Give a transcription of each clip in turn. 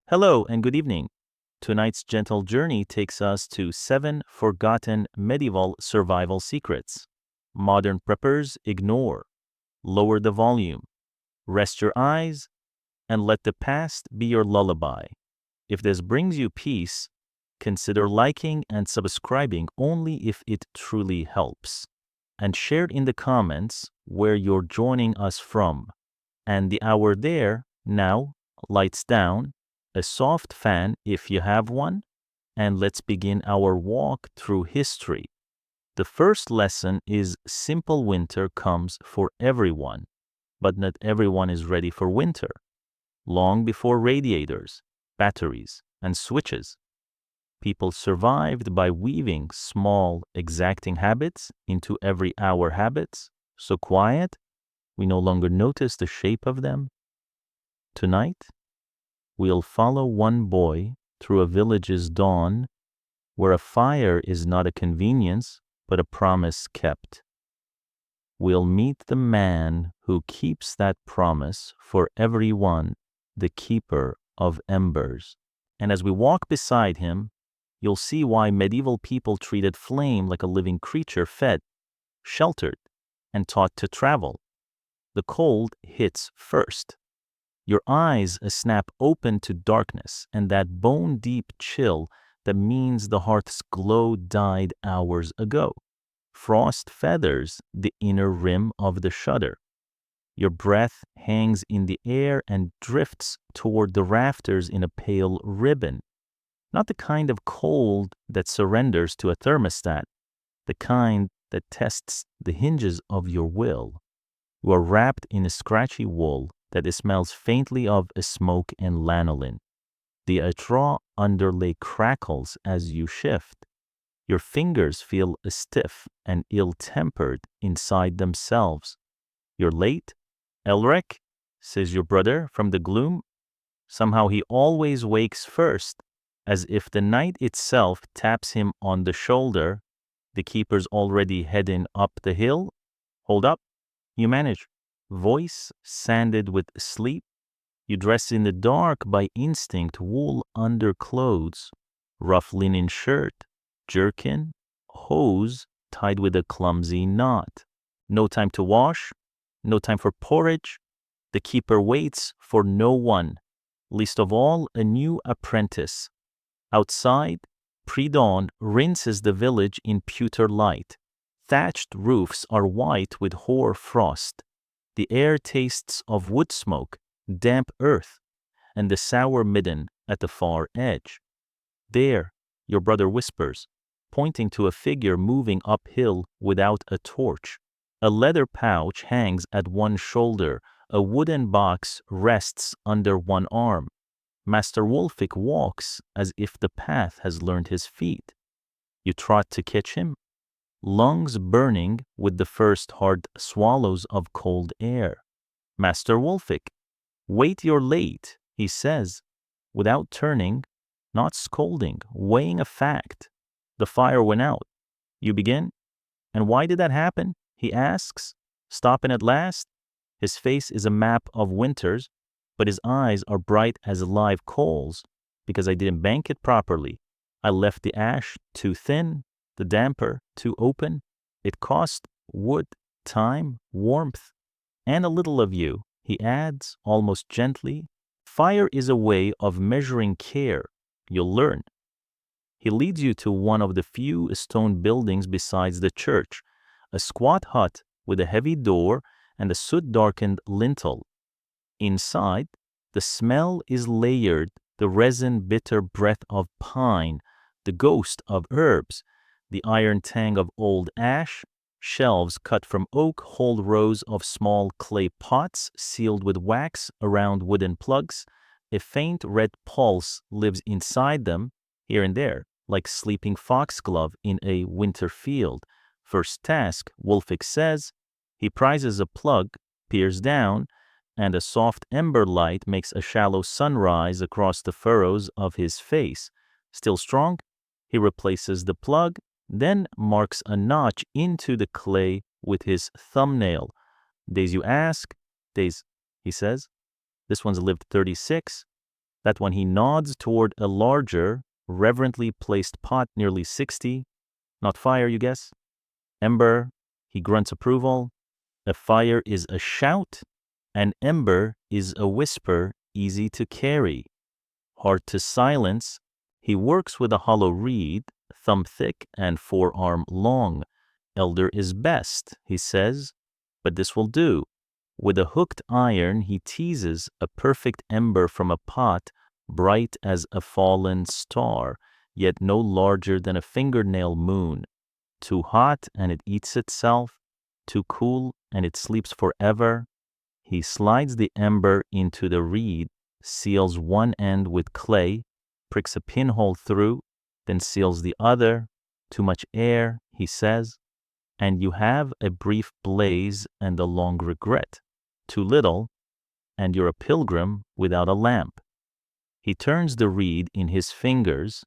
Hello and good evening. Tonight's gentle journey takes us to 7 forgotten medieval survival secrets. Modern preppers ignore. Lower the volume. Rest your eyes and let the past be your lullaby. If this brings you peace, consider liking and subscribing only if it truly helps. And share in the comments where you're joining us from. And the hour there, now, lights down, a soft fan if you have one, and let's begin our walk through history. The first lesson is simple winter comes for everyone, but not everyone is ready for winter. Long before radiators, batteries, and switches, people survived by weaving small, exacting habits into every hour habits, so quiet we no longer notice the shape of them. Tonight, we'll follow one boy through a village's dawn where a fire is not a convenience but a promise kept. We'll meet the man who keeps that promise for everyone, the keeper of embers. And as we walk beside him, you'll see why medieval people treated flame like a living creature fed, sheltered, and taught to travel. The cold hits first. Your eyes snap open to darkness and that bone-deep chill that means the hearth's glow died hours ago. Frost feathers the inner rim of the shutter. Your breath hangs in the air and drifts toward the rafters in a pale ribbon. Not the kind of cold that surrenders to a thermostat, the kind that tests the hinges of your will. You are wrapped in a scratchy wool that smells faintly of smoke and lanolin. The straw underlay crackles as you shift. Your fingers feel stiff and ill-tempered inside themselves. You're late, Elric, says your brother from the gloom. Somehow he always wakes first, as if the night itself taps him on the shoulder. The keeper's already heading up the hill. Hold up. You manage. Voice sanded with sleep. You dress in the dark by instinct, wool underclothes, rough linen shirt, jerkin, hose tied with a clumsy knot. No time to wash, no time for porridge. The keeper waits for no one, least of all a new apprentice. Outside, pre-dawn rinses the village in pewter light. Thatched roofs are white with hoar frost. The air tastes of wood smoke, damp earth, and the sour midden at the far edge. There, your brother whispers, pointing to a figure moving uphill without a torch. A leather pouch hangs at one shoulder. A wooden box rests under one arm. Master Wolfic walks as if the path has learned his feet. You trot to catch him, lungs burning with the first hard swallows of cold air. Master Wolfic, wait, you're late, he says, without turning, not scolding, weighing a fact. The fire went out. You begin. And why did that happen? He asks, stopping at last. His face is a map of winters, but his eyes are bright as live coals because I didn't bank it properly. I left the ash too thin, the damper too open. It cost wood, time, warmth, and a little of you, he adds almost gently. Fire is a way of measuring care. You'll learn. He leads you to one of the few stone buildings besides the church, a squat hut with a heavy door and a soot-darkened lintel. Inside, the smell is layered, the resin-bitter breath of pine, the ghost of herbs, the iron tang of old ash. Shelves cut from oak hold rows of small clay pots sealed with wax around wooden plugs. A faint red pulse lives inside them, here and there, like sleeping foxglove in a winter field. First task, Wolfic says. He prizes a plug, peers down, and a soft ember light makes a shallow sunrise across the furrows of his face. Still strong, he replaces the plug, then marks a notch into the clay with his thumbnail. Days you ask, days, he says. This one's lived 36. That when he nods toward a larger, reverently placed pot nearly 60, not fire, you guess? Ember, he grunts approval. A fire is a shout, an ember is a whisper easy to carry. Hard to silence, he works with a hollow reed, thumb thick and forearm long. Elder is best, he says, but this will do. With a hooked iron, he teases a perfect ember from a pot, bright as a fallen star, yet no larger than a fingernail moon. Too hot and it eats itself, too cool and it sleeps forever. He slides the ember into the reed, seals one end with clay, pricks a pinhole through, then seals the other. Too much air, he says, and you have a brief blaze and a long regret. Too little, and you're a pilgrim without a lamp. He turns the reed in his fingers.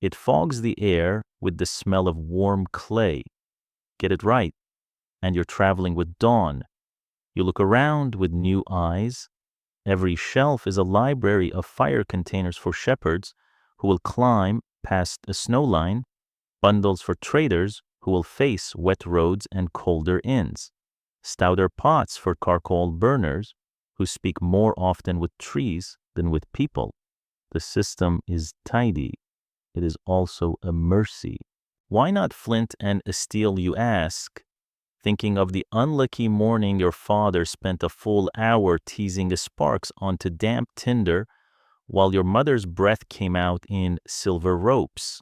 It fogs the air with the smell of warm clay. Get it right, and you're traveling with dawn. You look around with new eyes. Every shelf is a library of fire containers for shepherds who will climb past a snow line, bundles for traders who will face wet roads and colder inns, stouter pots for charcoal burners who speak more often with trees than with people. The system is tidy. It is also a mercy. Why not flint and a steel, you ask? Thinking of the unlucky morning your father spent a full hour teasing the sparks onto damp tinder while your mother's breath came out in silver ropes.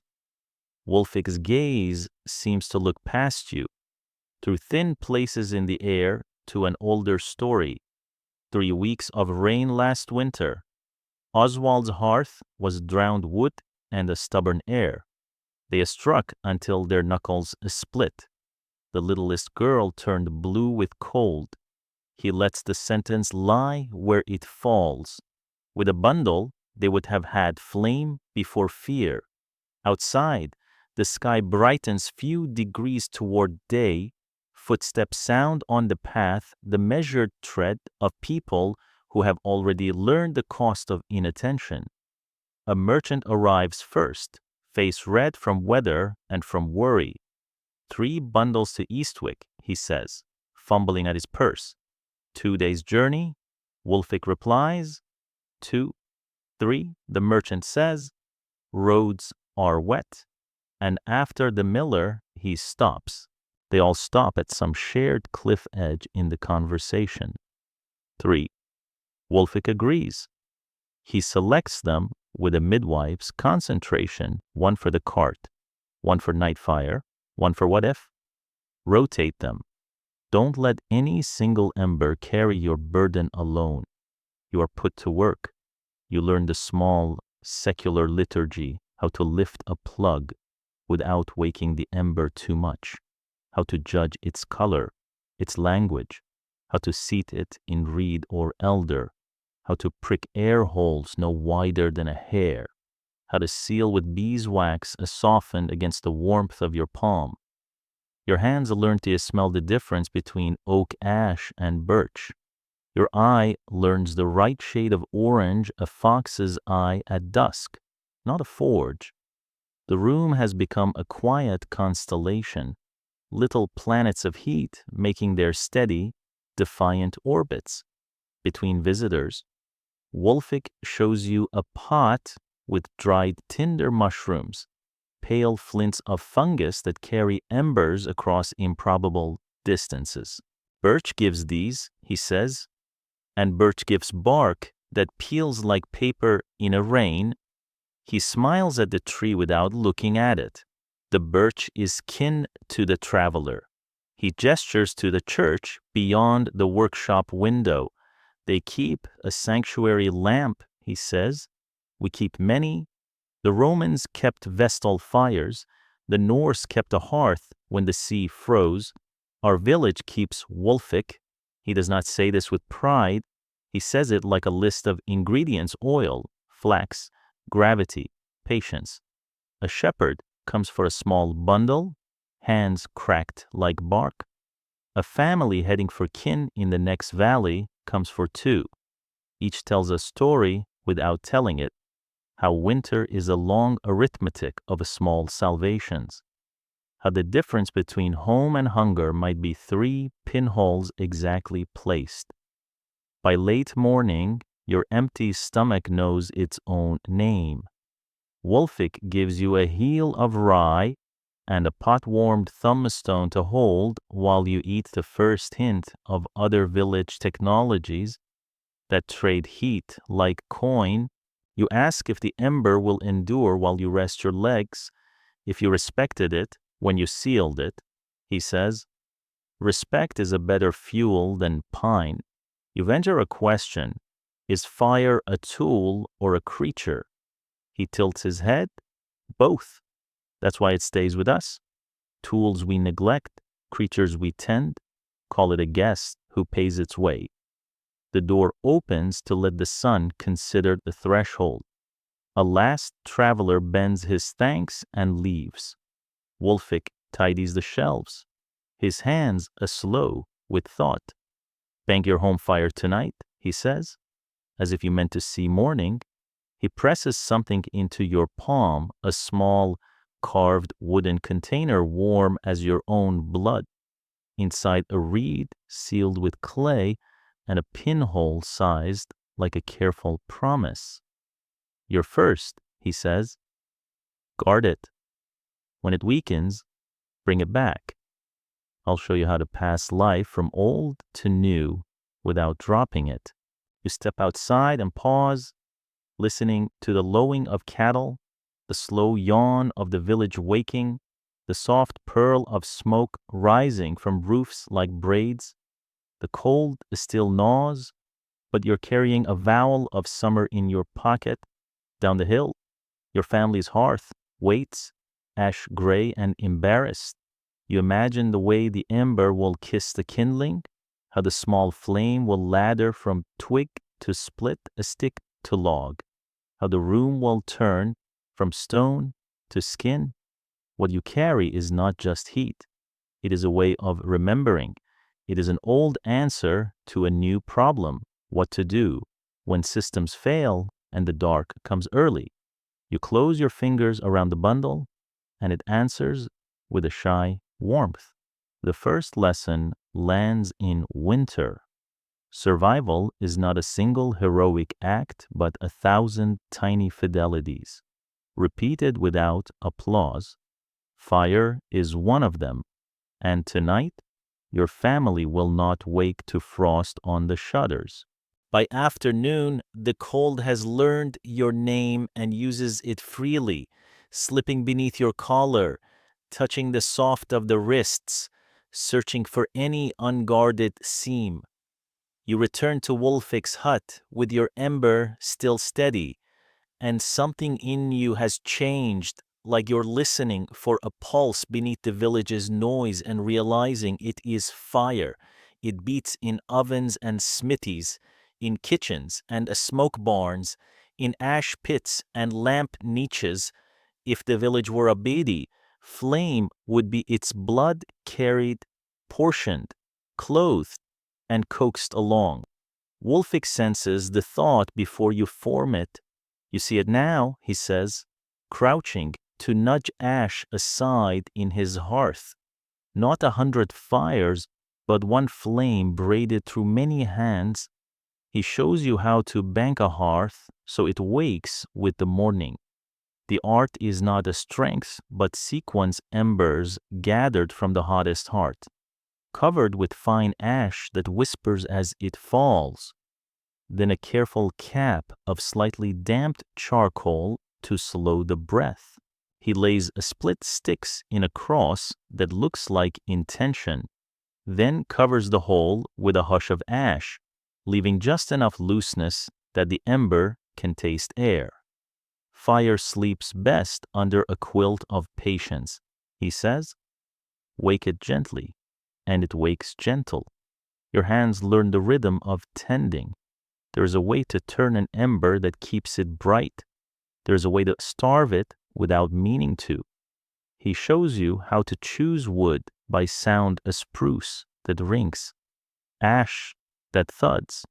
Wolfic's gaze seems to look past you, through thin places in the air, to an older story. 3 weeks of rain last winter. Oswald's hearth was drowned wood and a stubborn air. They struck until their knuckles split. The littlest girl turned blue with cold. He lets the sentence lie where it falls. With a bundle, they would have had flame before fear. Outside, the sky brightens few degrees toward day. Footsteps sound on the path, the measured tread of people who have already learned the cost of inattention. A merchant arrives first, face red from weather and from worry. 3 bundles to Eastwick, he says, fumbling at his purse. 2 days' journey, Wolfic replies. 2, 3, the merchant says. Roads are wet. And after the miller, he stops. They all stop at some shared cliff edge in the conversation. 3, Wolfic agrees. He selects them with a midwife's concentration, 1 for the cart, 1 for night fire, 1 for what if. Rotate them. Don't let any single ember carry your burden alone. You are put to work. You learn the small, secular liturgy, how to lift a plug without waking the ember too much, how to judge its color, its language, how to seat it in reed or elder, how to prick air holes no wider than a hair, how to seal with beeswax softened against the warmth of your palm. Your hands learn to smell the difference between oak ash and birch. Your eye learns the right shade of orange a fox's eye at dusk, not a forge. The room has become a quiet constellation, little planets of heat making their steady, defiant orbits. Between visitors, Wolfic shows you a pot with dried tinder mushrooms, pale flints of fungus that carry embers across improbable distances. Birch gives these, he says, and birch gives bark that peels like paper in a rain. He smiles at the tree without looking at it. The birch is kin to the traveler. He gestures to the church beyond the workshop window. They keep a sanctuary lamp, he says. We keep many. The Romans kept vestal fires. The Norse kept a hearth when the sea froze. Our village keeps Wolfic. He does not say this with pride. He says it like a list of ingredients: oil, flax, gravity, patience. A shepherd comes for a small bundle, hands cracked like bark. A family heading for kin in the next valley comes for 2. Each tells a story without telling it, how winter is a long arithmetic of small salvations, how the difference between home and hunger might be 3 pinholes exactly placed. By late morning, your empty stomach knows its own name. Wolfik gives you a heel of rye and a pot-warmed thumbstone to hold while you eat the first hint of other village technologies that trade heat like coin. You ask if the ember will endure while you rest your legs, if you respected it when you sealed it. He says, respect is a better fuel than pine. You venture a question, is fire a tool or a creature? He tilts his head, both. That's why it stays with us. Tools we neglect, creatures we tend, call it a guest who pays its way. The door opens to let the sun consider the threshold. A last traveler bends his thanks and leaves. Wolfik tidies the shelves, his hands aslow with thought. Bank your home fire tonight, he says, as if you meant to see morning. He presses something into your palm, a small, carved wooden container warm as your own blood. Inside a reed sealed with clay and a pinhole sized like a careful promise. You're first, he says. Guard it. When it weakens, bring it back. I'll show you how to pass life from old to new without dropping it. You step outside and pause, listening to the lowing of cattle, the slow yawn of the village waking, the soft purl of smoke rising from roofs like braids. The cold still gnaws, but you're carrying a vowel of summer in your pocket. Down the hill, your family's hearth waits, ash gray and embarrassed. You imagine the way the ember will kiss the kindling, how the small flame will ladder from twig to split, a stick to log, how the room will turn from stone to skin. What you carry is not just heat. It is a way of remembering. It is an old answer to a new problem, what to do when systems fail and the dark comes early. You close your fingers around the bundle, and it answers with a shy warmth. The first lesson lands in winter. Survival is not a single heroic act, but 1,000 tiny fidelities, repeated without applause. Fire is one of them, and tonight, your family will not wake to frost on the shutters. By afternoon, the cold has learned your name and uses it freely, slipping beneath your collar, touching the soft of the wrists, searching for any unguarded seam. You return to Wolfik's hut with your ember still steady, and something in you has changed, like you're listening for a pulse beneath the village's noise and realizing it is fire. It beats in ovens and smithies, in kitchens and smoke barns, in ash pits and lamp niches. If the village were a bedi, flame would be its blood carried, portioned, clothed, and coaxed along. Wolfik senses the thought before you form it. You see it now, he says, crouching to nudge ash aside in his hearth. Not 100 fires, but one flame braided through many hands. He shows you how to bank a hearth so it wakes with the morning. The art is not a strength, but sequence embers gathered from the hottest heart, covered with fine ash that whispers as it falls. Then a careful cap of slightly damped charcoal to slow the breath. He lays split sticks in a cross that looks like intention, then covers the whole with a hush of ash, leaving just enough looseness that the ember can taste air. Fire sleeps best under a quilt of patience, he says. Wake it gently, and it wakes gentle. Your hands learn the rhythm of tending. There is a way to turn an ember that keeps it bright. There is a way to starve it without meaning to. He shows you how to choose wood by sound, a spruce that rings, ash that thuds,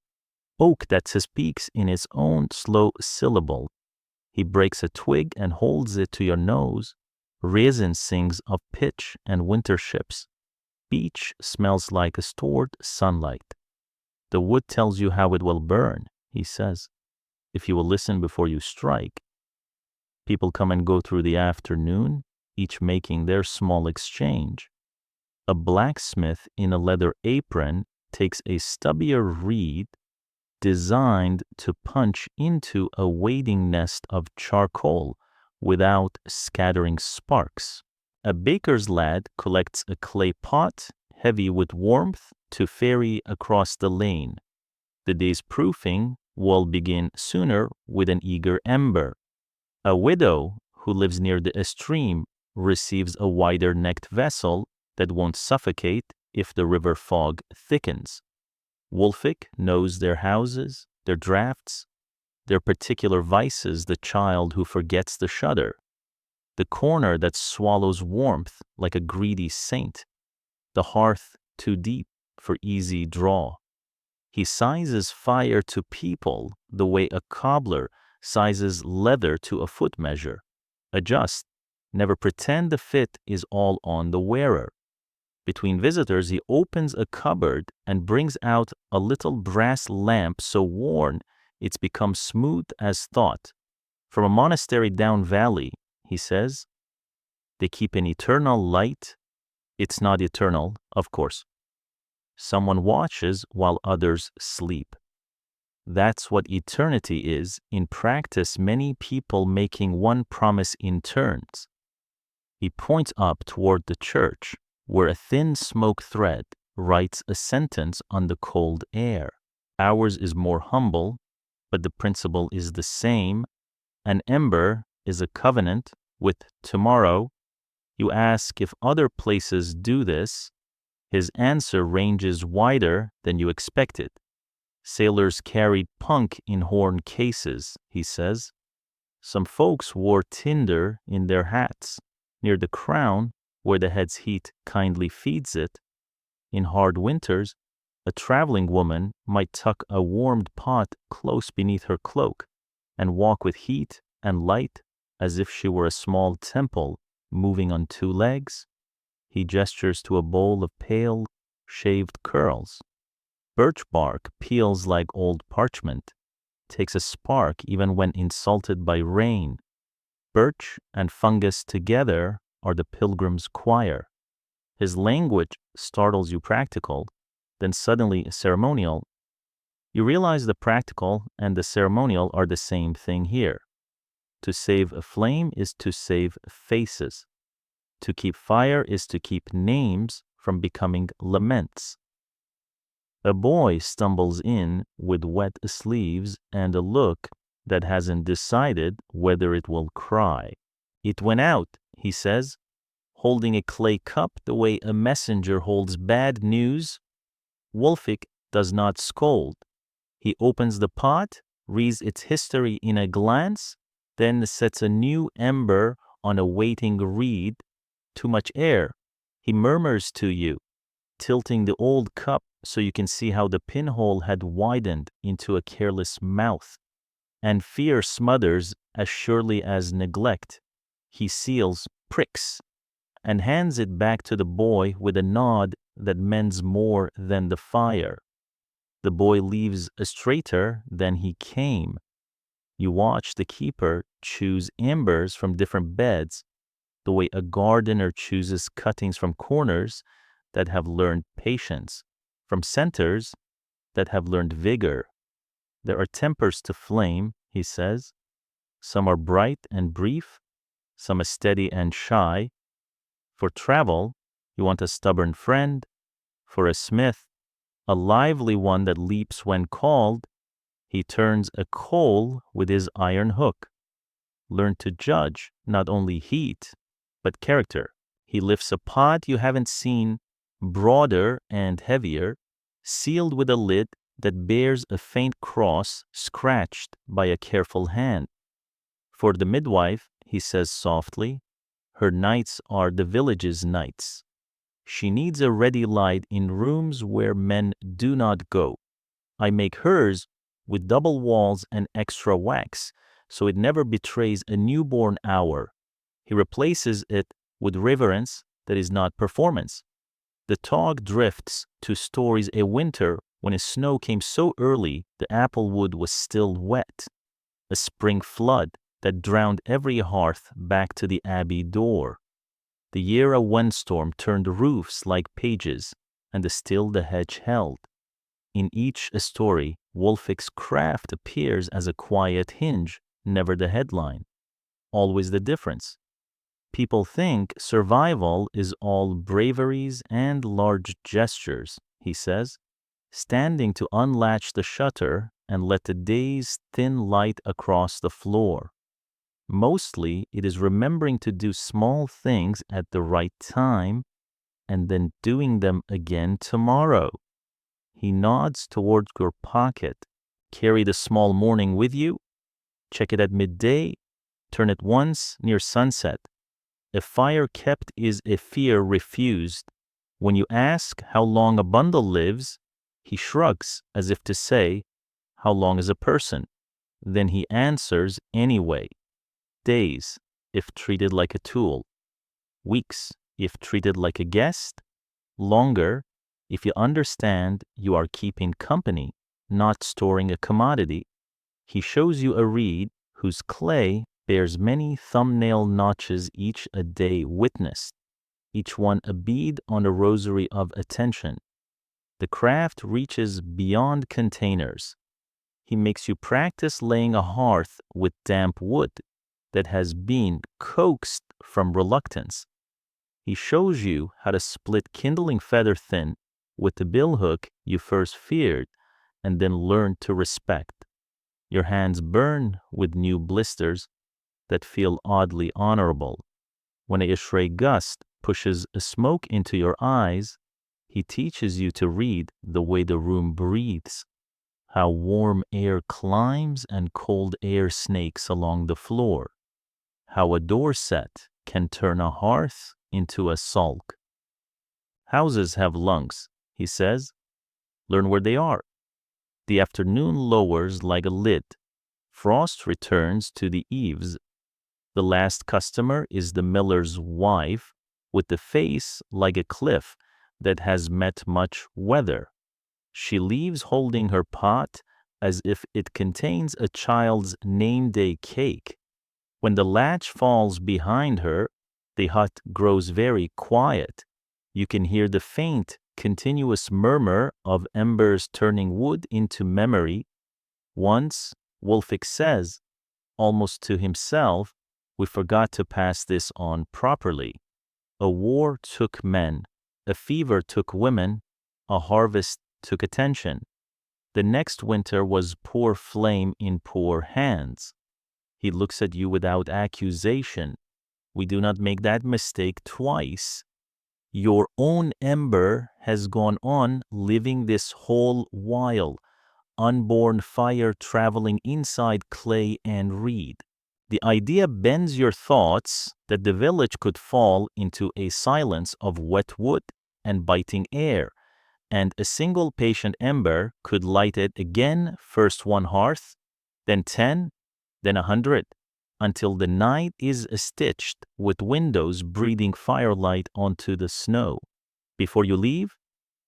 Oak that speaks in its own slow syllable. He breaks a twig and holds it to your nose. Resin sings of pitch and winter ships. Beech smells like a stored sunlight. The wood tells you how it will burn, he says, if you will listen before you strike. People come and go through the afternoon, each making their small exchange. A blacksmith in a leather apron takes a stubbier reed designed to punch into a waiting nest of charcoal without scattering sparks. A baker's lad collects a clay pot heavy with warmth to ferry across the lane. The day's proofing will begin sooner with an eager ember. A widow who lives near the stream receives a wider-necked vessel that won't suffocate if the river fog thickens. Wolfic knows their houses, their drafts, their particular vices, the child who forgets the shudder, the corner that swallows warmth like a greedy saint, the hearth too deep for easy draw. He sizes fire to people the way a cobbler sizes leather to a foot measure. Adjust, never pretend the fit is all on the wearer. Between visitors, he opens a cupboard and brings out a little brass lamp so worn it's become smooth as thought. From a monastery down valley, he says, they keep an eternal light. It's not eternal, of course. Someone watches while others sleep. That's what eternity is. In practice, many people making one promise in turns. He points up toward the church, where a thin smoke thread writes a sentence on the cold air. Ours is more humble, but the principle is the same. An ember is a covenant with tomorrow. You ask if other places do this. His answer ranges wider than you expected. Sailors carried punk in horn cases, he says. Some folks wore tinder in their hats, near the crown where the head's heat kindly feeds it. In hard winters, a traveling woman might tuck a warmed pot close beneath her cloak and walk with heat and light as if she were a small temple moving on two legs. He gestures to a bowl of pale, shaved curls. Birch bark peels like old parchment, takes a spark even when insulted by rain. Birch and fungus together are the pilgrim's choir. His language startles you practical, then suddenly ceremonial. You realize the practical and the ceremonial are the same thing here. To save a flame is to save faces. To keep fire is to keep names from becoming laments. A boy stumbles in with wet sleeves and a look that hasn't decided whether it will cry. It went out, he says, holding a clay cup the way a messenger holds bad news. Wolfic does not scold. He opens the pot, reads its history in a glance, then sets a new ember on a waiting reed. Too much air, he murmurs to you, tilting the old cup so you can see how the pinhole had widened into a careless mouth. And fear smothers as surely as neglect. He seals pricks and hands it back to the boy with a nod that mends more than the fire. The boy leaves a straighter than he came. You watch the keeper choose embers from different beds, the way a gardener chooses cuttings from corners that have learned patience, from centers that have learned vigor. There are tempers to flame, he says. Some are bright and brief, some are steady and shy. For travel, you want a stubborn friend. For a smith, a lively one that leaps when called. He turns a coal with his iron hook. Learn to judge not only heat, but character. He lifts a pot you haven't seen, broader and heavier, sealed with a lid that bears a faint cross scratched by a careful hand. For the midwife, he says softly, her nights are the village's nights. She needs a ready light in rooms where men do not go. I make hers with double walls and extra wax, so it never betrays a newborn hour. He replaces it with reverence that is not performance. The talk drifts to stories a winter when a snow came so early the apple wood was still wet, a spring flood that drowned every hearth back to the abbey door, the year a windstorm turned roofs like pages, and still the hedge held. In each story, Wolfick's craft appears as a quiet hinge, never the headline. Always the difference. People think survival is all braveries and large gestures, he says, standing to unlatch the shutter and let the day's thin light across the floor. Mostly, it is remembering to do small things at the right time and then doing them again tomorrow. He nods towards your pocket. Carry the small morning with you. Check it at midday. Turn it once near sunset. A fire kept is a fear refused. When you ask how long a bundle lives, he shrugs as if to say, how long is a person? Then he answers anyway. Days, if treated like a tool. Weeks, if treated like a guest. Longer, if you understand you are keeping company, not storing a commodity. He shows you a reed whose clay bears many thumbnail notches, each a day witnessed, each one a bead on a rosary of attention. The craft reaches beyond containers. He makes you practice laying a hearth with damp wood that has been coaxed from reluctance. He shows you how to split kindling feather thin with the billhook you first feared and then learned to respect. Your hands burn with new blisters that feel oddly honorable. When a stray gust pushes a smoke into your eyes, he teaches you to read the way the room breathes, how warm air climbs and cold air snakes along the floor, how a door set can turn a hearth into a sulk. Houses have lungs, he says. Learn where they are. The afternoon lowers like a lid. Frost returns to the eaves. The last customer is the miller's wife, with the face like a cliff that has met much weather. She leaves holding her pot as if it contains a child's name-day cake. When the latch falls behind her, the hut grows very quiet. You can hear the faint, continuous murmur of embers turning wood into memory. Once, Wolfick says, almost to himself, we forgot to pass this on properly. A war took men, a fever took women, a harvest took attention. The next winter was poor flame in poor hands. He looks at you without accusation. We do not make that mistake twice. Your own ember has gone on living this whole while, unborn fire traveling inside clay and reed. The idea bends your thoughts that the village could fall into a silence of wet wood and biting air, and a single patient ember could light it again, first one hearth, then 10, then 100, until the night is stitched with windows breathing firelight onto the snow. Before you leave,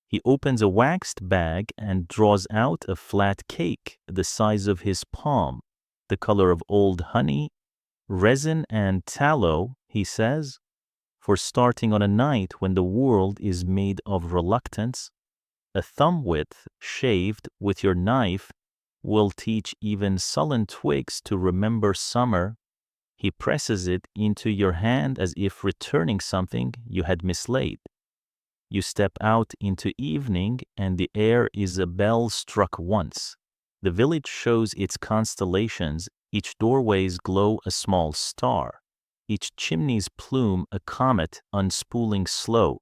he opens a waxed bag and draws out a flat cake the size of his palm, the color of old honey, resin and tallow, he says, for starting on a night when the world is made of reluctance. A thumb width shaved with your knife will teach even sullen twigs to remember summer. He presses it into your hand as if returning something you had mislaid. You step out into evening and the air is a bell struck once. The village shows its constellations, each doorway's glow a small star, each chimney's plume a comet unspooling slow.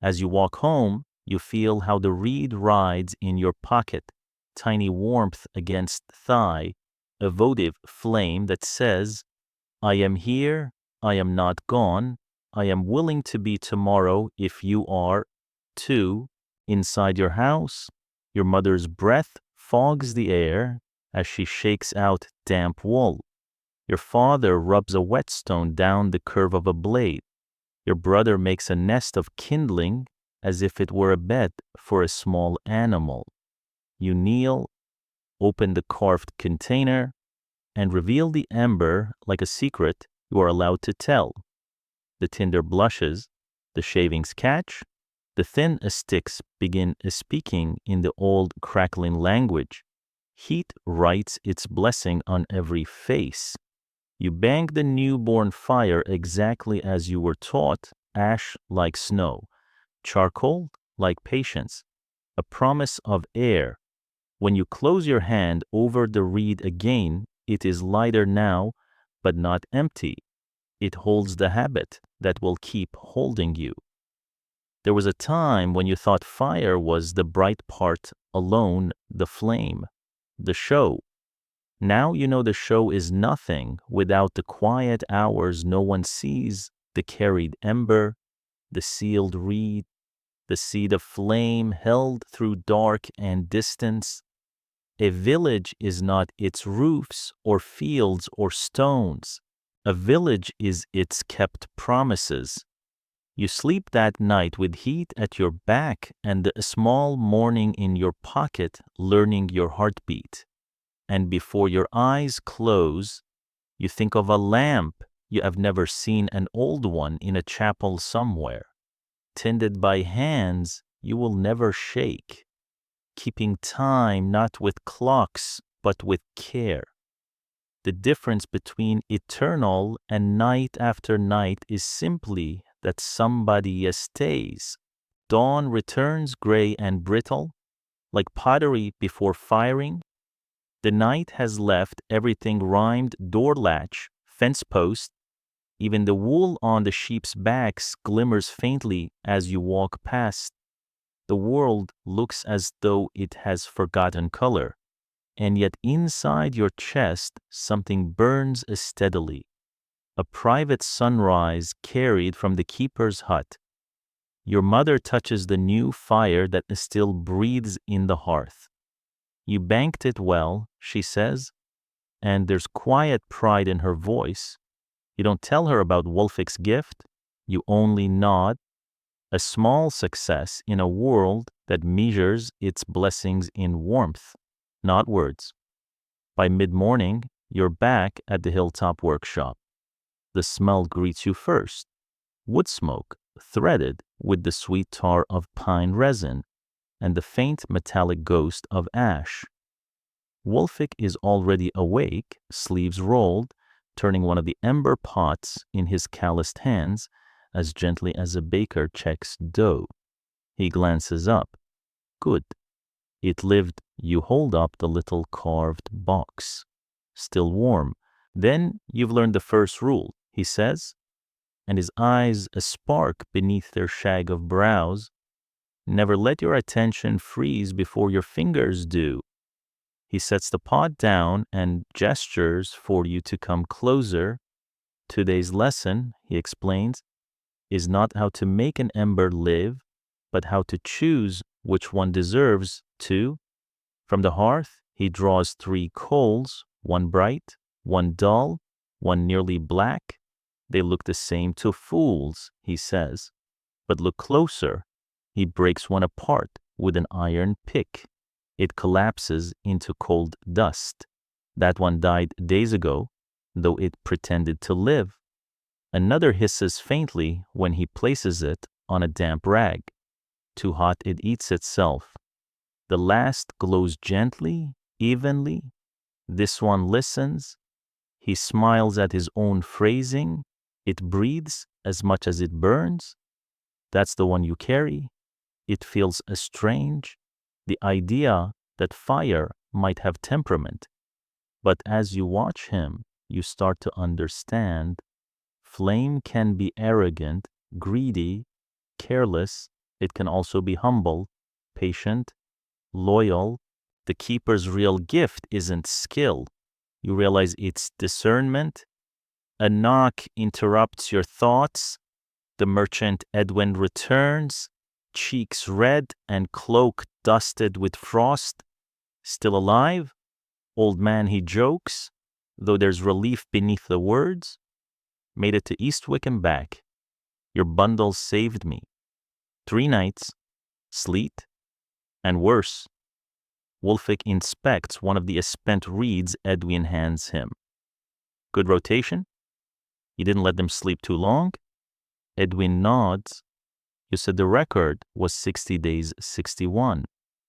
As you walk home, you feel how the reed rides in your pocket, tiny warmth against thigh, a votive flame that says, I am here, I am not gone, I am willing to be tomorrow if you are, too. Inside your house, your mother's breath fogs the air, as she shakes out damp wool. Your father rubs a whetstone down the curve of a blade. Your brother makes a nest of kindling as if it were a bed for a small animal. You kneel, open the carved container, and reveal the ember like a secret you are allowed to tell. The tinder blushes, the shavings catch, the thin sticks begin speaking in the old crackling language. Heat writes its blessing on every face. You bang the newborn fire exactly as you were taught, ash like snow, charcoal like patience, a promise of air. When you close your hand over the reed again, it is lighter now, but not empty. It holds the habit that will keep holding you. There was a time when you thought fire was the bright part alone, the flame, the show. Now you know the show is nothing without the quiet hours no one sees, the carried ember, the sealed reed, the seed of flame held through dark and distance. A village is not its roofs or fields or stones. A village is its kept promises. You sleep that night with heat at your back and a small morning in your pocket learning your heartbeat. And before your eyes close, you think of a lamp you have never seen, an old one in a chapel somewhere, tended by hands you will never shake, keeping time not with clocks but with care. The difference between eternal and night after night is simply that somebody stays. Dawn returns gray and brittle, like pottery before firing. The night has left everything rimed, door latch, fence post. Even the wool on the sheep's backs glimmers faintly as you walk past. The world looks as though it has forgotten color, and yet inside your chest something burns steadily. A private sunrise carried from the keeper's hut. Your mother touches the new fire that still breathes in the hearth. You banked it well, she says, and there's quiet pride in her voice. You don't tell her about Wolfik's gift. You only nod. A small success in a world that measures its blessings in warmth, not words. By mid-morning, you're back at the hilltop workshop. The smell greets you first. Wood smoke, threaded with the sweet tar of pine resin and the faint metallic ghost of ash. Wolfik is already awake, sleeves rolled, turning one of the ember pots in his calloused hands as gently as a baker checks dough. He glances up. Good. It lived. You hold up the little carved box. Still warm. Then you've learned the first rule, he says, and his eyes a spark beneath their shag of brows. Never let your attention freeze before your fingers do. He sets the pot down and gestures for you to come closer. Today's lesson, he explains, is not how to make an ember live, but how to choose which one deserves to. From the hearth, he draws 3 coals, one bright, one dull, one nearly black. They look the same to fools, he says. But look closer. He breaks one apart with an iron pick. It collapses into cold dust. That one died days ago, though it pretended to live. Another hisses faintly when he places it on a damp rag. Too hot it eats itself. The last glows gently, evenly. This one listens. He smiles at his own phrasing. It breathes as much as it burns. That's the one you carry. It feels strange, the idea that fire might have temperament. But as you watch him, you start to understand. Flame can be arrogant, greedy, careless. It can also be humble, patient, loyal. The keeper's real gift isn't skill. You realize it's discernment. A knock interrupts your thoughts. The merchant Edwin returns, cheeks red and cloak dusted with frost. Still alive? Old man, he jokes, though there's relief beneath the words. Made it to Eastwick and back. Your bundles saved me. 3 nights, sleet, and worse. Wolfik inspects one of the spent reeds Edwin hands him. Good rotation? You didn't let them sleep too long? Edwin nods. You said the record was 60 days 61.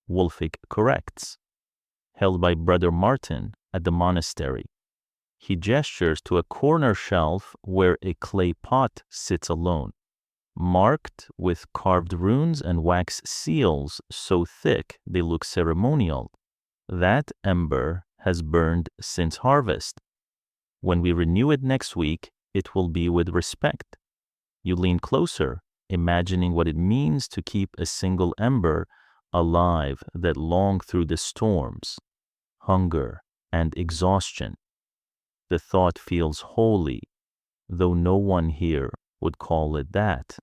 Wolfik corrects. Held by Brother Martin at the monastery. He gestures to a corner shelf where a clay pot sits alone, marked with carved runes and wax seals so thick they look ceremonial. That ember has burned since harvest. When we renew it next week, it will be with respect. You lean closer, imagining what it means to keep a single ember alive that long through the storms, hunger, and exhaustion. The thought feels holy, though no one here would call it that.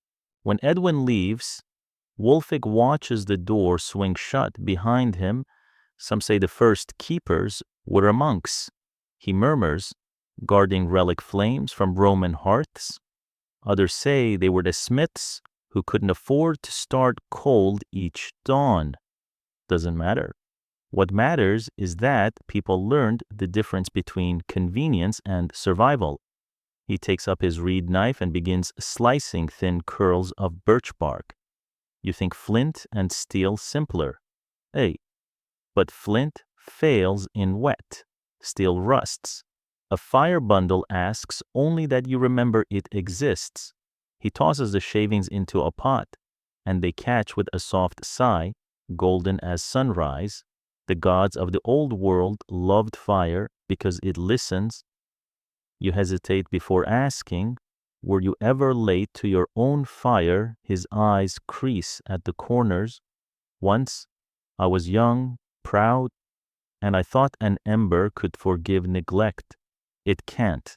When Edwin leaves, Wolfik watches the door swing shut behind him. Some say the first keepers were monks. He murmurs, guarding relic flames from Roman hearths. Others say they were the smiths who couldn't afford to start cold each dawn. Doesn't matter. What matters is that people learned the difference between convenience and survival. He takes up his reed knife and begins slicing thin curls of birch bark. You think flint and steel simpler. Hey, but flint fails in wet. Steel rusts. A fire bundle asks only that you remember it exists. He tosses the shavings into a pot, and they catch with a soft sigh, golden as sunrise. The gods of the old world loved fire because it listens. You hesitate before asking, were you ever late to your own fire? His eyes crease at the corners. Once, I was young, proud, and I thought an ember could forgive neglect. It can't.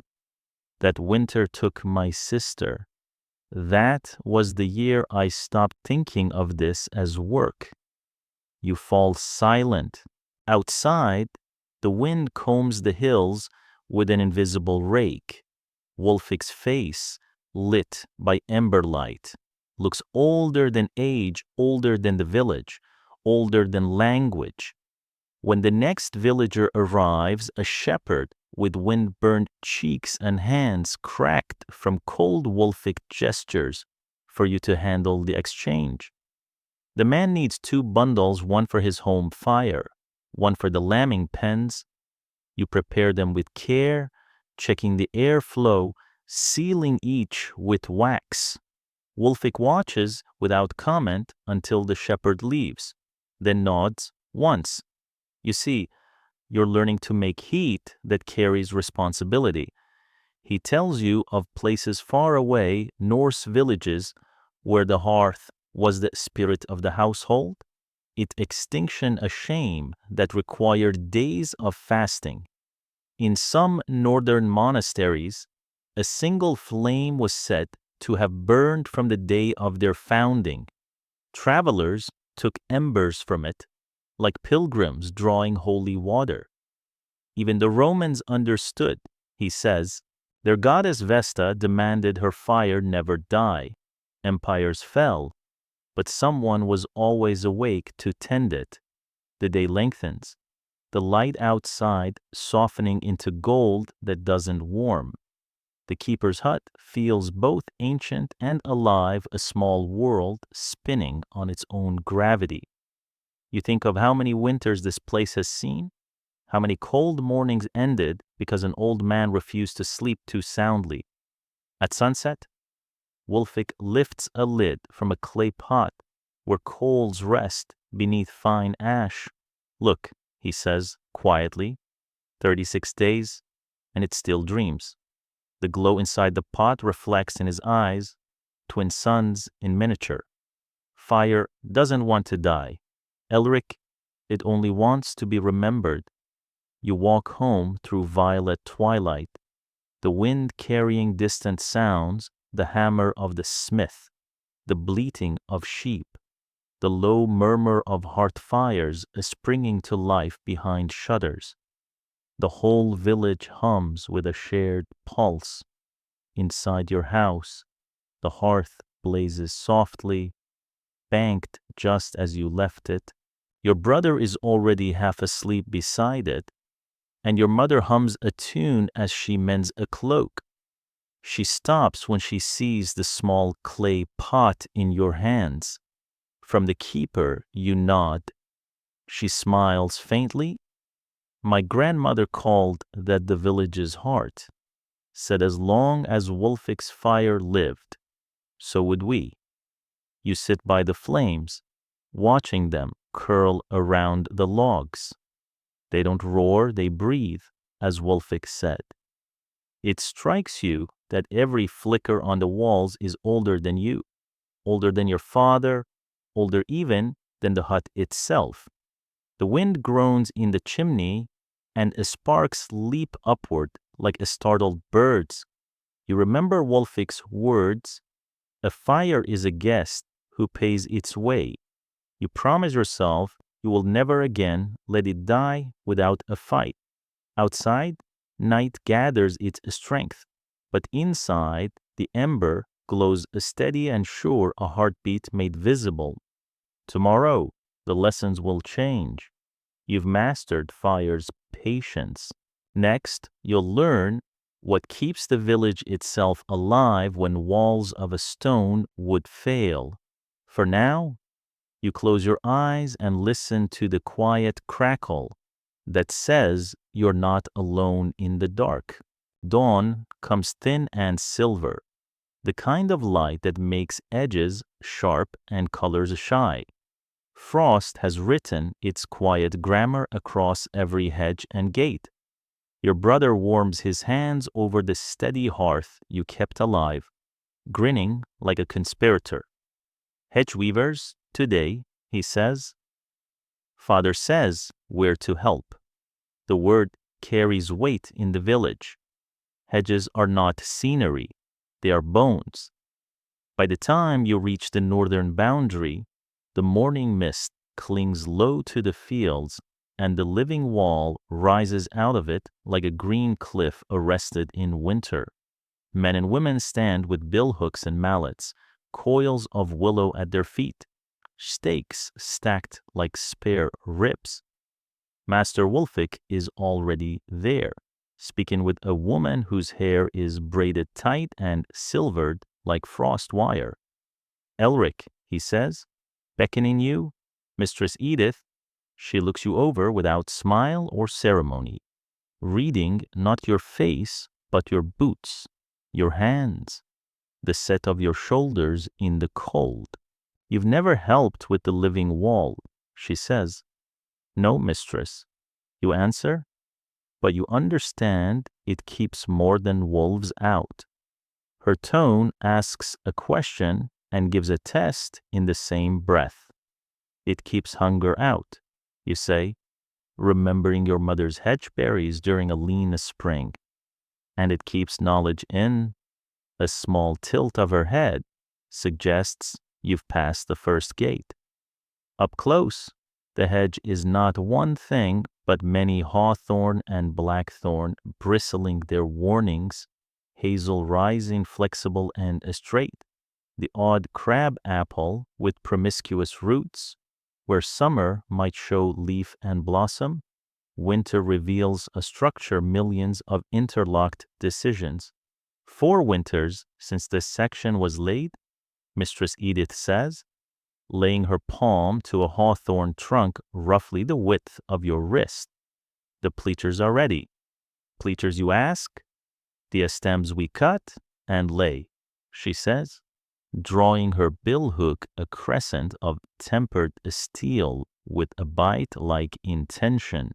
That winter took my sister. That was the year I stopped thinking of this as work. You fall silent. Outside, the wind combs the hills with an invisible rake. Wolfik's face, lit by ember light, looks older than age, older than the village, older than language. When the next villager arrives, a shepherd with wind-burned cheeks and hands cracked from cold Wolfik gestures for you to handle the exchange. The man needs 2 bundles, one for his home fire, one for the lambing pens. You prepare them with care, checking the airflow, sealing each with wax. Wolfik watches without comment until the shepherd leaves, then nods once. You see, you're learning to make heat that carries responsibility. He tells you of places far away, Norse villages, where the hearth was the spirit of the household, its extinction a shame that required days of fasting. In some northern monasteries, a single flame was said to have burned from the day of their founding. Travelers took embers from it, like pilgrims drawing holy water. Even the Romans understood, he says. Their goddess Vesta demanded her fire never die. Empires fell, but someone was always awake to tend it. The day lengthens, the light outside softening into gold that doesn't warm. The keeper's hut feels both ancient and alive, a small world spinning on its own gravity. You think of how many winters this place has seen, how many cold mornings ended because an old man refused to sleep too soundly. At sunset, Wolfik lifts a lid from a clay pot where coals rest beneath fine ash. Look, he says quietly, 36 days, and it still dreams. The glow inside the pot reflects in his eyes, twin suns in miniature. Fire doesn't want to die. Elric, it only wants to be remembered. You walk home through violet twilight, the wind carrying distant sounds, the hammer of the smith, the bleating of sheep, the low murmur of hearth fires springing to life behind shutters. The whole village hums with a shared pulse. Inside your house, the hearth blazes softly, banked just as you left it. Your brother is already half asleep beside it, and your mother hums a tune as she mends a cloak. She stops when she sees the small clay pot in your hands. From the keeper, you nod. She smiles faintly. My grandmother called that the village's heart, said as long as Wolfik's fire lived, so would we. You sit by the flames, watching them curl around the logs. They don't roar, they breathe, as Wolfik said. It strikes you that every flicker on the walls is older than you, older than your father, older even than the hut itself. The wind groans in the chimney, and sparks leap upward like a startled bird's. You remember Wolfik's words, "A fire is a guest who pays its way." You promise yourself you will never again let it die without a fight. Outside, night gathers its strength, but inside, the ember glows steady and sure, a heartbeat made visible. Tomorrow, the lessons will change. You've mastered fire's patience. Next, you'll learn what keeps the village itself alive when walls of a stone would fail. For now, you close your eyes and listen to the quiet crackle that says you're not alone in the dark. Dawn comes thin and silver, the kind of light that makes edges sharp and colors shy. Frost has written its quiet grammar across every hedge and gate. Your brother warms his hands over the steady hearth you kept alive, grinning like a conspirator. Hedge weavers, today, he says. Father says we're to help. The word carries weight in the village. Hedges are not scenery, they are bones. By the time you reach the northern boundary, the morning mist clings low to the fields, and the living wall rises out of it like a green cliff arrested in winter. Men and women stand with billhooks and mallets, coils of willow at their feet, stakes stacked like spare ribs. Master Wolfik is already there, speaking with a woman whose hair is braided tight and silvered like frost wire. Elric, he says, beckoning you, Mistress Edith. She looks you over without smile or ceremony, reading not your face, but your boots, your hands, the set of your shoulders in the cold. You've never helped with the living wall, she says. No, mistress, you answer, but you understand it keeps more than wolves out. Her tone asks a question and gives a test in the same breath. It keeps hunger out, you say, remembering your mother's hedgeberries during a lean spring. And it keeps knowledge in. A small tilt of her head suggests you've passed the first gate. Up close, the hedge is not one thing, but many hawthorn and blackthorn bristling their warnings, hazel rising flexible and straight, the odd crab apple with promiscuous roots, where summer might show leaf and blossom, winter reveals a structure millions of interlocked decisions. 4 winters since this section was laid, Mistress Edith says, laying her palm to a hawthorn trunk roughly the width of your wrist. The pleaters are ready. Pleaters, you ask? The stems we cut and lay, she says, drawing her billhook a crescent of tempered steel with a bite-like intention.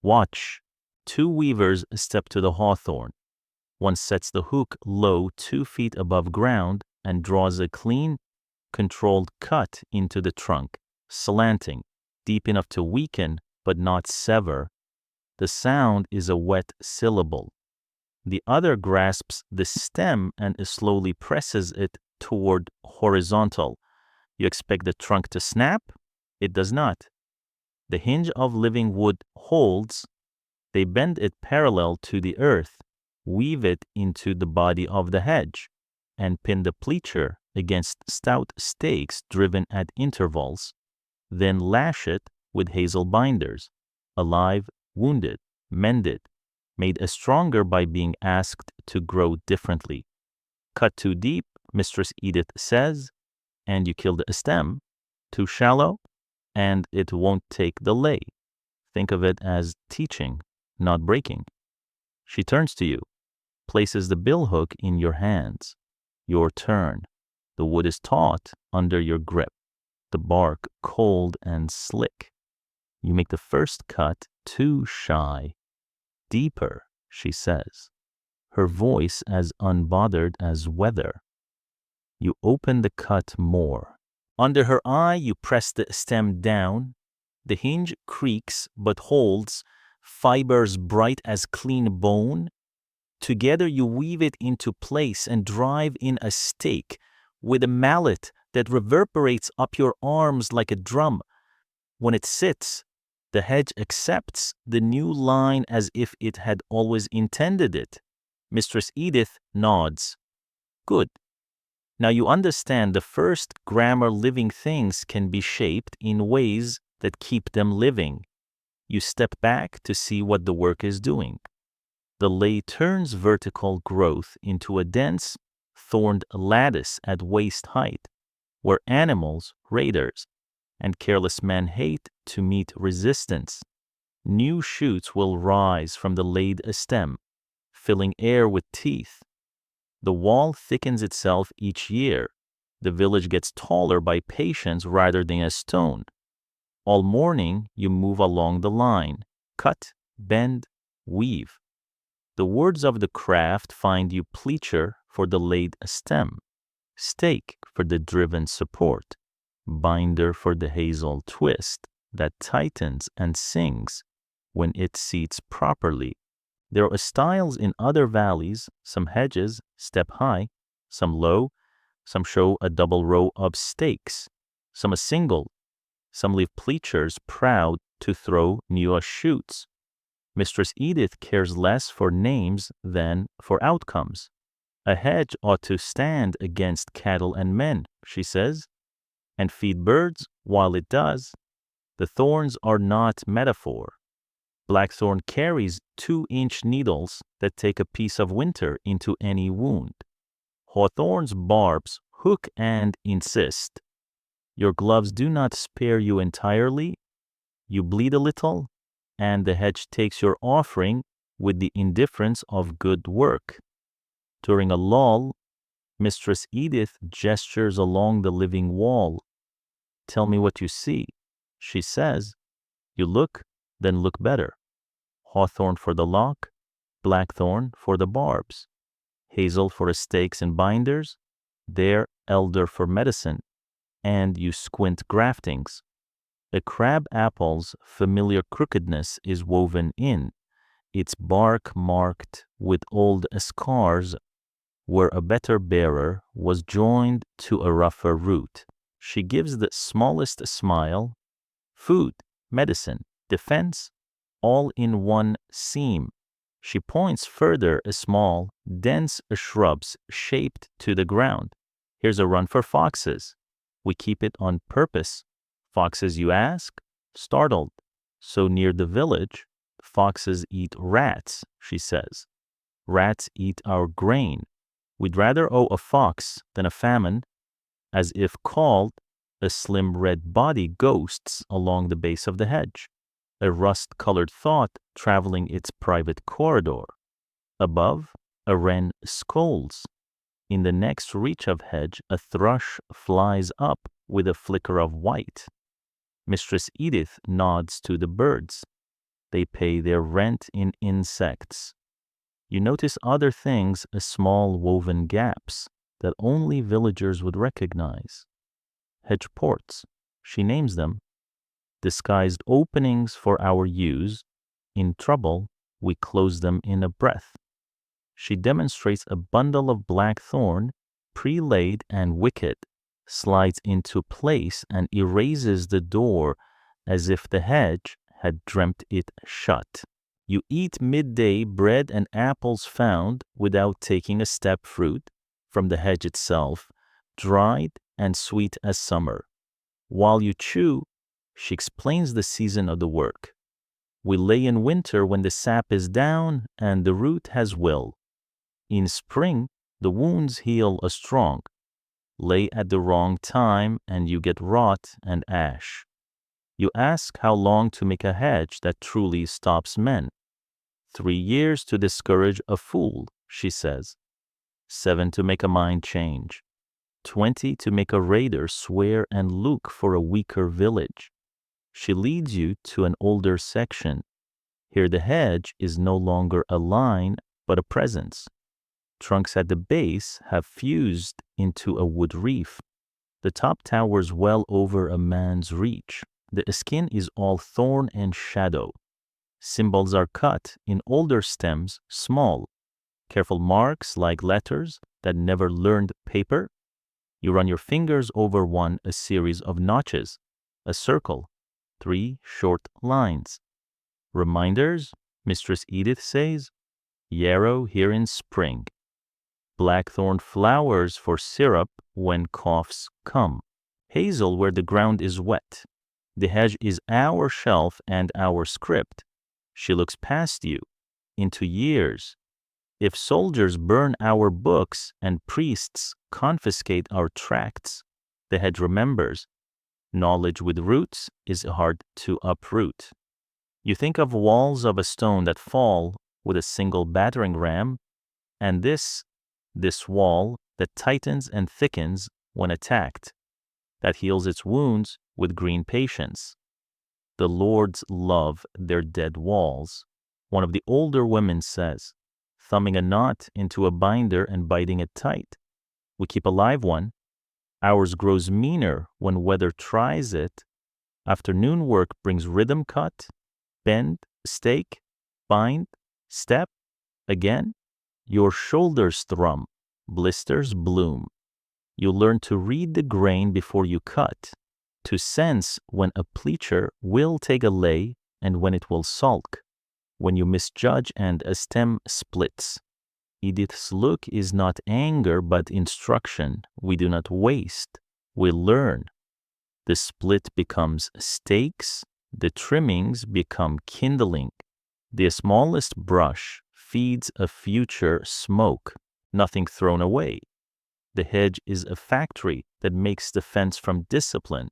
Watch. 2 weavers step to the hawthorn. One sets the hook low 2 feet above ground and draws a clean, controlled cut into the trunk, slanting, deep enough to weaken but not sever. The sound is a wet syllable. The other grasps the stem and slowly presses it toward horizontal. You expect the trunk to snap? It does not. The hinge of living wood holds, They bend it parallel to the earth, weave it into the body of the hedge, and pin the pleacher against stout stakes driven at intervals, then lash it with hazel binders, alive, wounded, mended, made stronger by being asked to grow differently. Cut too deep, Mistress Edith says, and you kill the stem. Too shallow, and it won't take the lay. Think of it as teaching, not breaking. She turns to you, places the billhook in your hands. Your turn. The wood is taut under your grip, the bark cold and slick. You make the first cut too shy. Deeper, she says, her voice as unbothered as weather. You open the cut more. Under her eye, you press the stem down. The hinge creaks but holds, fibers bright as clean bone. Together you weave it into place and drive in a stake with a mallet that reverberates up your arms like a drum. When it sits, the hedge accepts the new line as if it had always intended it. Mistress Edith nods. Good. Now you understand the first grammar living things can be shaped in ways that keep them living. You step back to see what the work is doing. The lay turns vertical growth into a dense, thorned lattice at waist height, where animals, raiders, and careless men hate to meet resistance. New shoots will rise from the laid stem, filling air with teeth. The wall thickens itself each year. The village gets taller by patience rather than a stone. All morning you move along the line, cut, bend, weave. The words of the craft find you pleacher for the laid stem, stake for the driven support, binder for the hazel twist that tightens and sings when it seats properly. There are styles in other valleys, some hedges step high, some low, some show a double row of stakes, some a single, some leave pleachers proud to throw new shoots. Mistress Edith cares less for names than for outcomes. A hedge ought to stand against cattle and men, she says, and feed birds while it does. The thorns are not metaphor. Blackthorn carries 2-inch needles that take a piece of winter into any wound. Hawthorn's barbs hook and insist. Your gloves do not spare you entirely. You bleed a little, and the hedge takes your offering with the indifference of good work. During a lull, Mistress Edith gestures along the living wall. Tell me what you see, she says. You look, then look better. Hawthorn for the lock, blackthorn for the barbs, hazel for the stakes and binders, there elder for medicine, and you squint graftings. A crab apple's familiar crookedness is woven in, its bark marked with old scars where a better bearer was joined to a rougher root. She gives the smallest smile, food, medicine, defense, all in one seam. She points further a small, dense shrubs shaped to the ground. Here's a run for foxes. We keep it on purpose. Foxes, you ask? Startled. So near the village, foxes eat rats, she says. Rats eat our grain. We'd rather owe a fox than a famine. As if called, a slim red body ghosts along the base of the hedge, a rust-colored thought traveling its private corridor. Above, a wren scolds. In the next reach of hedge, a thrush flies up with a flicker of white. Mistress Edith nods to the birds. They pay their rent in insects. You notice other things, small woven gaps that only villagers would recognize. Hedge ports, she names them, disguised openings for our use. In trouble, we close them in a breath. She demonstrates a bundle of blackthorn, pre-laid and wicked, slides into place and erases the door as if the hedge had dreamt it shut. You eat midday bread and apples found without taking a step fruit from the hedge itself, dried and sweet as summer. While you chew, she explains the season of the work. We lay in winter when the sap is down and the root has will. In spring, the wounds heal as strong. Lay at the wrong time and you get rot and ash. You ask how long to make a hedge that truly stops men. 3 years to discourage a fool, she says. 7 to make a mind change. 20 to make a raider swear and look for a weaker village. She leads you to an older section. Here the hedge is no longer a line, but a presence. Trunks at the base have fused into a wood reef. The top towers well over a man's reach. The skin is all thorn and shadow. Symbols are cut in older stems, small. Careful marks like letters that never learned paper. You run your fingers over one, a series of notches, a circle, 3 short lines. Reminders, Mistress Edith says, yarrow here in spring. Blackthorn flowers for syrup when coughs come. Hazel where the ground is wet. The hedge is our shelf and our script. She looks past you, into years. If soldiers burn our books and priests confiscate our tracts, the hedge remembers. Knowledge with roots is hard to uproot. You think of walls of a stone that fall with a single battering ram, and this wall that tightens and thickens when attacked, that heals its wounds with green patience. The Lords love their dead walls, one of the older women says, thumbing a knot into a binder and biting it tight. We keep a live one. Ours grows meaner when weather tries it. Afternoon work brings rhythm cut, bend, stake, bind, step, again. Your shoulders thrum, blisters bloom. You learn to read the grain before you cut, to sense when a pleacher will take a lay and when it will sulk, when you misjudge and a stem splits. Edith's look is not anger but instruction. We do not waste, we learn. The split becomes stakes, the trimmings become kindling. The smallest brush feeds a future smoke, nothing thrown away. The hedge is a factory that makes defense from discipline.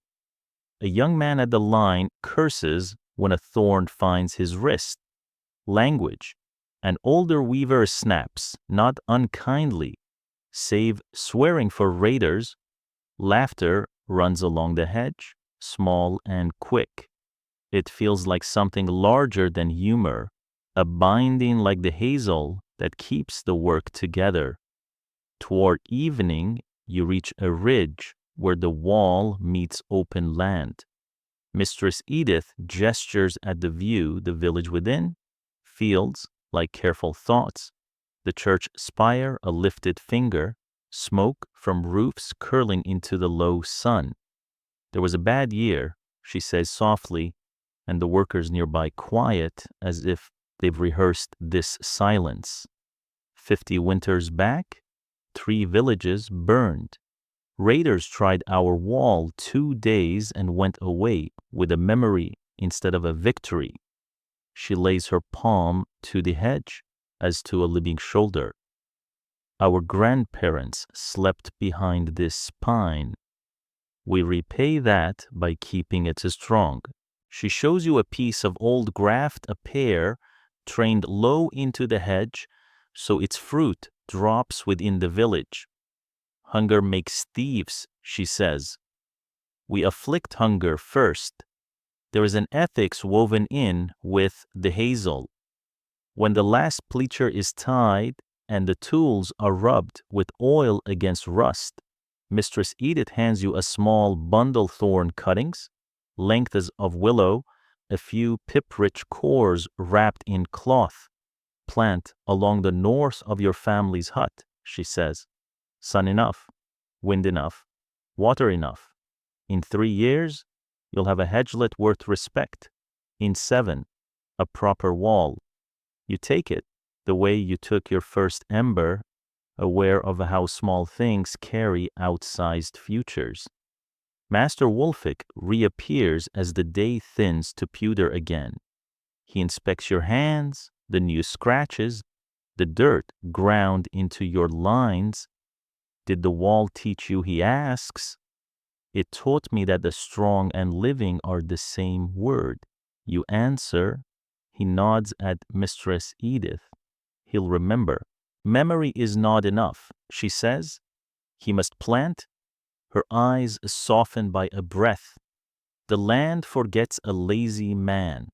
A young man at the line curses when a thorn finds his wrist. Language. An older weaver snaps, not unkindly. Save swearing for raiders. Laughter runs along the hedge, small and quick. It feels like something larger than humor, a binding like the hazel that keeps the work together. Toward evening, you reach a ridge where the wall meets open land. Mistress Edith gestures at the view, the village within, fields like careful thoughts, the church spire a lifted finger, smoke from roofs curling into the low sun. There was a bad year, she says softly, and the workers nearby quiet as if they've rehearsed this silence. 50 winters back, 3 villages burned. Raiders tried our wall 2 days and went away with a memory instead of a victory. She lays her palm to the hedge as to a living shoulder. Our grandparents slept behind this pine. We repay that by keeping it strong. She shows you a piece of old graft, a pear, trained low into the hedge, so its fruit drops within the village. Hunger makes thieves, she says. We afflict hunger first. There is an ethics woven in with the hazel. When the last pleacher is tied and the tools are rubbed with oil against rust, Mistress Edith hands you a small bundle thorn cuttings, lengths of willow, a few pip-rich cores wrapped in cloth. Plant along the north of your family's hut, she says. Sun enough, wind enough, water enough. In 3 years, you'll have a hedgelet worth respect. In 7, a proper wall. You take it the way you took your first ember, aware of how small things carry outsized futures. Master Wolfic reappears as the day thins to pewter again. He inspects your hands, the new scratches, the dirt ground into your lines. Did the wall teach you, he asks? It taught me that the strong and living are the same word. You answer. He nods at Mistress Edith. He'll remember. Memory is not enough, she says. He must plant. Her eyes soften by a breath. The land forgets a lazy man.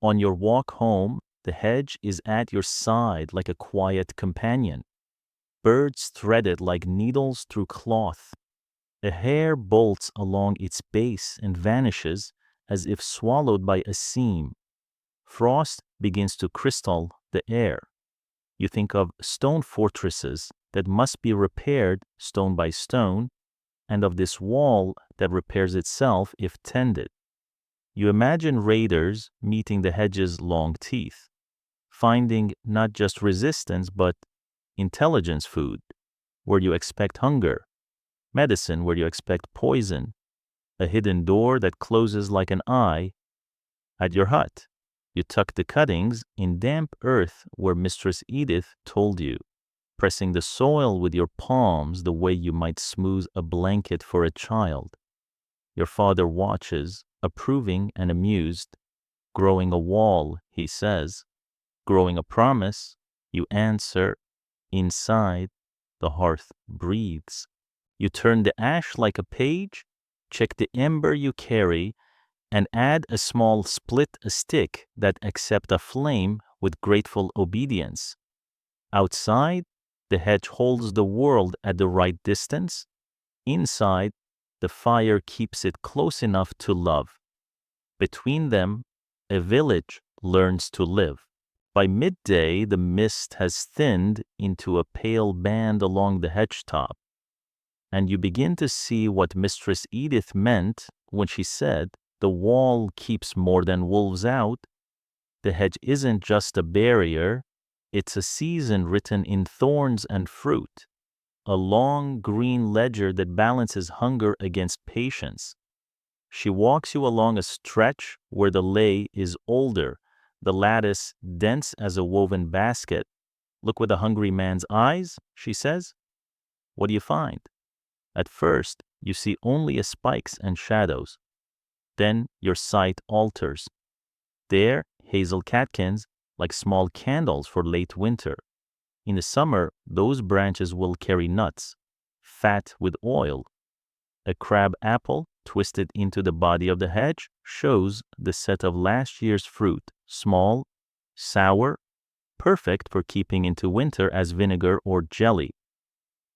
On your walk home, the hedge is at your side like a quiet companion. Birds thread it like needles through cloth. A hair bolts along its base and vanishes as if swallowed by a seam. Frost begins to crystal the air. You think of stone fortresses that must be repaired stone by stone, and of this wall that repairs itself if tended. You imagine raiders meeting the hedge's long teeth, finding not just resistance but intelligence food, where you expect hunger, medicine where you expect poison, a hidden door that closes like an eye. At your hut, you tuck the cuttings in damp earth where Mistress Edith told you, pressing the soil with your palms the way you might smooth a blanket for a child. Your father watches, approving and amused. Growing a wall, he says. Growing a promise, you answer. Inside, the hearth breathes. You turn the ash like a page, check the ember you carry, and add a small split stick that accept a flame with grateful obedience. Outside, the hedge holds the world at the right distance. Inside, the fire keeps it close enough to love. Between them, a village learns to live. By midday, the mist has thinned into a pale band along the hedge top, and you begin to see what Mistress Edith meant when she said, "The wall keeps more than wolves out." The hedge isn't just a barrier, it's a season written in thorns and fruit, a long green ledger that balances hunger against patience. She walks you along a stretch where the lay is older, the lattice dense as a woven basket. "Look with a hungry man's eyes," she says. What do you find? At first, you see only spikes and shadows. Then your sight alters. There, hazel catkins, like small candles for late winter. In the summer, those branches will carry nuts, fat with oil. A crab apple, twisted into the body of the hedge, shows the set of last year's fruit, small, sour, perfect for keeping into winter as vinegar or jelly.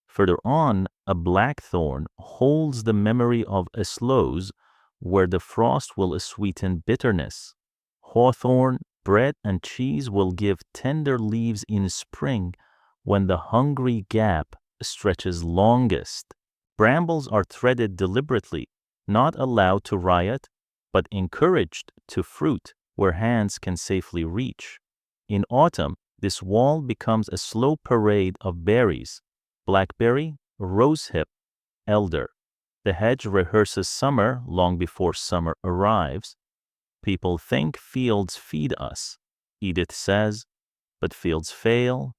Further on, a blackthorn holds the memory of a sloes where the frost will sweeten bitterness. Hawthorn, bread and cheese will give tender leaves in spring when the hungry gap stretches longest. Brambles are threaded deliberately, not allowed to riot, but encouraged to fruit where hands can safely reach. In autumn, this wall becomes a slow parade of berries: blackberry, rosehip, elder. The hedge rehearses summer long before summer arrives. People think fields feed us, Edith says, but fields fail.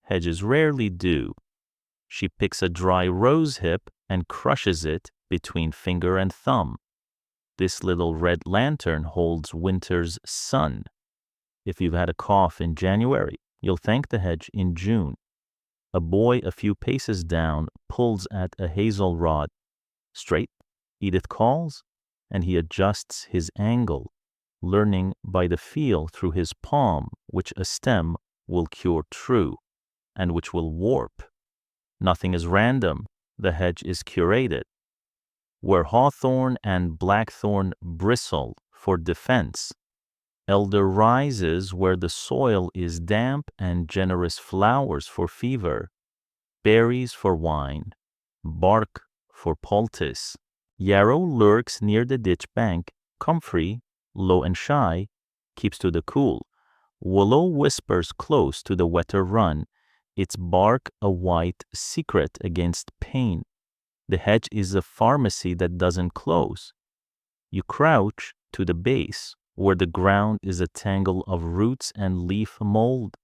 Hedges rarely do. She picks a dry rosehip and crushes it between finger and thumb. This little red lantern holds winter's sun. If you've had a cough in January, you'll thank the hedge in June. A boy a few paces down pulls at a hazel rod. "Straight," Edith calls, and he adjusts his angle, learning by the feel through his palm which a stem will cure true and which will warp. Nothing is random. The hedge is curated. Where hawthorn and blackthorn bristle for defense, elder rises where the soil is damp and generous flowers for fever, berries for wine, bark for poultice. Yarrow lurks near the ditch bank, comfrey, low and shy, keeps to the cool, Willow whispers close to the wetter run, its bark a white secret against pain. The hedge is a pharmacy that doesn't close. You crouch to the base, where the ground is a tangle of roots and leaf mold.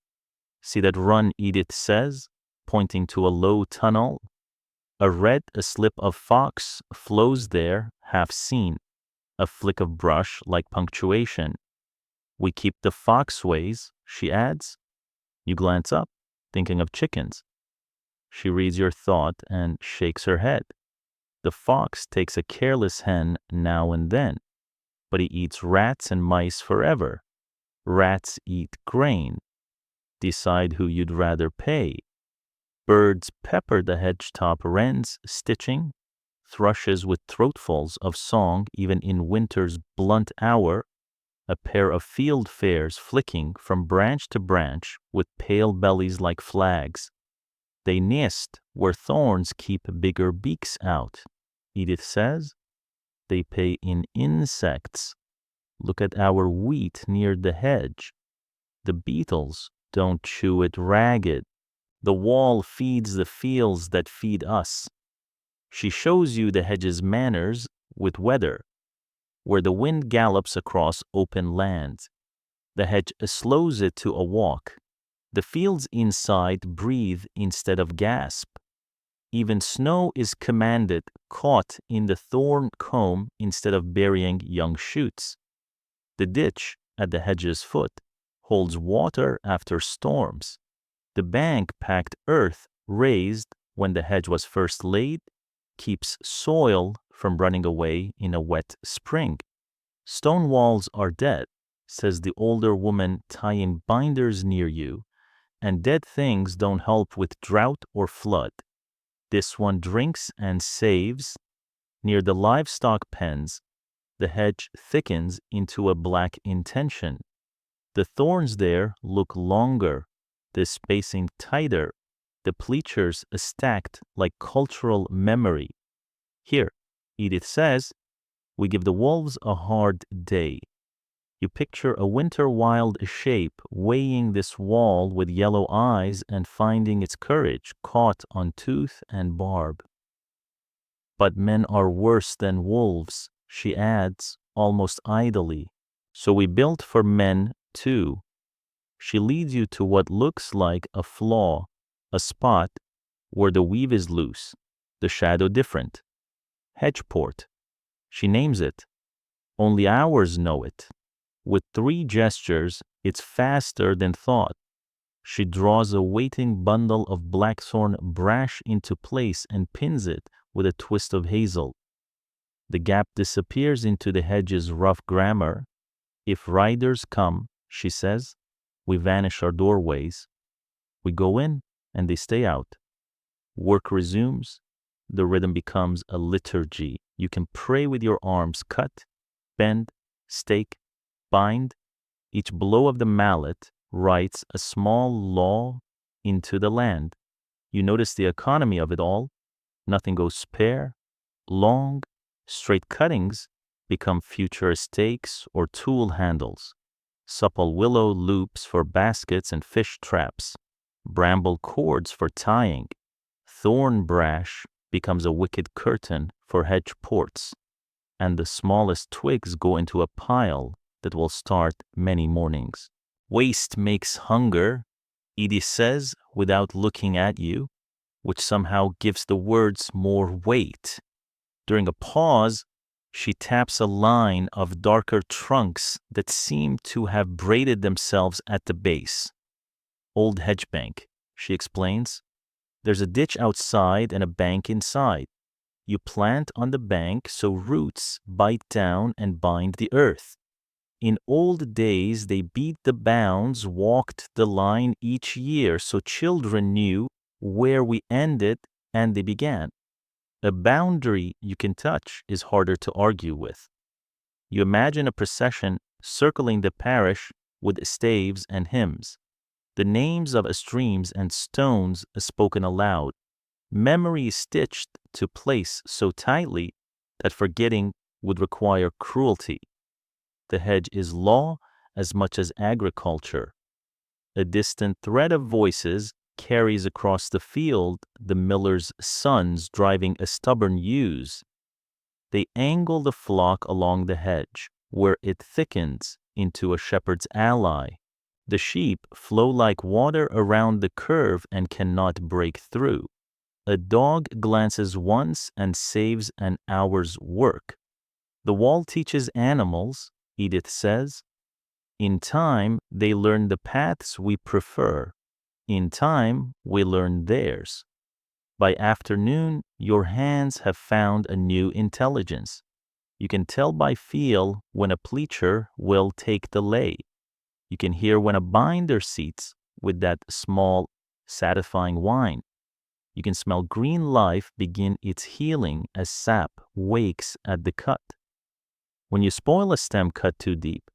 See that run, Edith says, pointing to a low tunnel. A slip of fox flows there, half seen, a flick of brush like punctuation. We keep the foxways, she adds. You glance up, thinking of chickens. She reads your thought and shakes her head. The fox takes a careless hen now and then, but he eats rats and mice forever. Rats eat grain. Decide who you'd rather pay. Birds pepper the hedge-top wrens, stitching. Thrushes with throatfuls of song even in winter's blunt hour. A pair of fieldfares flicking from branch to branch with pale bellies like flags. They nest where thorns keep bigger beaks out, Edith says. They pay in insects. Look at our wheat near the hedge. The beetles don't chew it ragged. The wall feeds the fields that feed us. She shows you the hedge's manners with weather, where the wind gallops across open land. The hedge slows it to a walk. The fields inside breathe instead of gasp. Even snow is commanded, caught in the thorn comb instead of burying young shoots. The ditch at the hedge's foot holds water after storms. The bank packed earth raised when the hedge was first laid keeps soil from running away in a wet spring. Stone walls are dead, says the older woman tying binders near you, and dead things don't help with drought or flood. This one drinks and saves. Near the livestock pens, the hedge thickens into a black intention. The thorns there look longer, the spacing tighter, the pleachers stacked like cultural memory. Here, Edith says, we give the wolves a hard day. You picture a winter wild shape weighing this wall with yellow eyes and finding its courage caught on tooth and barb. But men are worse than wolves, she adds, almost idly. So we built for men, too. She leads you to what looks like a flaw, a spot where the weave is loose, the shadow different. Hedgeport. She names it. Only ours know it. With 3 gestures, it's faster than thought. She draws a waiting bundle of blackthorn brash into place and pins it with a twist of hazel. The gap disappears into the hedge's rough grammar. If riders come, she says, we vanish our doorways. We go in and they stay out. Work resumes. The rhythm becomes a liturgy. You can pray with your arms cut, bend, stake, bind. Each blow of the mallet writes a small law into the land. You notice the economy of it all. Nothing goes spare. Long, straight cuttings become future stakes or tool handles. Supple willow loops for baskets and fish traps. Bramble cords for tying. Thorn brash becomes a wicked curtain for hedge ports. And the smallest twigs go into a pile that will start many mornings. Waste makes hunger, Edie says without looking at you, which somehow gives the words more weight. During a pause, she taps a line of darker trunks that seem to have braided themselves at the base. Old hedge bank, she explains. There's a ditch outside and a bank inside. You plant on the bank so roots bite down and bind the earth. In old days, they beat the bounds, walked the line each year so children knew where we ended and they began. A boundary you can touch is harder to argue with. You imagine a procession circling the parish with staves and hymns. The names of streams and stones spoken aloud. Memory stitched to place so tightly that forgetting would require cruelty. The hedge is law as much as agriculture. A distant thread of voices carries across the field the miller's sons driving a stubborn ewes. They angle the flock along the hedge, where it thickens into a shepherd's ally. The sheep flow like water around the curve and cannot break through. A dog glances once and saves an hour's work. The wall teaches animals, Edith says. In time, they learn the paths we prefer. In time, we learn theirs. By afternoon, your hands have found a new intelligence. You can tell by feel when a pleacher will take the lay. You can hear when a binder seats with that small, satisfying whine. You can smell green life begin its healing as sap wakes at the cut. When you spoil a stem cut too deep,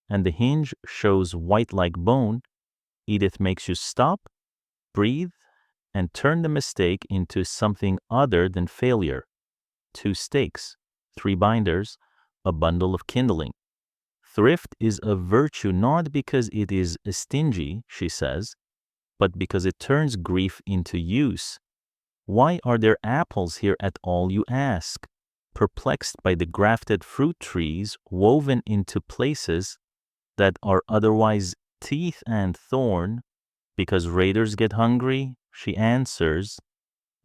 and the hinge shows white like bone, Edith makes you stop, breathe, and turn the mistake into something other than failure. 2 stakes, 3 binders, a bundle of kindling. Thrift is a virtue not because it is stingy, she says, but because it turns grief into use. Why are there apples here at all, you ask, perplexed by the grafted fruit trees woven into places that are otherwise teeth and thorn. Because raiders get hungry, she answers,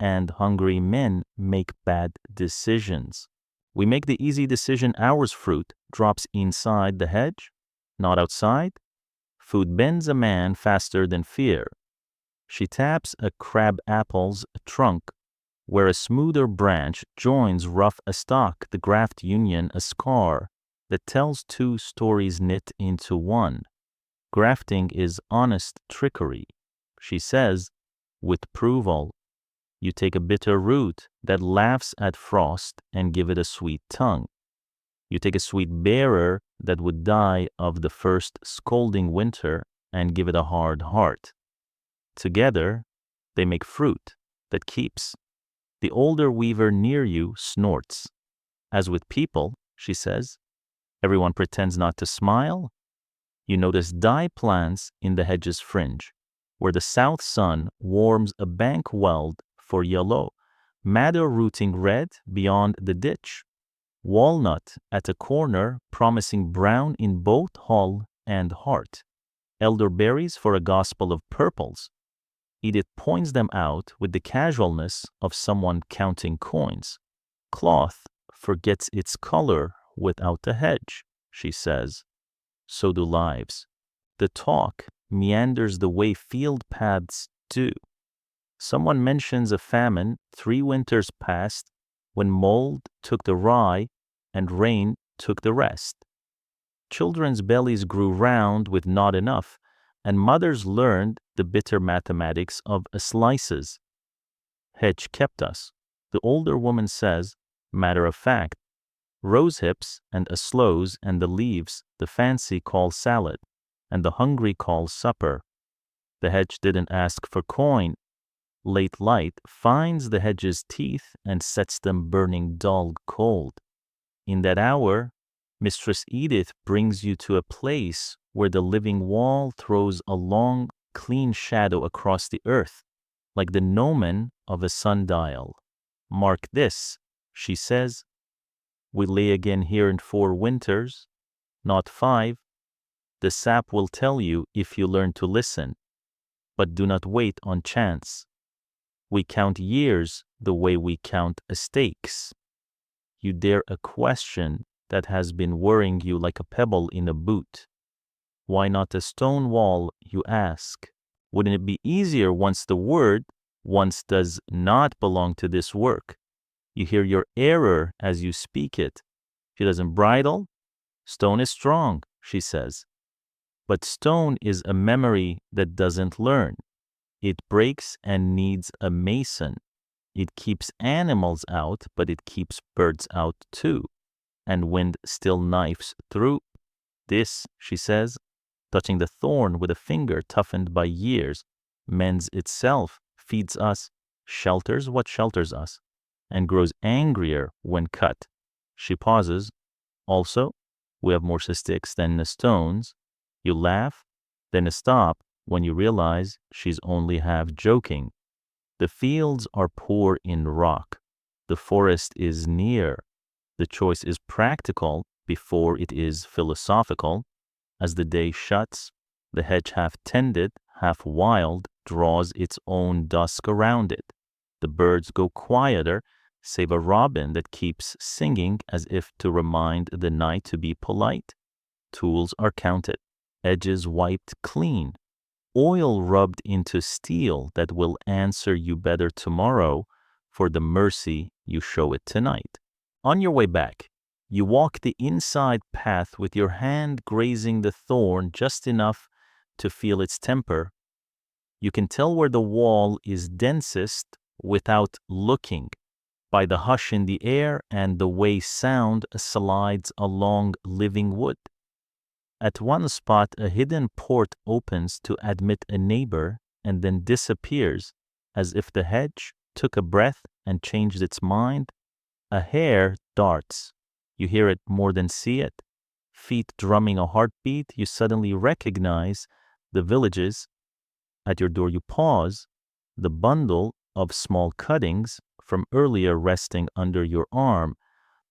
and hungry men make bad decisions. We make the easy decision ours fruit drops inside the hedge, not outside. Food bends a man faster than fear. She taps a crab apple's trunk, where a smoother branch joins rough a stalk, the graft union a scar that tells 2 stories knit into one. Grafting is honest trickery, she says, with approval. You take a bitter root that laughs at frost and give it a sweet tongue. You take a sweet bearer that would die of the first scolding winter and give it a hard heart. Together, they make fruit that keeps. The older weaver near you snorts. As with people, she says, everyone pretends not to smile. You notice dye plants in the hedge's fringe, where the south sun warms a bank weld for yellow, madder rooting red beyond the ditch, walnut at a corner promising brown in both hull and heart, elderberries for a gospel of purples. Edith points them out with the casualness of someone counting coins. Cloth forgets its color without a hedge, she says. So do lives. The talk meanders the way field paths do. Someone mentions a famine 3 winters past when mold took the rye and rain took the rest. Children's bellies grew round with not enough, and mothers learned the bitter mathematics of slices. Hedge kept us, the older woman says, matter of fact. Rose hips and sloes and the leaves the fancy call salad, and the hungry call supper. The hedge didn't ask for coin. Late light finds the hedge's teeth and sets them burning dull cold. In that hour, Mistress Edith brings you to a place where the living wall throws a long, clean shadow across the earth, like the gnomon of a sundial. Mark this, she says. We lay again here in 4 winters, not 5. The sap will tell you if you learn to listen, but do not wait on chance. We count years the way we count stakes. You dare a question that has been worrying you like a pebble in a boot. Why not a stone wall, you ask? Wouldn't it be easier once the word once does not belong to this work? You hear your error as you speak it. She doesn't bridle. Stone is strong, she says. But stone is a memory that doesn't learn. It breaks and needs a mason. It keeps animals out, but it keeps birds out too. And wind still knifes through. This, she says, touching the thorn with a finger toughened by years, mends itself, feeds us, shelters what shelters us, and grows angrier when cut. She pauses. Also, we have more sticks than the stones. You laugh, then stop, when you realize she's only half joking. The fields are poor in rock. The forest is near. The choice is practical before it is philosophical. As the day shuts, the hedge half tended, half wild, draws its own dusk around it. The birds go quieter, save a robin that keeps singing as if to remind the night to be polite. Tools are counted, edges wiped clean, oil rubbed into steel that will answer you better tomorrow for the mercy you show it tonight. On your way back, you walk the inside path with your hand grazing the thorn just enough to feel its temper. You can tell where the wall is densest without looking, by the hush in the air and the way sound slides along living wood. At one spot, a hidden port opens to admit a neighbor and then disappears, as if the hedge took a breath and changed its mind. A hare darts. You hear it more than see it. Feet drumming a heartbeat, you suddenly recognize the villages. At your door you pause, the bundle of small cuttings from earlier resting under your arm,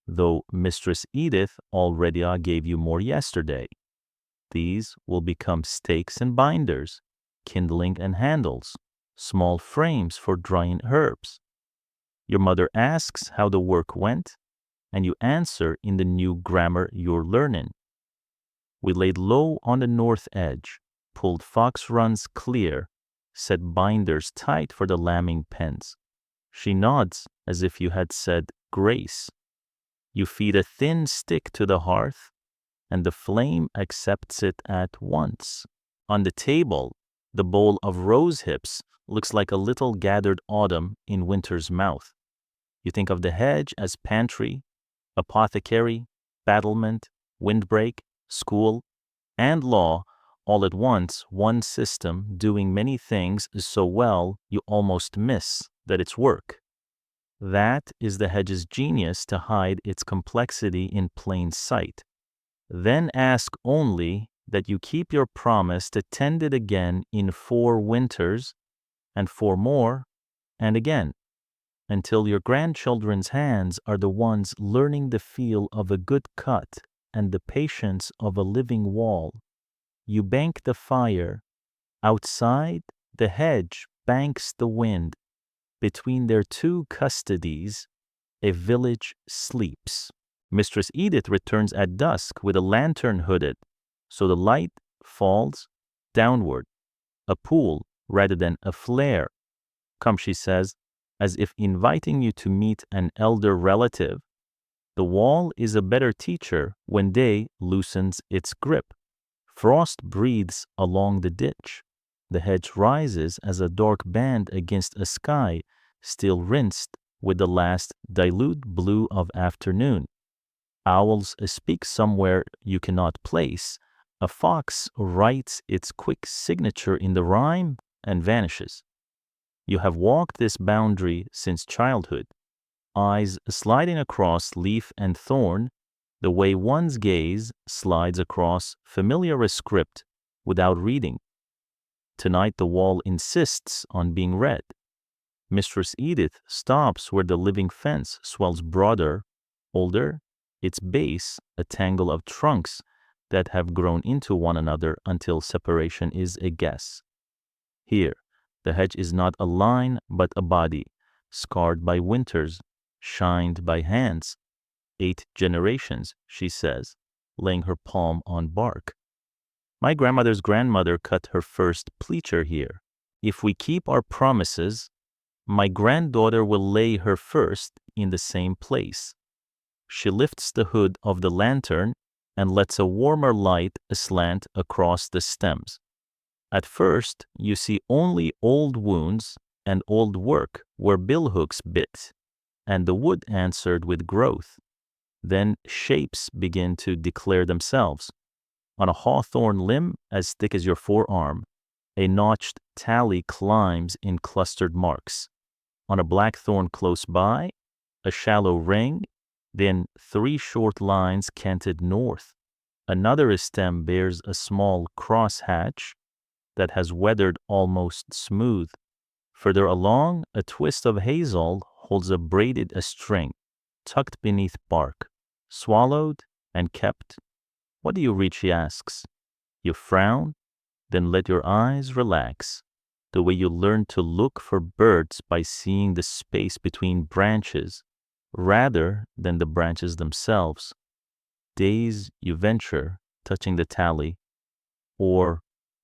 though Mistress Edith already gave you more yesterday. These will become stakes and binders, kindling and handles, small frames for drying herbs. Your mother asks how the work went, and you answer in the new grammar you're learning. We laid low on the north edge, pulled fox runs clear, set binders tight for the lambing pens. She nods as if you had said grace. You feed a thin stick to the hearth, and the flame accepts it at once. On the table, the bowl of rose hips looks like a little gathered autumn in winter's mouth. You think of the hedge as pantry, apothecary, battlement, windbreak, school, and law all at once, one system doing many things so well you almost miss that it's work. That is the hedge's genius to hide its complexity in plain sight. Then ask only that you keep your promise to tend it again in 4 winters, and 4 more, and again, until your grandchildren's hands are the ones learning the feel of a good cut and the patience of a living wall. You bank the fire. Outside, the hedge banks the wind. Between their 2 custodies, a village sleeps. Mistress Edith returns at dusk with a lantern hooded, so the light falls downward, a pool rather than a flare. Come, she says, as if inviting you to meet an elder relative. The wall is a better teacher when day loosens its grip. Frost breathes along the ditch. The hedge rises as a dark band against a sky still rinsed with the last dilute blue of afternoon. Owls speak somewhere you cannot place. A fox writes its quick signature in the rime and vanishes. You have walked this boundary since childhood, eyes sliding across leaf and thorn, the way one's gaze slides across familiar script without reading. Tonight the wall insists on being read. Mistress Edith stops where the living fence swells broader, older, its base a tangle of trunks that have grown into one another until separation is a guess. Here, the hedge is not a line but a body, scarred by winters, shined by hands. 8 generations, she says, laying her palm on bark. My grandmother's grandmother cut her first pleacher here. If we keep our promises, my granddaughter will lay her first in the same place. She lifts the hood of the lantern and lets a warmer light slant across the stems. At first, you see only old wounds and old work where billhooks bit, and the wood answered with growth. Then shapes begin to declare themselves. On a hawthorn limb as thick as your forearm, a notched tally climbs in clustered marks. On a blackthorn close by, a shallow ring, then 3 short lines canted north. Another stem bears a small cross hatch. that has weathered almost smooth. Further along, a twist of hazel holds a braided string, tucked beneath bark, swallowed and kept. What do you reach, he asks. You frown, then let your eyes relax. The way you learn to look for birds by seeing the space between branches, rather than the branches themselves. Days you venture, touching the tally, or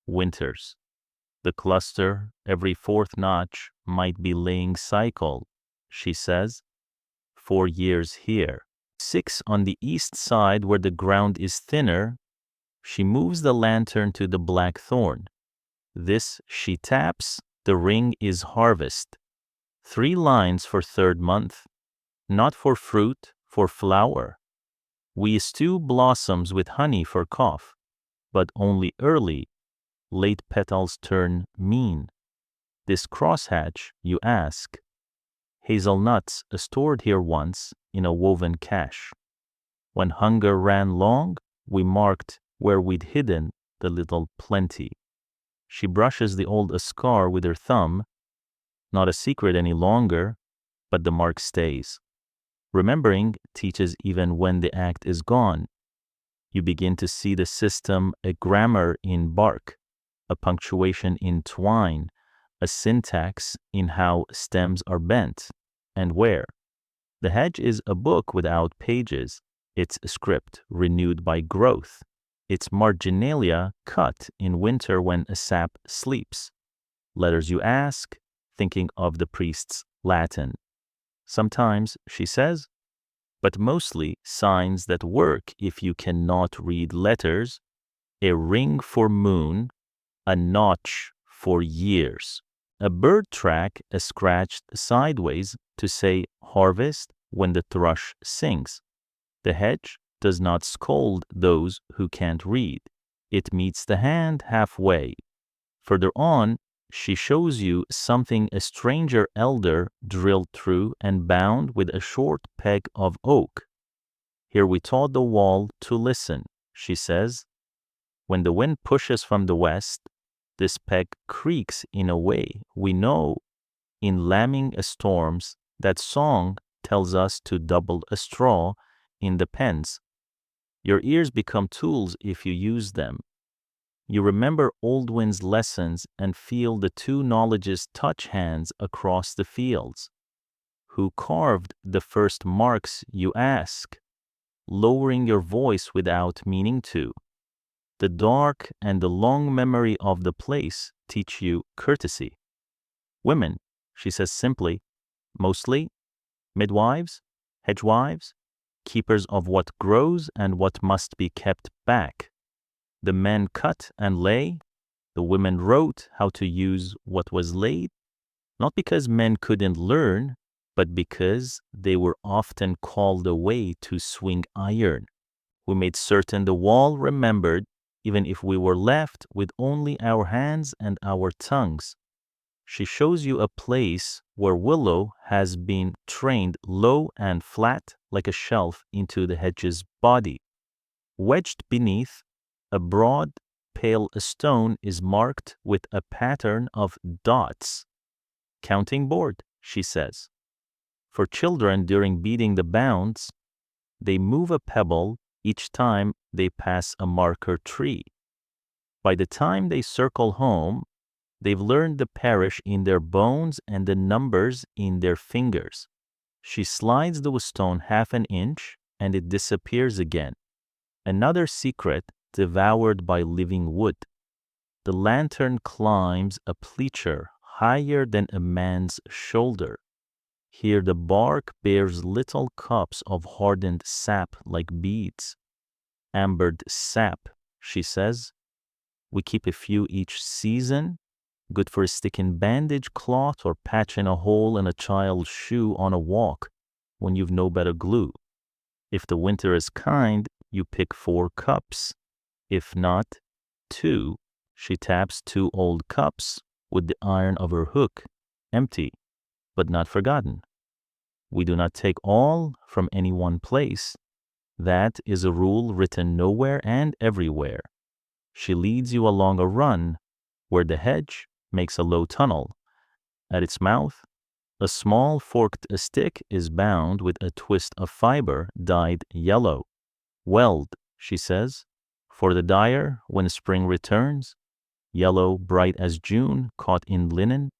winters. The cluster, every fourth notch, might be laying cycle, she says. 4 years here. 6 on the east side where the ground is thinner. She moves the lantern to the blackthorn. This she taps, the ring is harvest. 3 lines for 3rd month, not for fruit, for flower. We stew blossoms with honey for cough, but only early, late petals turn mean. This crosshatch, you ask. Hazelnuts stored here once in a woven cache. When hunger ran long, we marked where we'd hidden the little plenty. She brushes the old scar with her thumb, not a secret any longer, but the mark stays. Remembering teaches even when the act is gone. You begin to see the system, a grammar in bark, a punctuation in twine, a syntax in how stems are bent and where. The hedge is a book without pages, its script renewed by growth, its marginalia cut in winter when a sap sleeps. Letters you ask, thinking of the priest's Latin. Sometimes, she says, but mostly signs that work if you cannot read letters, a ring for moon, a notch for years, a bird track scratched sideways to say harvest when the thrush sings. The hedge does not scold those who can't read. It meets the hand halfway. Further on, she shows you something a stranger elder drilled through and bound with a short peg of oak. Here we taught the wall to listen, she says. When the wind pushes from the west, this peg creaks in a way we know in lambing storms. That song tells us to double a straw in the pens. Your ears become tools if you use them. You remember Oldwin's lessons and feel the 2 knowledges touch hands across the fields. Who carved the first marks, you ask, lowering your voice without meaning to. The dark and the long memory of the place teach you courtesy. Women, she says simply, mostly, midwives, hedgewives, keepers of what grows and what must be kept back. The men cut and lay, the women wrote how to use what was laid, not because men couldn't learn, but because they were often called away to swing iron. We made certain the wall remembered, even if we were left with only our hands and our tongues. She shows you a place where willow has been trained low and flat like a shelf into the hedge's body. Wedged beneath, a broad, pale stone is marked with a pattern of dots. Counting board, she says. For children during beating the bounds, they move a pebble each time they pass a marker tree. By the time they circle home, they've learned the parish in their bones and the numbers in their fingers. She slides the stone half an inch and it disappears again. Another secret devoured by living wood. The lantern climbs a pleacher higher than a man's shoulder. Here the bark bears little cups of hardened sap like beads. Ambered sap, she says. We keep a few each season, good for a stick in bandage cloth or patching a hole in a child's shoe on a walk when you've no better glue. If the winter is kind, you pick 4 cups. If not, 2. She taps 2 old cups with the iron of her hook, empty, but not forgotten. We do not take all from any one place. That is a rule written nowhere and everywhere. She leads you along a run, where the hedge makes a low tunnel. At its mouth, a small forked stick is bound with a twist of fiber dyed yellow. Weld, she says, for the dyer when spring returns, yellow bright as June caught in linen,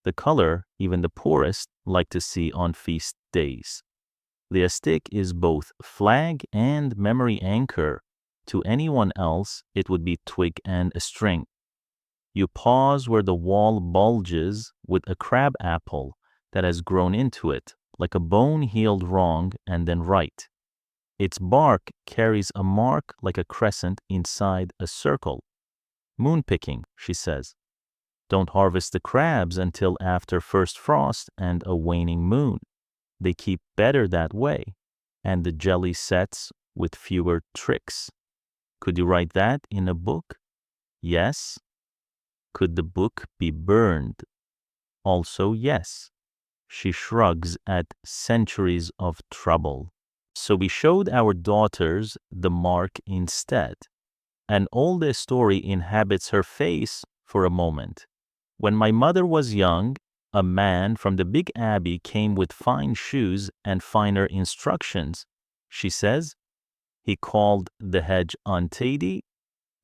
the color even the poorest like to see on feast days. The stick is both flag and memory anchor. To anyone else, it would be twig and a string. You pause where the wall bulges with a crab apple that has grown into it, like a bone healed wrong and then right. Its bark carries a mark like a crescent inside a circle. Moon picking, she says. Don't harvest the crabs until after first frost and a waning moon. They keep better that way, and the jelly sets with fewer tricks. Could you write that in a book? Yes. Could the book be burned? Also yes. She shrugs at centuries of trouble. So we showed our daughters the mark instead. An old story inhabits her face for a moment. When my mother was young, a man from the big abbey came with fine shoes and finer instructions. She says he called the hedge untidy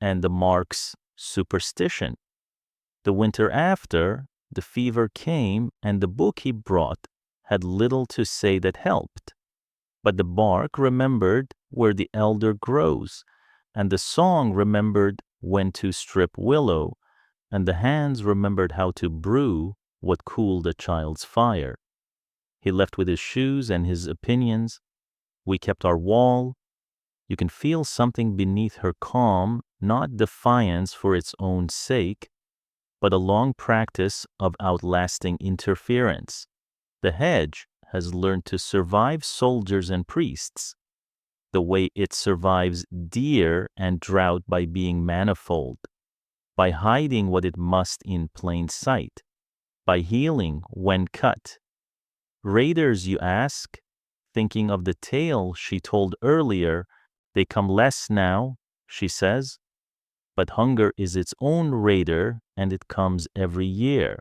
and the marks superstition. The winter after, the fever came and the book he brought had little to say that helped. But the bark remembered where the elder grows, and the song remembered when to strip willow, and the hands remembered how to brew what cooled a child's fire. He left with his shoes and his opinions. We kept our wall. You can feel something beneath her calm, not defiance for its own sake, but a long practice of outlasting interference. The hedge has learned to survive soldiers and priests, the way it survives deer and drought by being manifold, by hiding what it must in plain sight, by healing when cut. Raiders, you ask? Thinking of the tale she told earlier, they come less now, she says, but hunger is its own raider and it comes every year.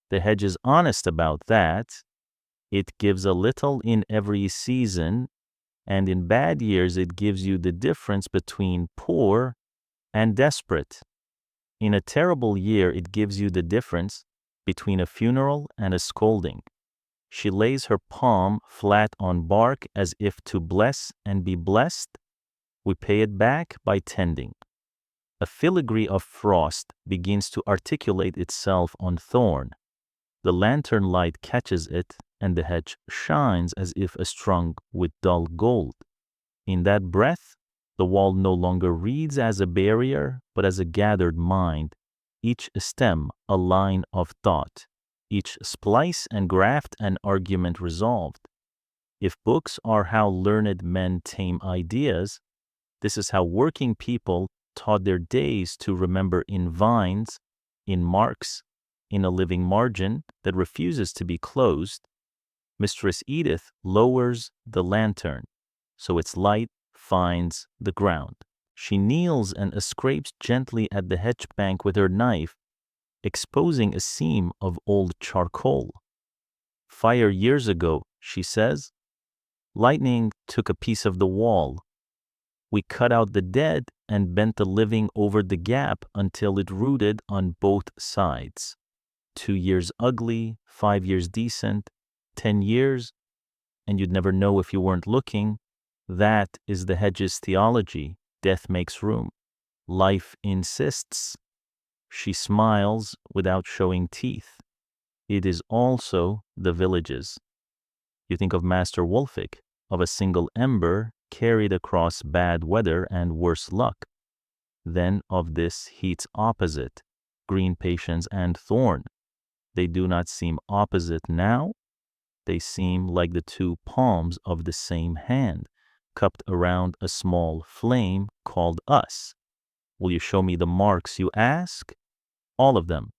The hedge is honest about that. It gives a little in every season, and in bad years it gives you the difference between poor and desperate. In a terrible year it gives you the difference between a funeral and a scolding. She lays her palm flat on bark as if to bless and be blessed. We pay it back by tending. A filigree of frost begins to articulate itself on thorn. The lantern light catches it, and the hedge shines as if strung with dull gold. In that breath, the wall no longer reads as a barrier, but as a gathered mind, each stem a line of thought, each splice and graft an argument resolved. If books are how learned men tame ideas, this is how working people taught their days to remember in vines, in marks, in a living margin that refuses to be closed. Mistress Edith lowers the lantern, so its light finds the ground. She kneels and scrapes gently at the hedge bank with her knife, exposing a seam of old charcoal. Fire years ago, she says. Lightning took a piece of the wall. We cut out the dead and bent the living over the gap until it rooted on both sides. 2 years ugly, 5 years decent, 10 years, and you'd never know if you weren't looking. That is the hedge's theology. Death makes room. Life insists. She smiles without showing teeth. It is also the village's. You think of Master Wolfick, of a single ember carried across bad weather and worse luck. Then of this heat's opposite, green patience and thorn. They do not seem opposite now. They seem like the two palms of the same hand, cupped around a small flame called us. Will you show me the marks, you ask? All of them.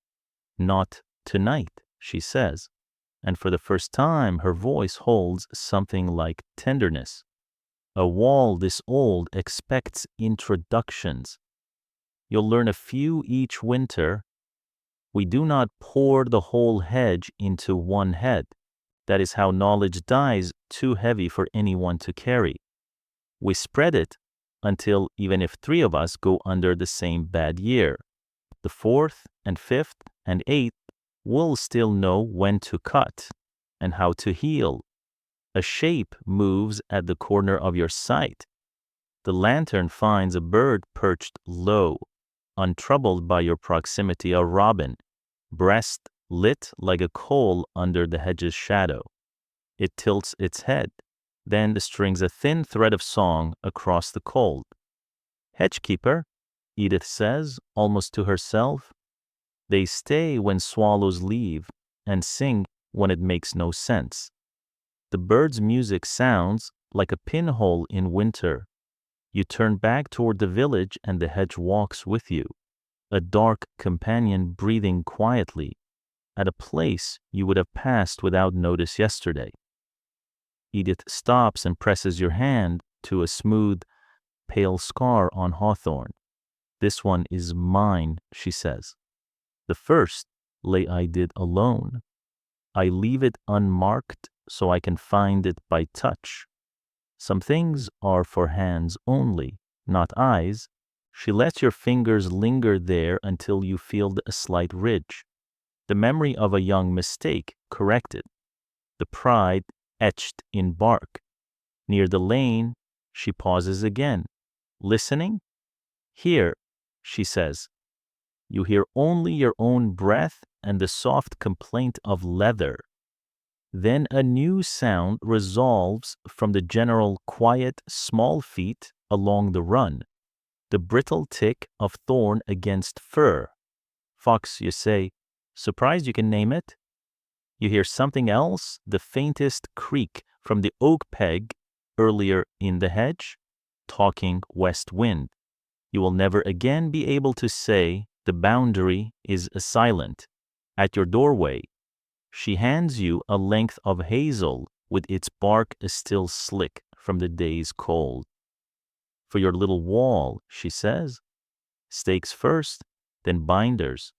Not tonight, she says, and for the first time her voice holds something like tenderness. A wall this old expects introductions. You'll learn a few each winter, We do not pour the whole hedge into one head. That is how knowledge dies too heavy for anyone to carry. We spread it until even if 3 of us go under the same bad year, the 4th and 5th and 8th will still know when to cut and how to heal. A shape moves at the corner of your sight. The lantern finds a bird perched low, untroubled by your proximity, a robin, breast lit like a coal under the hedge's shadow. It tilts its head, then strings a thin thread of song across the cold. Hedgekeeper, Edith says, almost to herself, they stay when swallows leave and sing when it makes no sense. The bird's music sounds like a pinhole in winter. You turn back toward the village and the hedge walks with you, a dark companion breathing quietly at a place you would have passed without notice yesterday. Edith stops and presses your hand to a smooth, pale scar on hawthorn. This one is mine, she says. The first lay I did alone. I leave it unmarked so I can find it by touch. Some things are for hands only, not eyes. She lets your fingers linger there until you feel a slight ridge. The memory of a young mistake corrected. The pride etched in bark. Near the lane, she pauses again. Listening? Here, she says. You hear only your own breath and the soft complaint of leather. Then a new sound resolves from the general quiet, small feet along the run, the brittle tick of thorn against fur. Fox, you say, surprised you can name it? You hear something else, the faintest creak from the oak peg earlier in the hedge, talking west wind. You will never again be able to say the boundary is silent. At your doorway, she hands you a length of hazel with its bark still slick from the day's cold. For your little wall, she says, stakes first, then binders.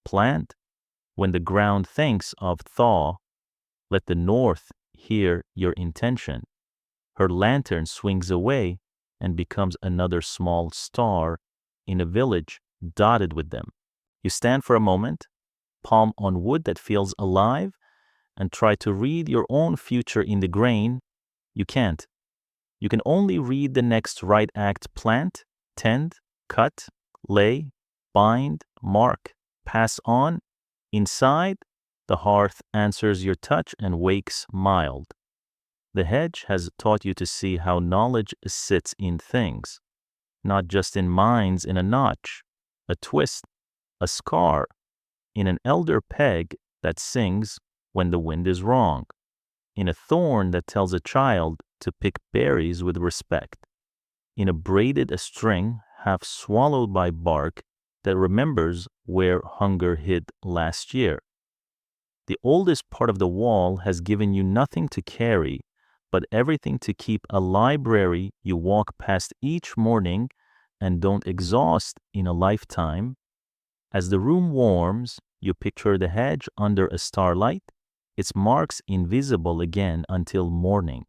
Plant when the ground thinks of thaw. Let the north hear your intention. Her lantern swings away and becomes another small star in a village dotted with them. You stand for a moment, palm on wood that feels alive, and try to read your own future in the grain. You can't. You can only read the next right act: plant, tend, cut, lay, bind, mark, pass on. Inside, the hearth answers your touch and wakes mild. The hedge has taught you to see how knowledge sits in things, not just in minds, in a notch, a twist, a scar, in an elder peg that sings when the wind is wrong, in a thorn that tells a child to pick berries with respect, in a braided string half swallowed by bark that remembers where hunger hid last year. The oldest part of the wall has given you nothing to carry, but everything to keep a library you walk past each morning and don't exhaust in a lifetime. As the room warms, you picture the hedge under a starlight, its marks invisible again until morning.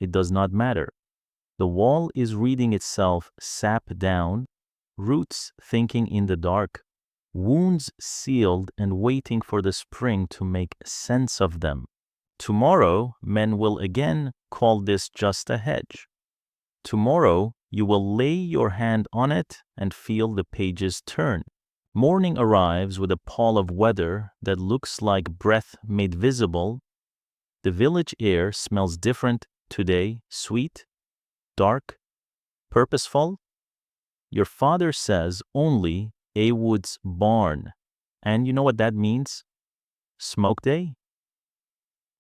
It does not matter. The wall is reading itself sap down, roots thinking in the dark, wounds sealed and waiting for the spring to make sense of them. Tomorrow, men will again call this just a hedge. Tomorrow, you will lay your hand on it and feel the pages turn. Morning arrives with a pall of weather that looks like breath made visible. The village air smells different today, sweet, dark, purposeful. Your father says only A Wood's barn. And you know what that means? Smoke day?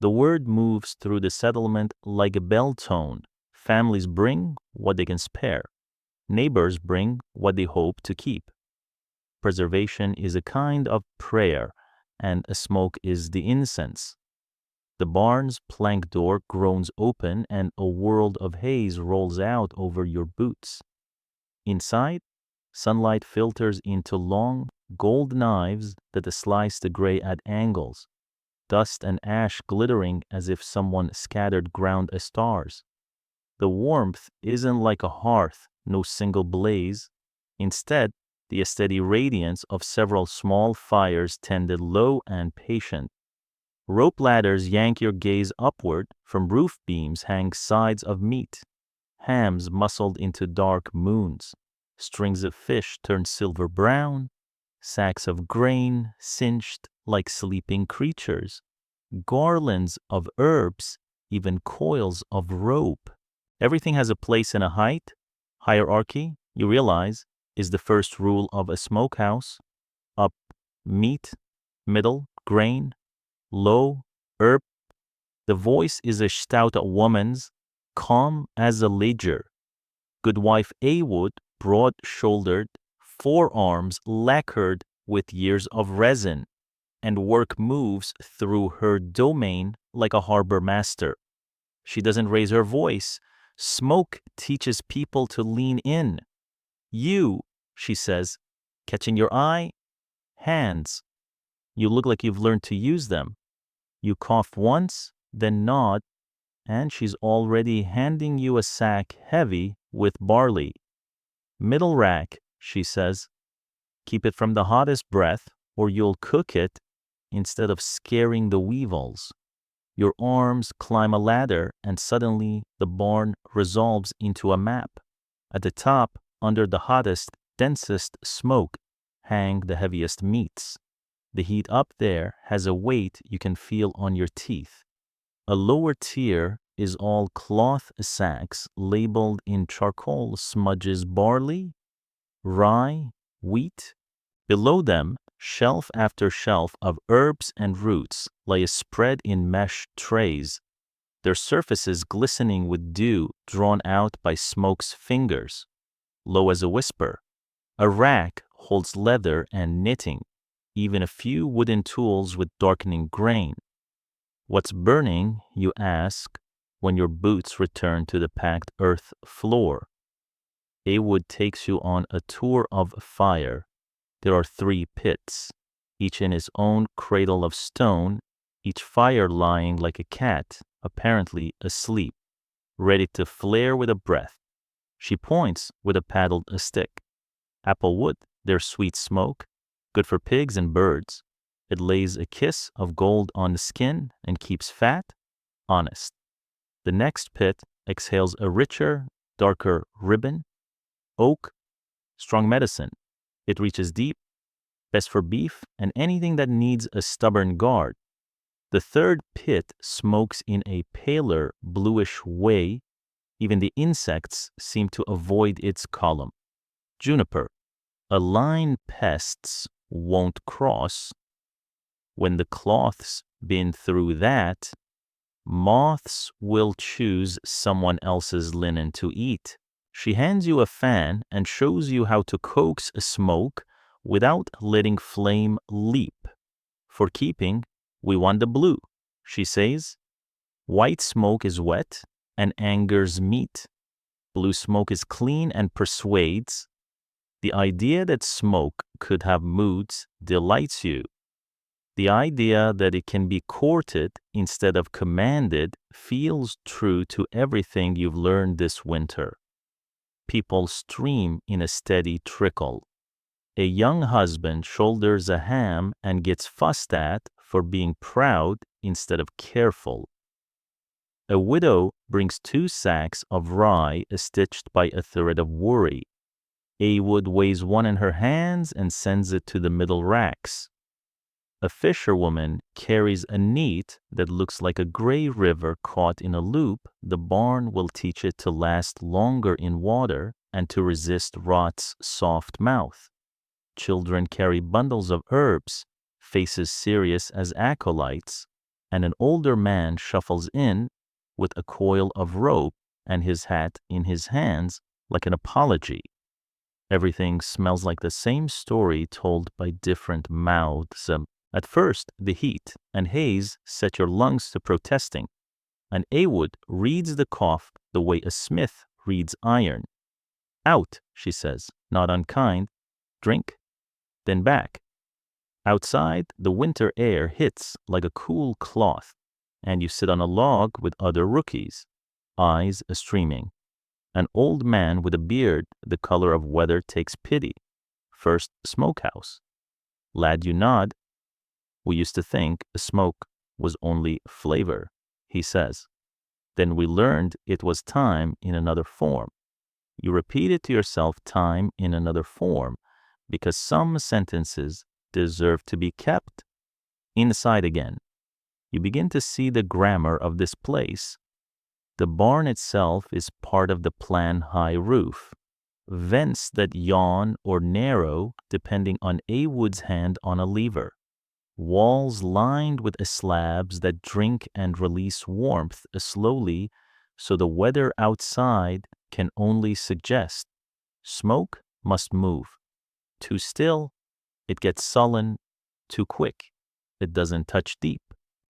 The word moves through the settlement like a bell tone. Families bring what they can spare. Neighbors bring what they hope to keep. Preservation is a kind of prayer, and a smoke is the incense. The barn's plank door groans open, and a world of haze rolls out over your boots. Inside, sunlight filters into long, gold knives that slice the gray at angles, dust and ash glittering as if someone scattered ground stars. The warmth isn't like a hearth, no single blaze. Instead, the steady radiance of several small fires tended low and patient. Rope ladders yank your gaze upward, from roof beams hang sides of meat, hams muscled into dark moons, strings of fish turned silver brown, sacks of grain cinched like sleeping creatures, garlands of herbs, even coils of rope. Everything has a place and a height. Hierarchy, you realize, is the first rule of a smokehouse. Up, meat, middle, grain, low, herb. The voice is a stout woman's, calm as a ledger. Goodwife Awood, broad-shouldered, forearms lacquered with years of resin, and work moves through her domain like a harbor master. She doesn't raise her voice. Smoke teaches people to lean in. You, she says, catching your eye? Hands. You look like you've learned to use them. You cough once, then nod, and she's already handing you a sack heavy with barley. Middle rack, she says. Keep it from the hottest breath, or you'll cook it instead of scaring the weevils. Your arms climb a ladder, and suddenly the barn resolves into a map. At the top, under the hottest, densest smoke, hang the heaviest meats. The heat up there has a weight you can feel on your teeth. A lower tier is all cloth sacks labeled in charcoal smudges barley, rye, wheat. Below them, shelf after shelf of herbs and roots lay spread in mesh trays, their surfaces glistening with dew drawn out by smoke's fingers. Low as a whisper, a rack holds leather and knitting, even a few wooden tools with darkening grain. What's burning, you ask, when your boots return to the packed earth floor. Awood takes you on a tour of fire. There are 3 pits, each in its own cradle of stone, each fire lying like a cat, apparently asleep, ready to flare with a breath. She points with a paddled stick. Apple wood, their sweet smoke, good for pigs and birds. It lays a kiss of gold on the skin and keeps fat, honest. The next pit exhales a richer, darker ribbon. Oak, strong medicine. It reaches deep, best for beef and anything that needs a stubborn guard. The third pit smokes in a paler, bluish way. Even the insects seem to avoid its column. Juniper, a line pests won't cross. When the cloth's been through that, moths will choose someone else's linen to eat. She hands you a fan and shows you how to coax smoke without letting flame leap. For keeping, we want the blue, she says. White smoke is wet and angers meat. Blue smoke is clean and persuades. The idea that smoke could have moods delights you. The idea that it can be courted instead of commanded feels true to everything you've learned this winter. People stream in a steady trickle. A young husband shoulders a ham and gets fussed at for being proud instead of careful. A widow brings 2 sacks of rye stitched by a thread of worry. Awood weighs one in her hands and sends it to the middle racks. A fisherwoman carries a net that looks like a gray river caught in a loop. The barn will teach it to last longer in water and to resist rot's soft mouth. Children carry bundles of herbs, faces serious as acolytes, and an older man shuffles in with a coil of rope and his hat in his hands like an apology. Everything smells like the same story told by different mouths. At first, the heat and haze set your lungs to protesting, and Awood reads the cough the way a smith reads iron. Out, she says, not unkind. Drink, then back. Outside, the winter air hits like a cool cloth, and you sit on a log with other rookies, eyes streaming. An old man with a beard the color of weather takes pity. First smokehouse. Lad, you nod. We used to think smoke was only flavor, he says. Then we learned it was time in another form. You repeat it to yourself time in another form because some sentences deserve to be kept. Inside again. You begin to see the grammar of this place. The barn itself is part of the plan high roof. Vents that yawn or narrow depending on a wood's hand on a lever. Walls lined with slabs that drink and release warmth slowly so the weather outside can only suggest. Smoke must move. Too still, it gets sullen. Too quick, it doesn't touch deep.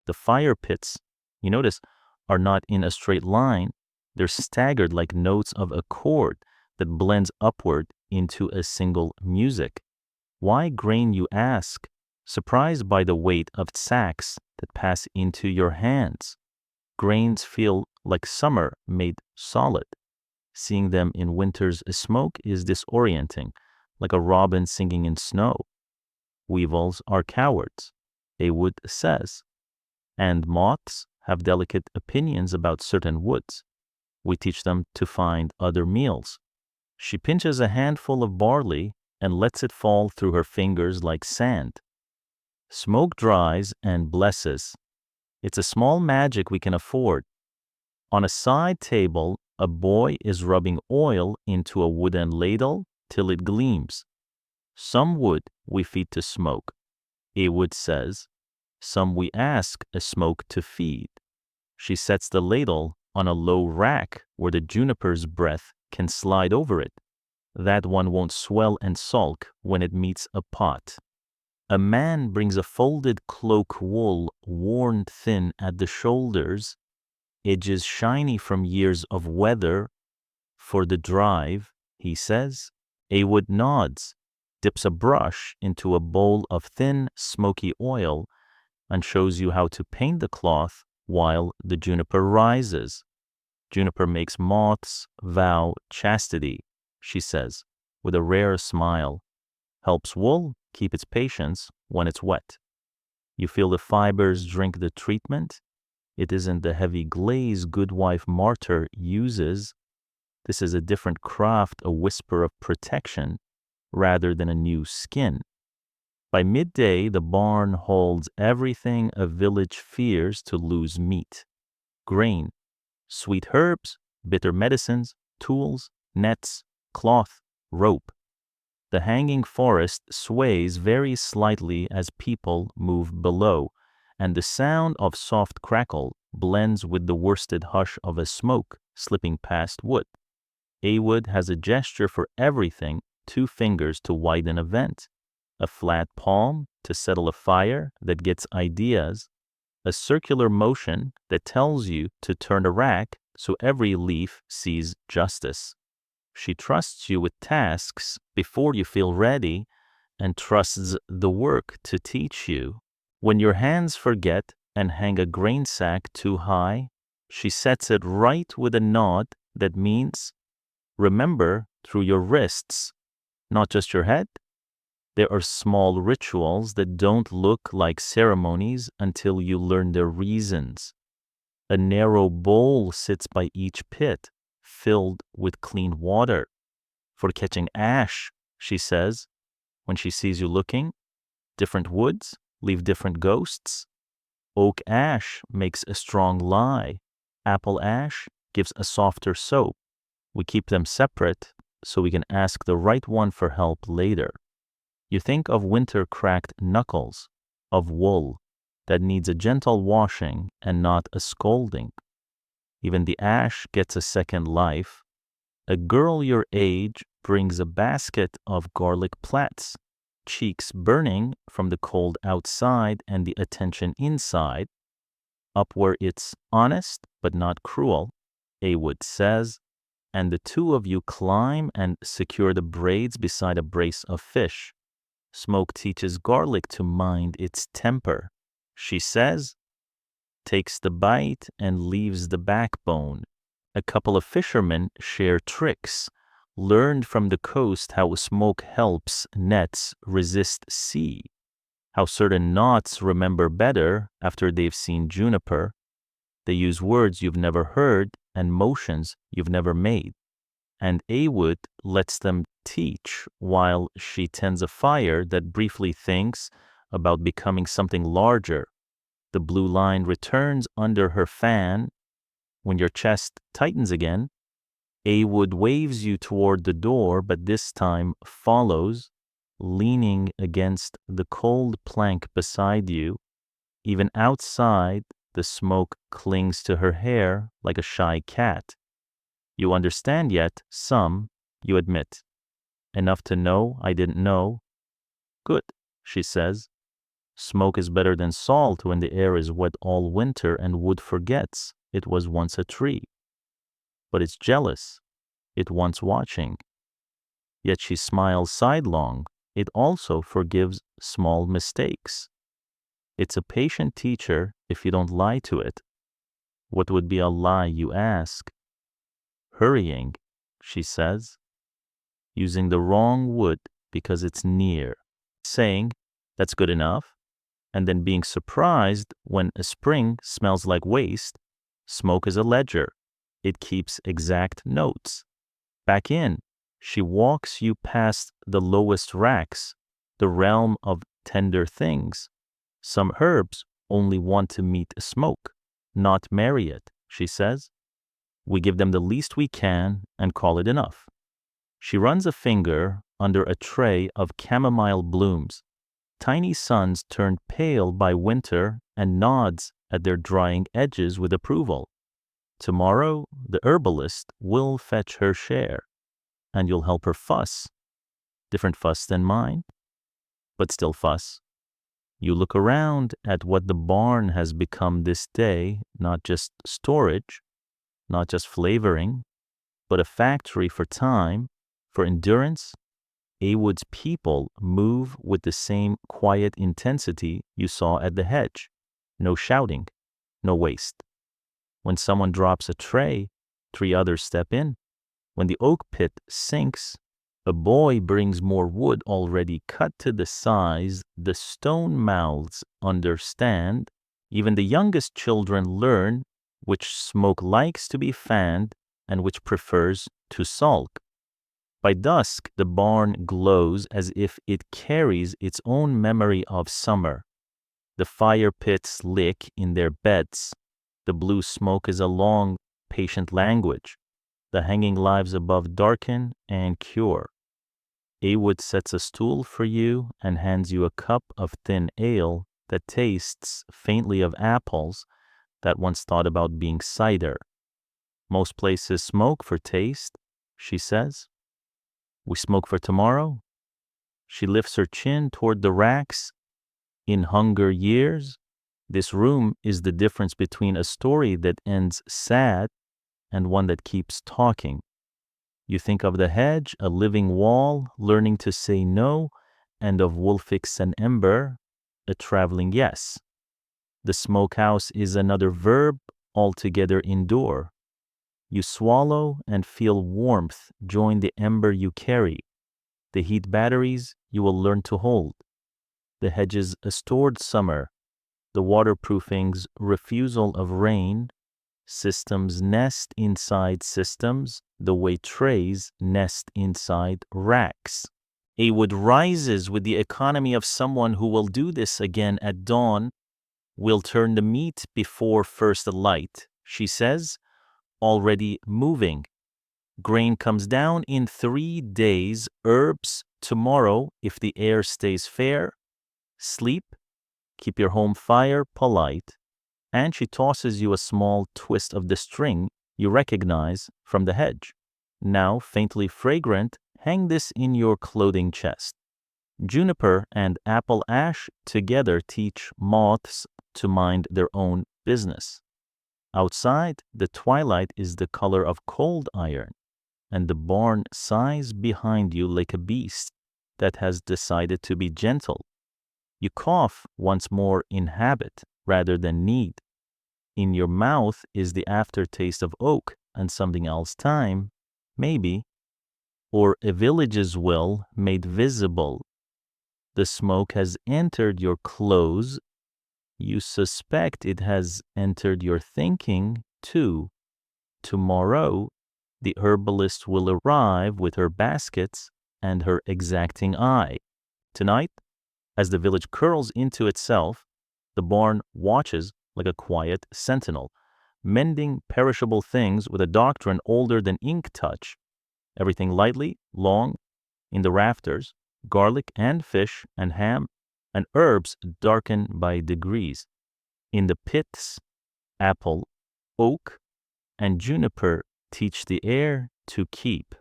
The fire pits, you notice, are not in a straight line. They're staggered like notes of a chord that blends upward into a single music. Why grain, you ask, surprised by the weight of sacks that pass into your hands. Grains feel like summer made solid. Seeing them in winter's smoke is disorienting, like a robin singing in snow. Weevils are cowards, Awood says, and moths have delicate opinions about certain woods. We teach them to find other meals. She pinches a handful of barley and lets it fall through her fingers like sand. Smoke dries and blesses. It's a small magic we can afford. On a side table, a boy is rubbing oil into a wooden ladle till it gleams. Some wood we feed to smoke, Awood says. Some we ask a smoke to feed. She sets the ladle on a low rack where the juniper's breath can slide over it. That one won't swell and sulk when it meets a pot. A man brings a folded cloak wool worn thin at the shoulders, edges shiny from years of weather. For the drive, he says. Awood nods, dips a brush into a bowl of thin, smoky oil, and shows you how to paint the cloth while the juniper rises. Juniper makes moths vow chastity, she says, with a rare smile. Helps wool keep its patience when it's wet. You feel the fibers drink the treatment. It isn't the heavy glaze Goodwife Martyr uses. This is a different craft, a whisper of protection, rather than a new skin. By midday, the barn holds everything a village fears to lose meat. Grain, sweet herbs, bitter medicines, tools, nets, cloth, rope. The hanging forest sways very slightly as people move below, and the sound of soft crackle blends with the worsted hush of a smoke slipping past wood. Awood has a gesture for everything, 2 fingers to widen a vent, a flat palm to settle a fire that gets ideas, a circular motion that tells you to turn a rack so every leaf sees justice. She trusts you with tasks before you feel ready and trusts the work to teach you. When your hands forget and hang a grain sack too high, she sets it right with a nod that means, remember through your wrists, not just your head. There are small rituals that don't look like ceremonies until you learn their reasons. A narrow bowl sits by each pit, filled with clean water. For catching ash, she says, when she sees you looking. Different woods leave different ghosts. Oak ash makes a strong lye. Apple ash gives a softer soap. We keep them separate so we can ask the right one for help later. You think of winter cracked knuckles, of wool that needs a gentle washing and not a scolding. Even the ash gets a second life. A girl your age brings a basket of garlic plaits, cheeks burning from the cold outside and the attention inside. Up where it's honest but not cruel, Awood says, and the 2 of you climb and secure the braids beside a brace of fish. Smoke teaches garlic to mind its temper. She says, takes the bite and leaves the backbone. A couple of fishermen share tricks, learned from the coast how smoke helps nets resist sea, how certain knots remember better after they've seen juniper. They use words you've never heard and motions you've never made. And Awood lets them teach while she tends a fire that briefly thinks about becoming something larger. The blue line returns under her fan. When your chest tightens again, Awood waves you toward the door, but this time follows, leaning against the cold plank beside you. Even outside, the smoke clings to her hair like a shy cat. You understand yet, some, you admit. Enough to know I didn't know. Good, she says. Smoke is better than salt when the air is wet all winter and wood forgets it was once a tree. But it's jealous. It wants watching. Yet she smiles sidelong. It also forgives small mistakes. It's a patient teacher if you don't lie to it. What would be a lie, you ask? Hurrying, she says. Using the wrong wood because it's near. Saying, that's good enough. And then being surprised when a spring smells like waste. Smoke is a ledger. It keeps exact notes. Back in, she walks you past the lowest racks, the realm of tender things. Some herbs only want to meet smoke, not marry it, she says. We give them the least we can and call it enough. She runs a finger under a tray of chamomile blooms. Tiny suns turned pale by winter and nods at their drying edges with approval. Tomorrow, the herbalist will fetch her share, and you'll help her fuss. Different fuss than mine, but still fuss. You look around at what the barn has become this day, not just storage, not just flavoring, but a factory for time, for endurance. Awood's people move with the same quiet intensity you saw at the hedge. No shouting, no waste. When someone drops a tray, 3 others step in. When the oak pit sinks, a boy brings more wood already cut to the size the stone mouths understand. Even the youngest children learn which smoke likes to be fanned and which prefers to sulk. By dusk, the barn glows as if it carries its own memory of summer. The fire pits lick in their beds. The blue smoke is a long, patient language. The hanging lives above darken and cure. Awood sets a stool for you and hands you a cup of thin ale that tastes faintly of apples that once thought about being cider. Most places smoke for taste, she says. We smoke for tomorrow. She lifts her chin toward the racks. In hunger years, this room is the difference between a story that ends sad and one that keeps talking. You think of the hedge, a living wall, learning to say no, and of Wolfix and Ember, a traveling yes. The smokehouse is another verb, altogether endure. You swallow and feel warmth join the ember you carry. The heat batteries you will learn to hold. The hedge's a stored summer. The waterproofing's refusal of rain. Systems nest inside systems the way trays nest inside racks. Awood rises with the economy of someone who will do this again at dawn. We'll turn the meat before first light, she says, already moving. Grain comes down in 3 days, herbs tomorrow if the air stays fair. Sleep, keep your home fire polite, and she tosses you a small twist of the string you recognize from the hedge. Now faintly fragrant, hang this in your clothing chest. Juniper and apple ash together teach moths to mind their own business. Outside, the twilight is the color of cold iron, and the barn sighs behind you like a beast that has decided to be gentle. You cough once more in habit rather than need. In your mouth is the aftertaste of oak and something else time, maybe, or a village's will made visible. The smoke has entered your clothes. You suspect it has entered your thinking, too. Tomorrow, the herbalist will arrive with her baskets and her exacting eye. Tonight, as the village curls into itself, the barn watches like a quiet sentinel, mending perishable things with a doctrine older than ink touch. Everything lightly, long, in the rafters, garlic and fish and ham and herbs darken by degrees. In the pits, apple, oak, and juniper teach the air to keep.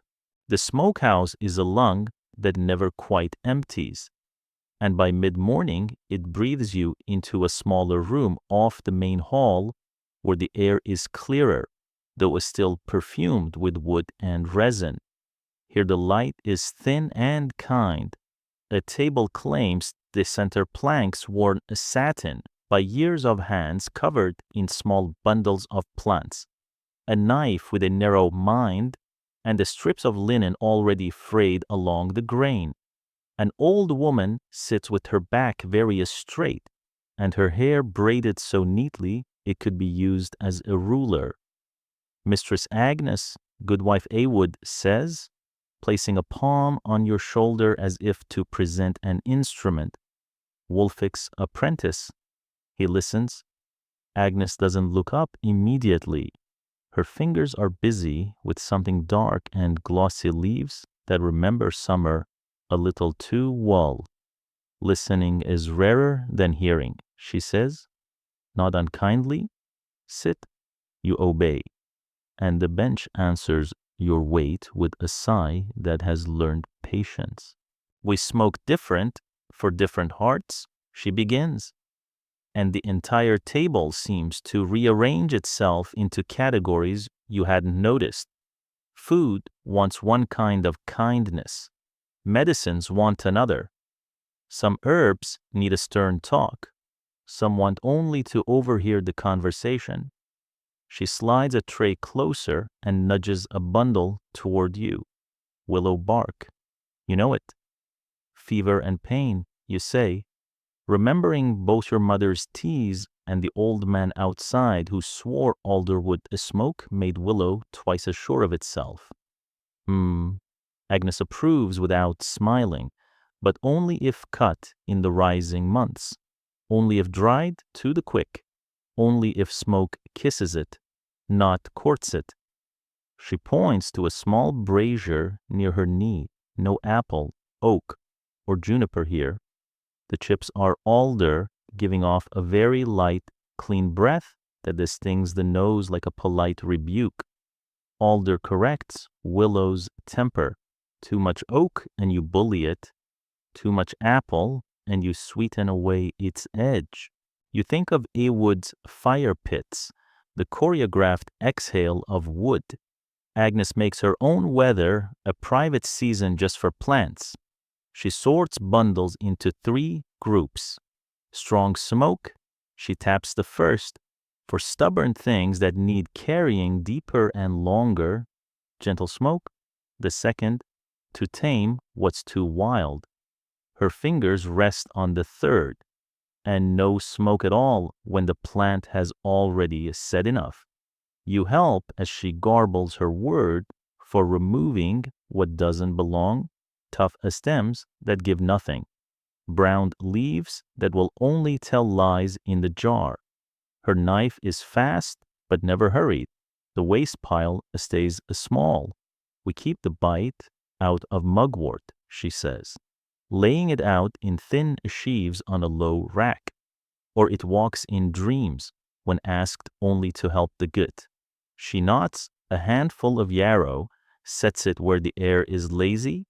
The smokehouse is a lung that never quite empties, and by mid-morning it breathes you into a smaller room off the main hall where the air is clearer, though still perfumed with wood and resin. Here the light is thin and kind. A table claims the center planks worn satin by years of hands covered in small bundles of plants, a knife with a narrow mind, and the strips of linen already frayed along the grain. An old woman sits with her back very straight, and her hair braided so neatly it could be used as a ruler. Mistress Agnes, Goodwife Awood, says, placing a palm on your shoulder as if to present an instrument. Wulfic's apprentice. He listens. Agnes doesn't look up immediately. Her fingers are busy with something dark and glossy leaves that remember summer a little too well. Listening is rarer than hearing, she says, not unkindly. Sit, you obey, and the bench answers your weight with a sigh that has learned patience. We smoke different for different hearts, she begins, and the entire table seems to rearrange itself into categories you hadn't noticed. Food wants one kind of kindness. Medicines want another. Some herbs need a stern talk. Some want only to overhear the conversation. She slides a tray closer and nudges a bundle toward you. Willow bark. You know it. Fever and pain, you say, remembering both your mother's tease and the old man outside who swore alderwood smoke made willow twice as sure of itself. Agnes approves without smiling, but only if cut in the rising months, only if dried to the quick, only if smoke kisses it, not courts it. She points to a small brazier near her knee. No apple, oak, or juniper here. The chips are alder, giving off a very light, clean breath that distings the nose like a polite rebuke. Alder corrects willow's temper. Too much oak and you bully it. Too much apple and you sweeten away its edge. You think of Awood's fire pits, the choreographed exhale of wood. Agnes makes her own weather a private season just for plants. She sorts bundles into 3 groups. Strong smoke, she taps the first for stubborn things that need carrying deeper and longer. Gentle smoke, the second, to tame what's too wild. Her fingers rest on the third, and no smoke at all when the plant has already said enough. You help as she garbles her word for removing what doesn't belong, tough stems that give nothing, browned leaves that will only tell lies in the jar. Her knife is fast but never hurried. The waste pile stays small. We keep the bite out of mugwort, she says, laying it out in thin sheaves on a low rack. Or it walks in dreams when asked only to help the good. She knots a handful of yarrow, sets it where the air is lazy.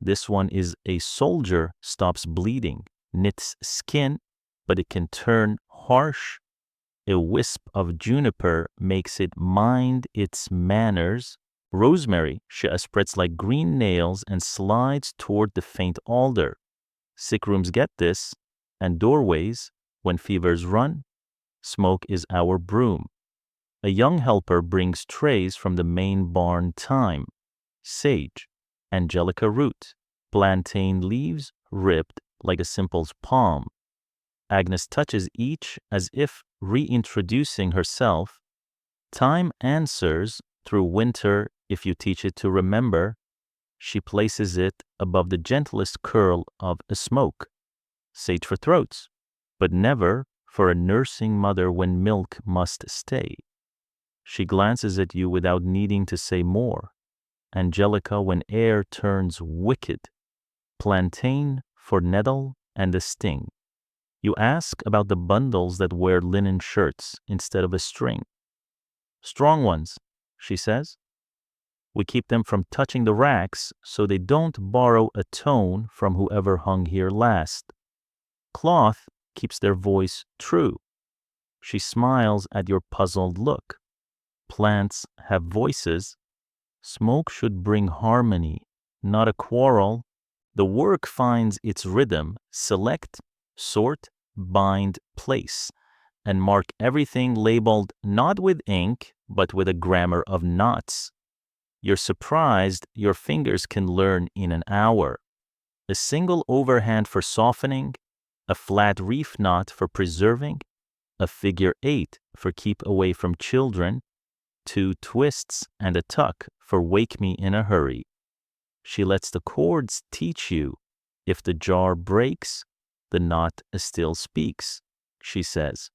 This one is a soldier, stops bleeding, knits skin, but it can turn harsh. A wisp of juniper makes it mind its manners Rosemary, she spreads like green nails and slides toward the faint alder. Sick rooms get this, and doorways, when fevers run, smoke is our broom. A young helper brings trays from the main barn: thyme, sage, angelica root, plantain leaves ripped like a simple's palm. Agnes touches each as if reintroducing herself. Time answers through winter if you teach it to remember. She places it above the gentlest curl of a smoke. Sage for throats, but never for a nursing mother when milk must stay. She glances at you without needing to say more. Angelica when air turns wicked. Plantain for nettle and a sting. You ask about the bundles that wear linen shirts instead of a string. Strong ones, she says. We keep them from touching the racks so they don't borrow a tone from whoever hung here last. Cloth keeps their voice true. She smiles at your puzzled look. Plants have voices. Smoke should bring harmony, not a quarrel. The work finds its rhythm: select, sort, bind, place, and mark everything labeled not with ink, but with a grammar of knots. You're surprised your fingers can learn in an hour. A single overhand for softening, a flat reef knot for preserving, a figure 8 for keep away from children, 2 twists and a tuck for wake me in a hurry. She lets the chords teach you. If the jar breaks, the knot still speaks, she says.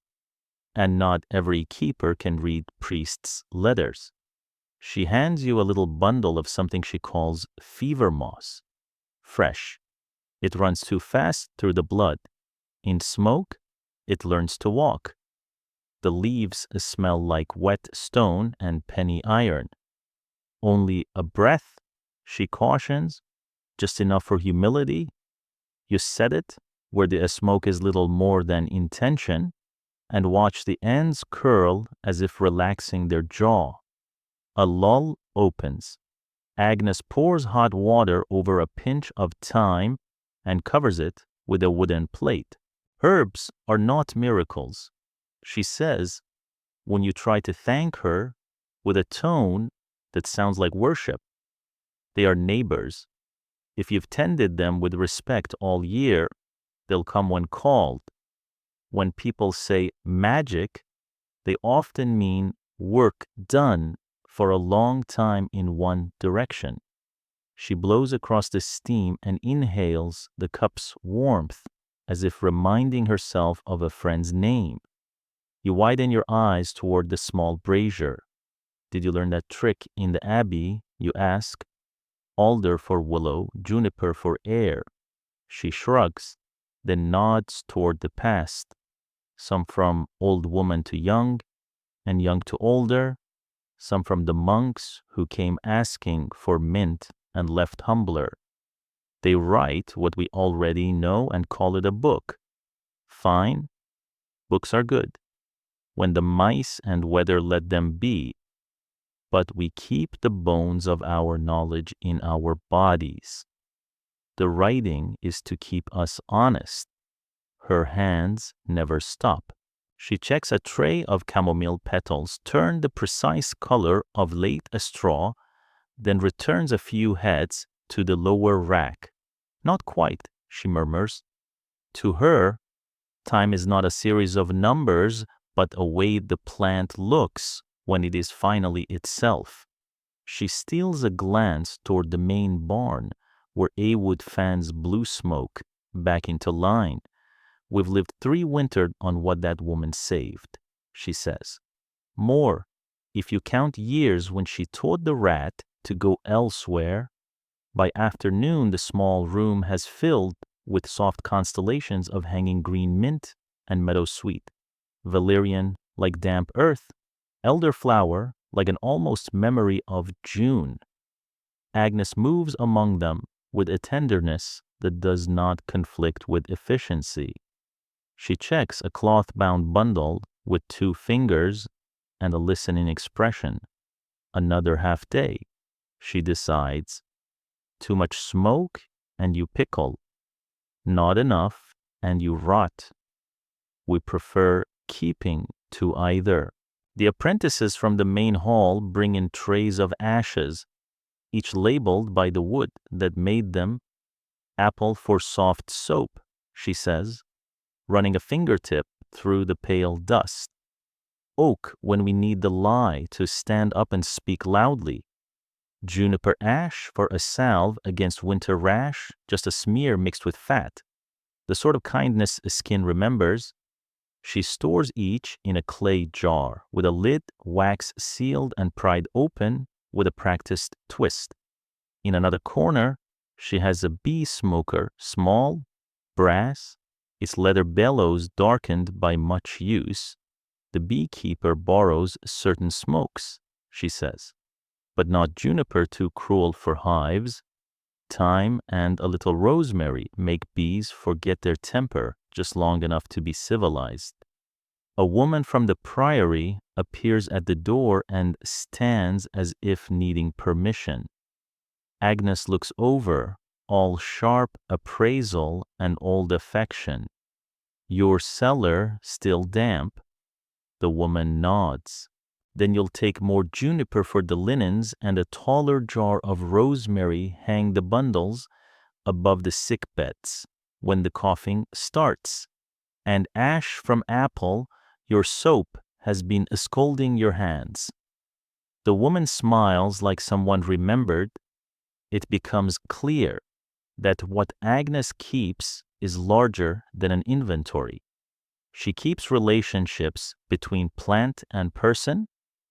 And not every keeper can read priest's letters. She hands you a little bundle of something she calls fever moss. Fresh. It runs too fast through the blood. In smoke, it learns to walk. The leaves smell like wet stone and penny iron. Only a breath, she cautions, just enough for humility. You set it where the smoke is little more than intention, and watch the ends curl as if relaxing their jaw. A lull opens. Agnes pours hot water over a pinch of thyme and covers it with a wooden plate. Herbs are not miracles, she says, when you try to thank her with a tone that sounds like worship. They are neighbors. If you've tended them with respect all year, they'll come when called. When people say magic, they often mean work done for a long time in one direction. She blows across the steam and inhales the cup's warmth as if reminding herself of a friend's name. You widen your eyes toward the small brazier. Did you learn that trick in the abbey? You ask. Alder for willow, juniper for air. She shrugs, then nods toward the past. Some from old woman to young, and young to older. Some from the monks who came asking for mint and left humbler. They write what we already know and call it a book. Fine. Books are good, when the mice and weather let them be. But we keep the bones of our knowledge in our bodies. The writing is to keep us honest. Her hands never stop. She checks a tray of chamomile petals, turned the precise color of late a straw, then returns a few heads to the lower rack. Not quite, she murmurs. To her, time is not a series of numbers, but a way the plant looks when it is finally itself. She steals a glance toward the main barn, where Awood fans blue smoke back into line. We've lived 3 winters on what that woman saved, she says. More, if you count years when she taught the rat to go elsewhere. By afternoon, the small room has filled with soft constellations of hanging green mint and meadow sweet, valerian like damp earth, elderflower like an almost memory of June. Agnes moves among them with a tenderness that does not conflict with efficiency. She checks a cloth-bound bundle with 2 fingers and a listening expression. Another half day. She decides. Too much smoke and you pickle. Not enough and you rot. We prefer keeping to either. The apprentices from the main hall bring in trays of ashes, each labeled by the wood that made them. Apple for soft soap, she says, running a fingertip through the pale dust. Oak when we need the lie to stand up and speak loudly. Juniper ash for a salve against winter rash, just a smear mixed with fat. The sort of kindness a skin remembers. She stores each in a clay jar with a lid wax sealed and pried open with a practiced twist. In another corner, she has a bee smoker, small, brass, its leather bellows darkened by much use. The beekeeper borrows certain smokes, she says, but not juniper too cruel for hives. Thyme and a little rosemary make bees forget their temper just long enough to be civilized. A woman from the priory appears at the door and stands as if needing permission. Agnes looks over, all sharp appraisal and old affection. Your cellar still damp? The woman nods. Then you'll take more juniper for the linens and a taller jar of rosemary hang the bundles above the sick beds when the coughing starts. And ash from apple, your soap has been scalding your hands. The woman smiles like someone remembered. It becomes clear that what Agnes keeps is larger than an inventory. She keeps relationships between plant and person,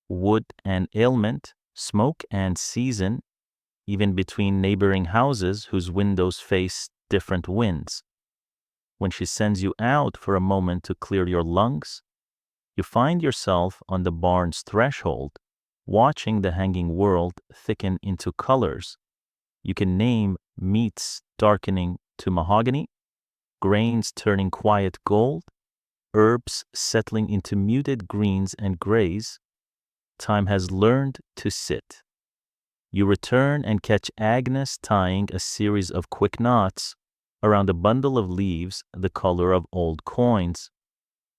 wood and ailment, smoke and season, even between neighboring houses whose windows face different winds. When she sends you out for a moment to clear your lungs, you find yourself on the barn's threshold, watching the hanging world thicken into colors. You can name meats darkening to mahogany, grains turning quiet gold, herbs settling into muted greens and grays. Time has learned to sit. You return and catch Agnes tying a series of quick knots around a bundle of leaves the color of old coins.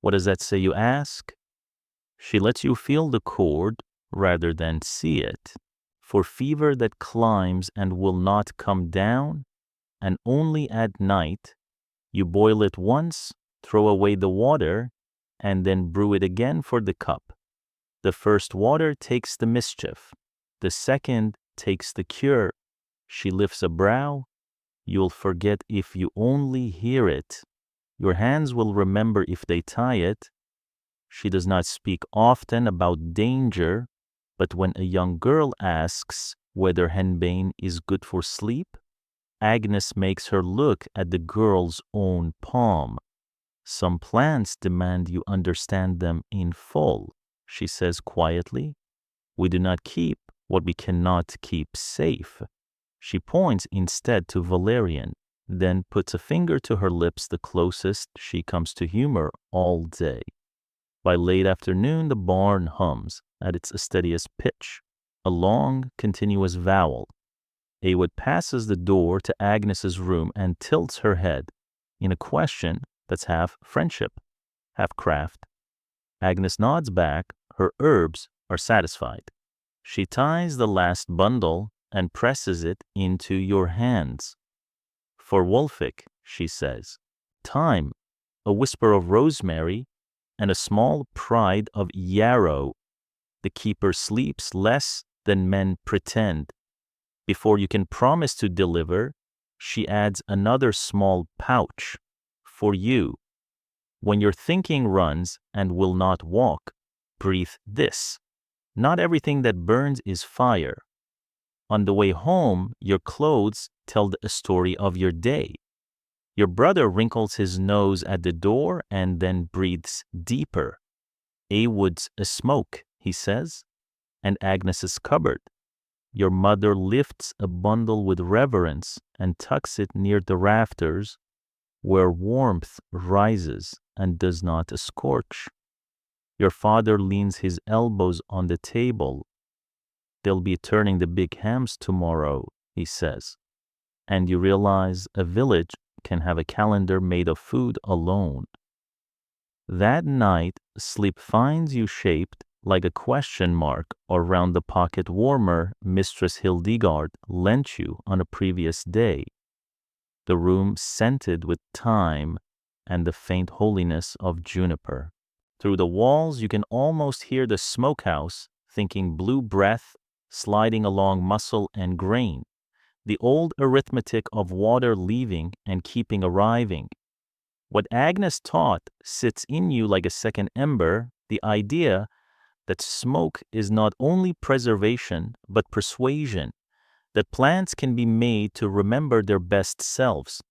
What does that say, you ask? She lets you feel the cord rather than see it. For fever that climbs and will not come down, and only at night, you boil it once, throw away the water, and then brew it again for the cup. The first water takes the mischief. The second takes the cure. She lifts a brow. You'll forget if you only hear it. Your hands will remember if they tie it. She does not speak often about danger, but when a young girl asks whether henbane is good for sleep, Agnes makes her look at the girl's own palm. Some plants demand you understand them in full, she says quietly. We do not keep what we cannot keep safe. She points instead to valerian, then puts a finger to her lips, the closest she comes to humor all day. By late afternoon, the barn hums at its steadiest pitch, a long, continuous vowel. Awood passes the door to Agnes's room and tilts her head in a question that's half friendship, half craft. Agnes nods back. Her herbs are satisfied. She ties the last bundle and presses it into your hands. For Wolfik, she says, time, a whisper of rosemary, and a small pride of yarrow. The keeper sleeps less than men pretend. Before you can promise to deliver, she adds another small pouch for you. When your thinking runs and will not walk, breathe this. Not everything that burns is fire. On the way home, your clothes tell the story of your day. Your brother wrinkles his nose at the door and then breathes deeper. Awood's a smoke, he says, and Agnes's cupboard. Your mother lifts a bundle with reverence and tucks it near the rafters where warmth rises and does not scorch. Your father leans his elbows on the table. They'll be turning the big hams tomorrow, he says. And you realize a village can have a calendar made of food alone. That night, sleep finds you shaped like a question mark around the pocket warmer Mistress Hildegard lent you on a previous day. The room scented with thyme and the faint holiness of juniper. Through the walls, you can almost hear the smokehouse thinking blue breath sliding along muscle and grain, the old arithmetic of water leaving and keeping arriving. What Agnes taught sits in you like a second ember, the idea that smoke is not only preservation but persuasion, that plants can be made to remember their best selves,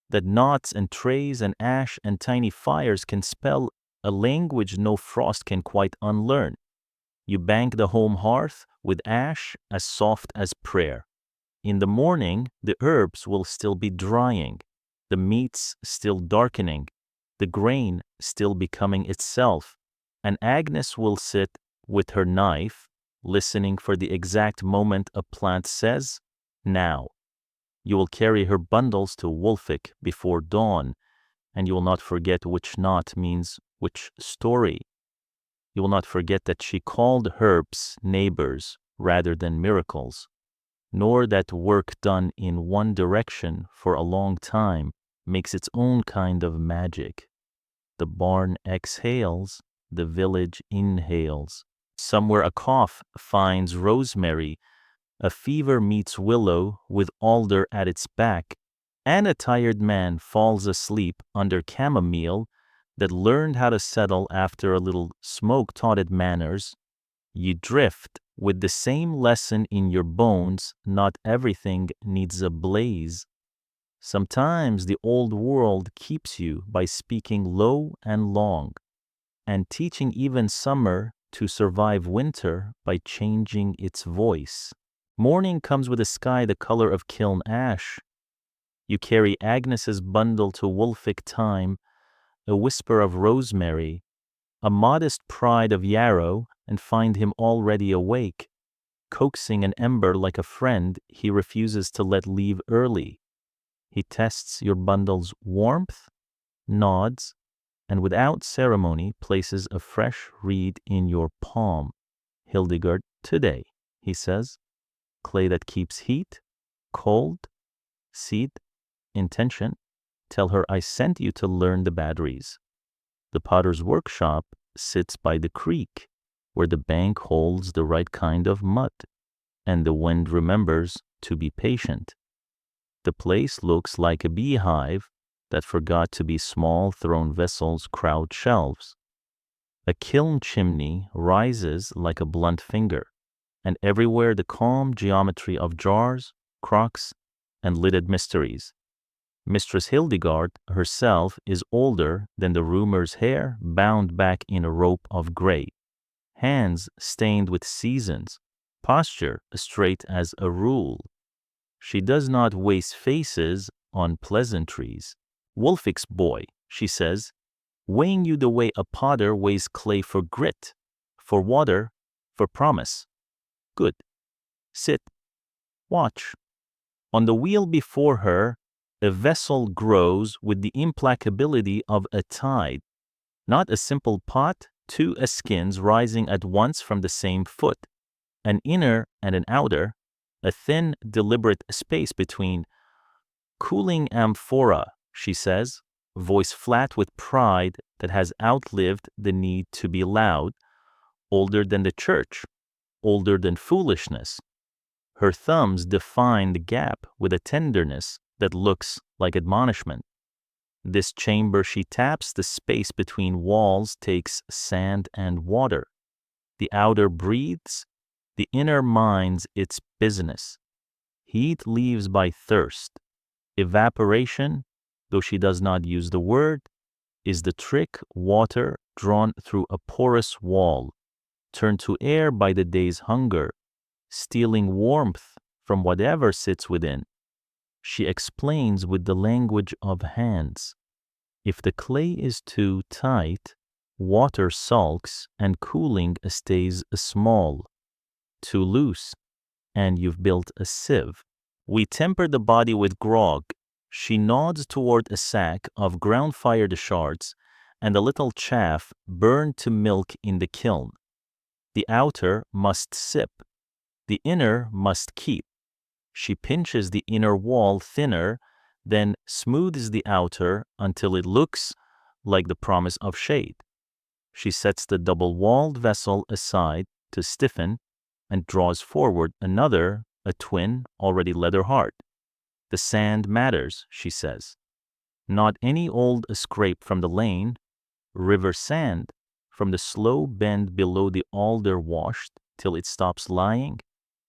that knots and trays and ash and tiny fires can spell a language no frost can quite unlearn. You bank the home hearth with ash as soft as prayer. In the morning, the herbs will still be drying, the meats still darkening, the grain still becoming itself, and Agnes will sit with her knife, listening for the exact moment a plant says, now. You will carry her bundles to Wolfik before dawn, and you will not forget which knot means which story. You will not forget that she called herbs neighbors rather than miracles, nor that work done in one direction for a long time makes its own kind of magic. The barn exhales, the village inhales. Somewhere a cough finds rosemary, a fever meets willow with alder at its back, and a tired man falls asleep under chamomile that learned how to settle after a little smoke taught it manners. You drift with the same lesson in your bones. Not everything needs a blaze. Sometimes the old world keeps you by speaking low and long, and teaching even summer to survive winter by changing its voice. Morning comes with a sky the color of kiln ash. You carry Agnes's bundle to Wolfik time, a whisper of rosemary, a modest pride of yarrow, and find him already awake. Coaxing an ember like a friend, he refuses to let leave early. He tests your bundle's warmth, nods, and without ceremony places a fresh reed in your palm. Hildegard, today, he says, clay that keeps heat, cold, seed, intention. Tell her I sent you to learn the batteries. The potter's workshop sits by the creek, where the bank holds the right kind of mud, and the wind remembers to be patient. The place looks like a beehive that forgot to be small thrown vessels crowd shelves. A kiln chimney rises like a blunt finger, and everywhere the calm geometry of jars, crocks, and lidded mysteries. Mistress Hildegard herself is older than the roomer's hair bound back in a rope of gray, hands stained with seasons, posture straight as a rule. She does not waste faces on pleasantries. Wolfik's boy, she says, weighing you the way a potter weighs clay for grit, for water, for promise. Good. Sit. Watch. On the wheel before her, a vessel grows with the implacability of a tide, not a simple pot, two skins rising at once from the same foot, an inner and an outer, a thin, deliberate space between. Cooling amphora, she says, voice flat with pride that has outlived the need to be loud, older than the church, older than foolishness. Her thumbs define the gap with a tenderness that looks like admonishment. This chamber she taps, the space between walls takes sand and water. The outer breathes, the inner minds its business. Heat leaves by thirst. Evaporation, though she does not use the word, is the trick water drawn through a porous wall, turned to air by the day's hunger, stealing warmth from whatever sits within. She explains with the language of hands. If the clay is too tight, water sulks and cooling stays small. Too loose, and you've built a sieve. We temper the body with grog. She nods toward a sack of ground-fired shards and a little chaff burned to milk in the kiln. The outer must sip, the inner must keep. She pinches the inner wall thinner, then smooths the outer until it looks like the promise of shade. She sets the double-walled vessel aside to stiffen and draws forward another, a twin, already leather-hard. The sand matters, she says. Not any old scrape from the lane, river sand from the slow bend below the alder washed till it stops lying,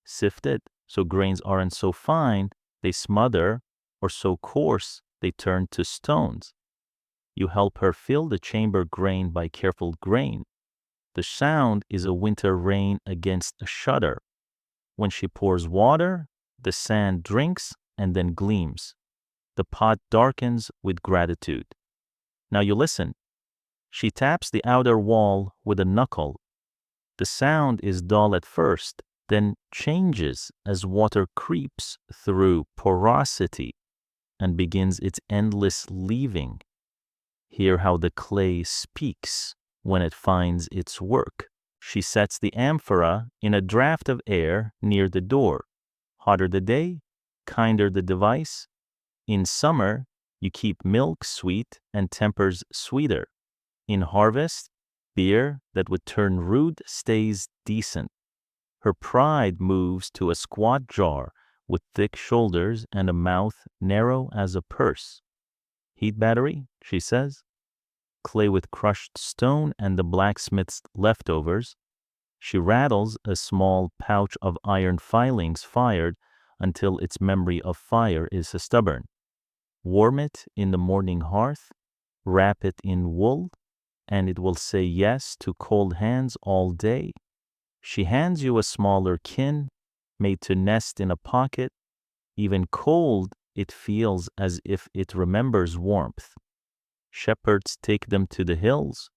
sifted so grains aren't so fine they smother or so coarse they turn to stones. You help her fill the chamber grain by careful grain. The sound is a winter rain against a shutter. When she pours water, the sand drinks and then gleams. The pot darkens with gratitude. Now you listen. She taps the outer wall with a knuckle. The sound is dull at first, then changes as water creeps through porosity and begins its endless leaving. Hear how the clay speaks when it finds its work. She sets the amphora in a draught of air near the door. Hotter the day, kinder the device. In summer, you keep milk sweet and tempers sweeter. In harvest, beer that would turn rude stays decent. Her pride moves to a squat jar with thick shoulders and a mouth narrow as a purse. Heat battery, she says. Clay with crushed stone and the blacksmith's leftovers. She rattles a small pouch of iron filings fired until its memory of fire is stubborn. Warm it in the morning hearth, wrap it in wool, and it will say yes to cold hands all day. She hands you a smaller kin, made to nest in a pocket. Even cold, it feels as if it remembers warmth. Shepherds take them to the hills.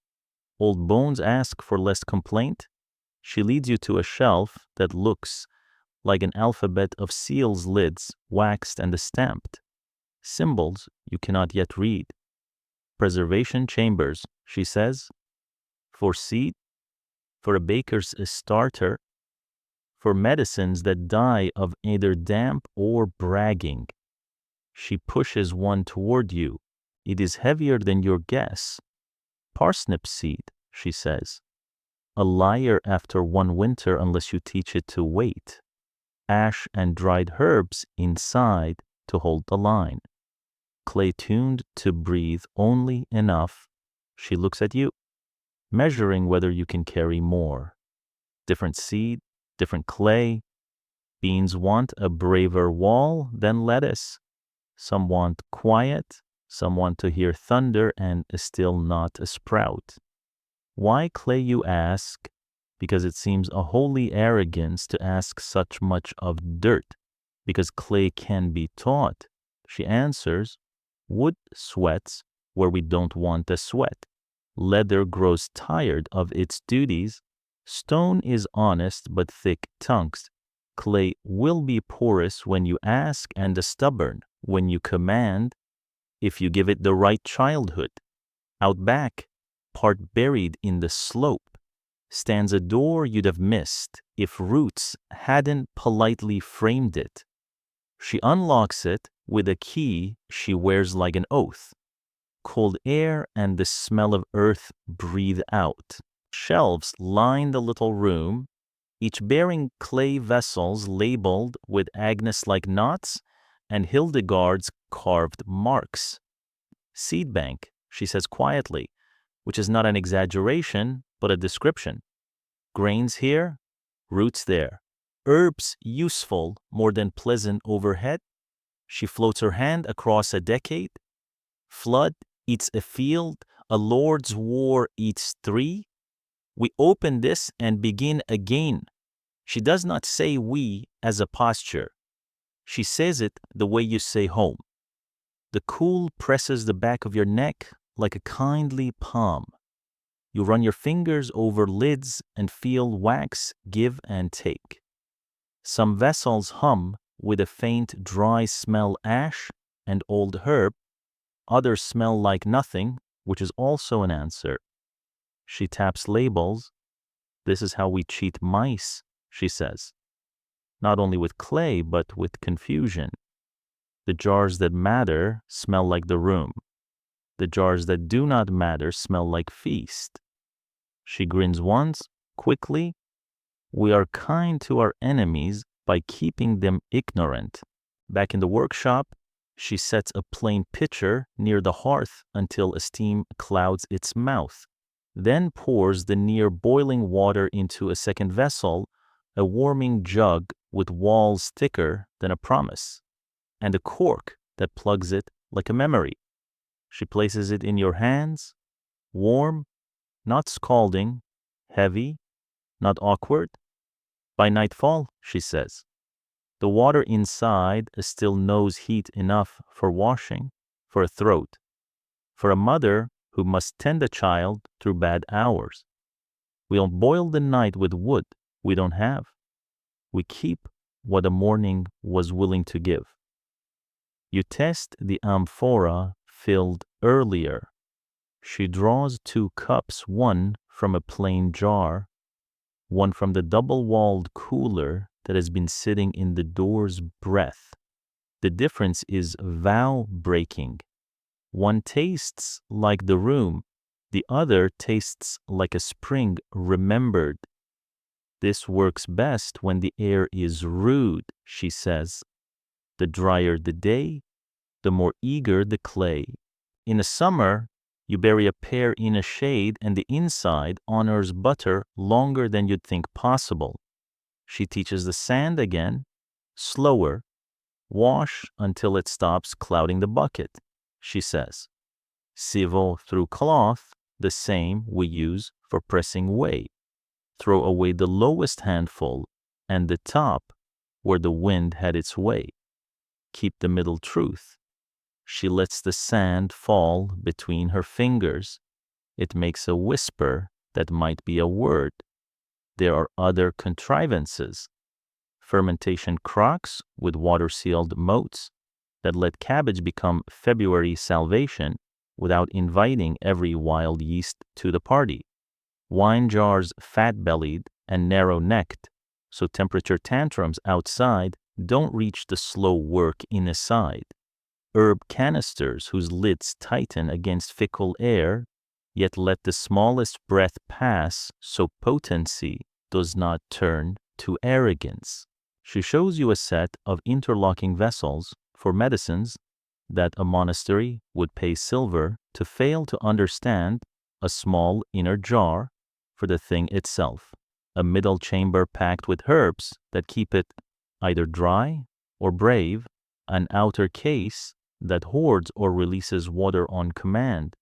Old bones ask for less complaint. She leads you to a shelf that looks like an alphabet of seals' lids, waxed and stamped. Symbols you cannot yet read. Preservation chambers, she says. For seed, for a baker's starter, for medicines that die of either damp or bragging. She pushes one toward you. It is heavier than your guess. Parsnip seed, she says. A liar after one winter unless you teach it to wait. Ash and dried herbs inside to hold the line. Clay tuned to breathe only enough. She looks at you, measuring whether you can carry more. Different seed, different clay. Beans want a braver wall than lettuce. Some want quiet, some want to hear thunder and still not a sprout. Why clay, you ask? Because it seems a holy arrogance to ask such much of dirt. Because clay can be taught. She answers, wood sweats where we don't want a sweat. Leather grows tired of its duties. Stone is honest but thick-tongued. Clay will be porous when you ask and stubborn when you command, if you give it the right childhood. Out back, part buried in the slope, stands a door you'd have missed if roots hadn't politely framed it. She unlocks it with a key she wears like an oath. Cold air and the smell of earth breathe out. Shelves line the little room, each bearing clay vessels labeled with Agnes-like knots and Hildegard's carved marks. Seed bank, she says quietly, which is not an exaggeration, but a description. Grains here, roots there. Herbs useful more than pleasant overhead. She floats her hand across a decade. Flood eats a field, a lord's war eats 3. We open this and begin again. She does not say we as a posture. She says it the way you say home. The cool presses the back of your neck like a kindly palm. You run your fingers over lids and feel wax give and take. Some vessels hum with a faint dry smell ash and old herb. Others smell like nothing, which is also an answer. She taps labels. This is how we cheat mice, she says. Not only with clay, but with confusion. The jars that matter smell like the room. The jars that do not matter smell like feast. She grins once, quickly. We are kind to our enemies by keeping them ignorant. Back in the workshop, she sets a plain pitcher near the hearth until a steam clouds its mouth, then pours the near boiling water into a second vessel, a warming jug with walls thicker than a promise, and a cork that plugs it like a memory. She places it in your hands, warm, not scalding, heavy, not awkward. By nightfall, she says, the water inside still knows heat enough for washing, for a throat, for a mother who must tend a child through bad hours. We don't boil the night with wood we don't have. We keep what a morning was willing to give. You test the amphora filled earlier. She draws 2 cups, one from a plain jar, one from the double-walled cooler that has been sitting in the door's breath. The difference is vow-breaking. One tastes like the room, the other tastes like a spring remembered. This works best when the air is rude, she says. The drier the day, the more eager the clay. In the summer, you bury a pear in a shade and the inside honors butter longer than you'd think possible. She teaches the sand again, slower. Wash until it stops clouding the bucket, she says. Sieve through cloth, the same we use for pressing whey. Throw away the lowest handful and the top where the wind had its way. Keep the middle truth. She lets the sand fall between her fingers. It makes a whisper that might be a word. There are other contrivances. Fermentation crocks with water-sealed moats that let cabbage become February salvation without inviting every wild yeast to the party. Wine jars fat-bellied and narrow-necked, so temperature tantrums outside don't reach the slow work inside. Herb canisters whose lids tighten against fickle air, yet let the smallest breath pass so potency does not turn to arrogance. She shows you a set of interlocking vessels for medicines that a monastery would pay silver to fail to understand, a small inner jar for the thing itself, a middle chamber packed with herbs that keep it either dry or brave, an outer case that hoards or releases water on command.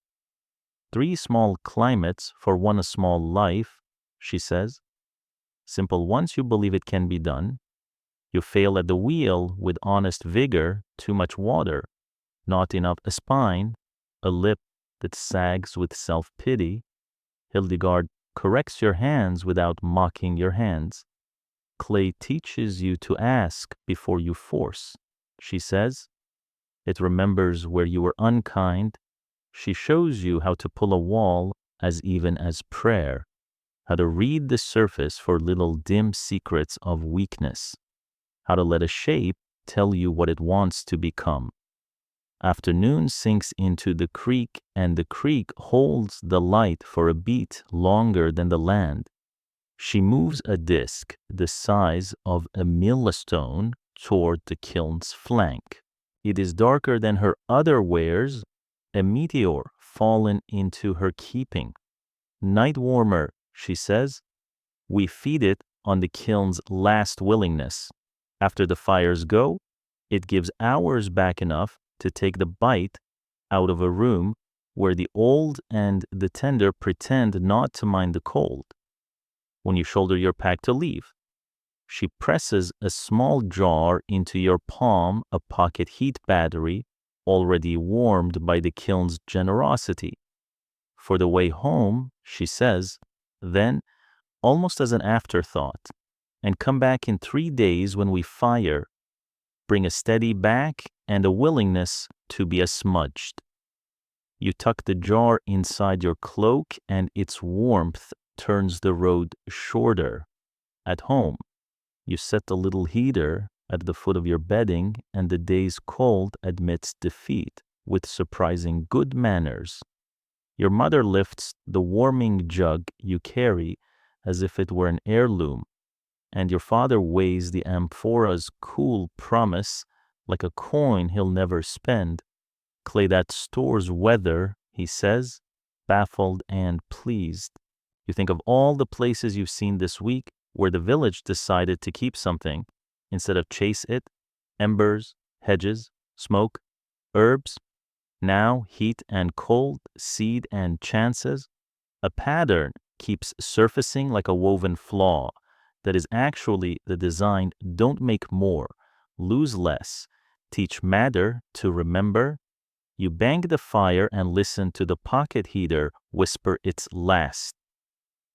3 small climates for one small life, she says. Simple once you believe it can be done. You fail at the wheel with honest vigor, too much water, not enough a spine, a lip that sags with self-pity. Hildegard corrects your hands without mocking your hands. Clay teaches you to ask before you force, she says. It remembers where you were unkind. She shows you how to pull a wall as even as prayer, how to read the surface for little dim secrets of weakness, how to let a shape tell you what it wants to become. Afternoon sinks into the creek, and the creek holds the light for a beat longer than the land. She moves a disc the size of a millstone toward the kiln's flank. It is darker than her other wares, a meteor fallen into her keeping. Night warmer, she says. We feed it on the kiln's last willingness. After the fires go, it gives hours back enough to take the bite out of a room where the old and the tender pretend not to mind the cold. When you shoulder your pack to leave, she presses a small jar into your palm, a pocket heat battery already warmed by the kiln's generosity. For the way home, she says, then, almost as an afterthought, and come back in 3 days when we fire. Bring a steady back and a willingness to be asmudged. You tuck the jar inside your cloak and its warmth turns the road shorter. At home, you set the little heater at the foot of your bedding and the day's cold admits defeat with surprising good manners. Your mother lifts the warming jug you carry as if it were an heirloom, and your father weighs the amphora's cool promise like a coin he'll never spend. Clay that stores weather, he says, baffled and pleased. You think of all the places you've seen this week where the village decided to keep something instead of chase it, embers, hedges, smoke, herbs, now heat and cold, seed and chances. A pattern keeps surfacing like a woven flaw that is actually the design. Don't make more, lose less, teach matter to remember. You bang the fire and listen to the pocket heater whisper its last.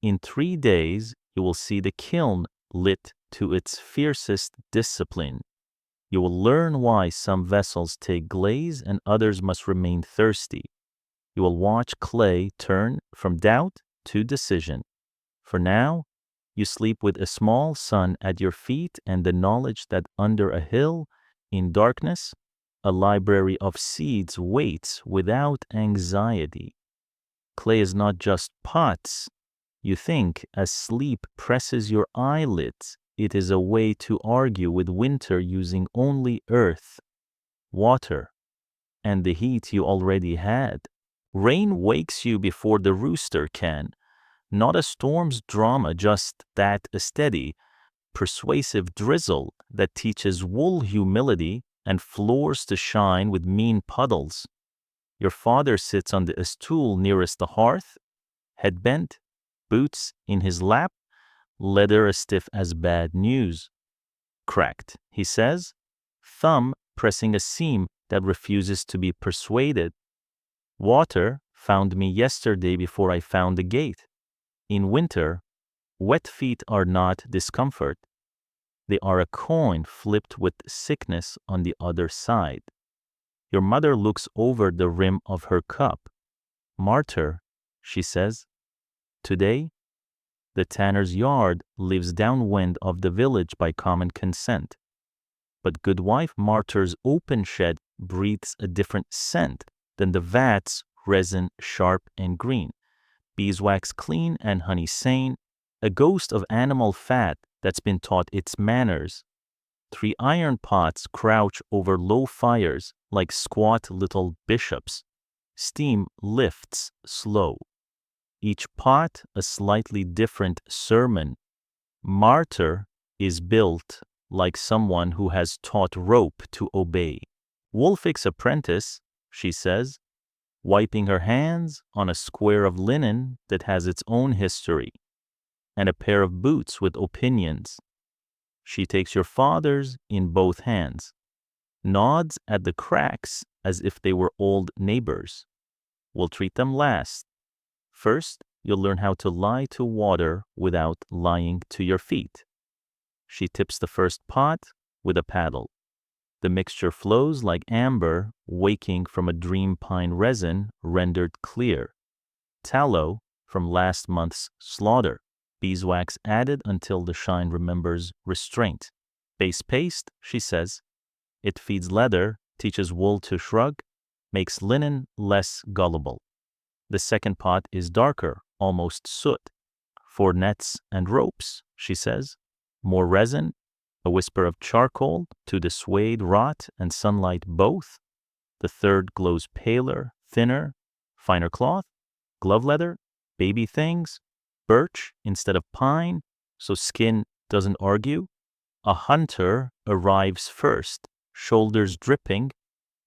In 3 days, you will see the kiln lit to its fiercest discipline. You will learn why some vessels take glaze and others must remain thirsty. You will watch clay turn from doubt to decision. For now, you sleep with a small sun at your feet and the knowledge that under a hill, in darkness, a library of seeds waits without anxiety. Clay is not just pots. You think as sleep presses your eyelids, it is a way to argue with winter using only earth, water, and the heat you already had. Rain wakes you before the rooster can. Not a storm's drama, just that a steady, persuasive drizzle that teaches wool humility and floors to shine with mean puddles. Your father sits on the stool nearest the hearth, head bent, boots in his lap, leather as stiff as bad news. Cracked, he says, thumb pressing a seam that refuses to be persuaded. Water found me yesterday before I found the gate. In winter, wet feet are not discomfort. They are a coin flipped with sickness on the other side. Your mother looks over the rim of her cup. Martyr, she says, today, the tanner's yard lives downwind of the village by common consent. But Goodwife Martyr's open shed breathes a different scent than the vat's resin sharp and green, beeswax clean and honey sane, a ghost of animal fat that's been taught its manners. 3 iron pots crouch over low fires like squat little bishops. Steam lifts slow. Each pot a slightly different sermon. Martyr is built like someone who has taught rope to obey. Wolfick's apprentice, she says, wiping her hands on a square of linen that has its own history, and a pair of boots with opinions. She takes your father's in both hands, nods at the cracks as if they were old neighbors. We'll treat them last. First, you'll learn how to lie to water without lying to your feet. She tips the first pot with a paddle. The mixture flows like amber waking from a dream pine resin rendered clear. Tallow from last month's slaughter. Beeswax added until the shine remembers restraint. Base paste, she says. It feeds leather, teaches wool to shrug, makes linen less gullible. The second pot is darker, almost soot. For nets and ropes, she says. More resin, a whisper of charcoal to dissuade rot and sunlight both. The third glows paler, thinner, finer cloth, glove leather, baby things, birch instead of pine, so skin doesn't argue. A hunter arrives first, shoulders dripping,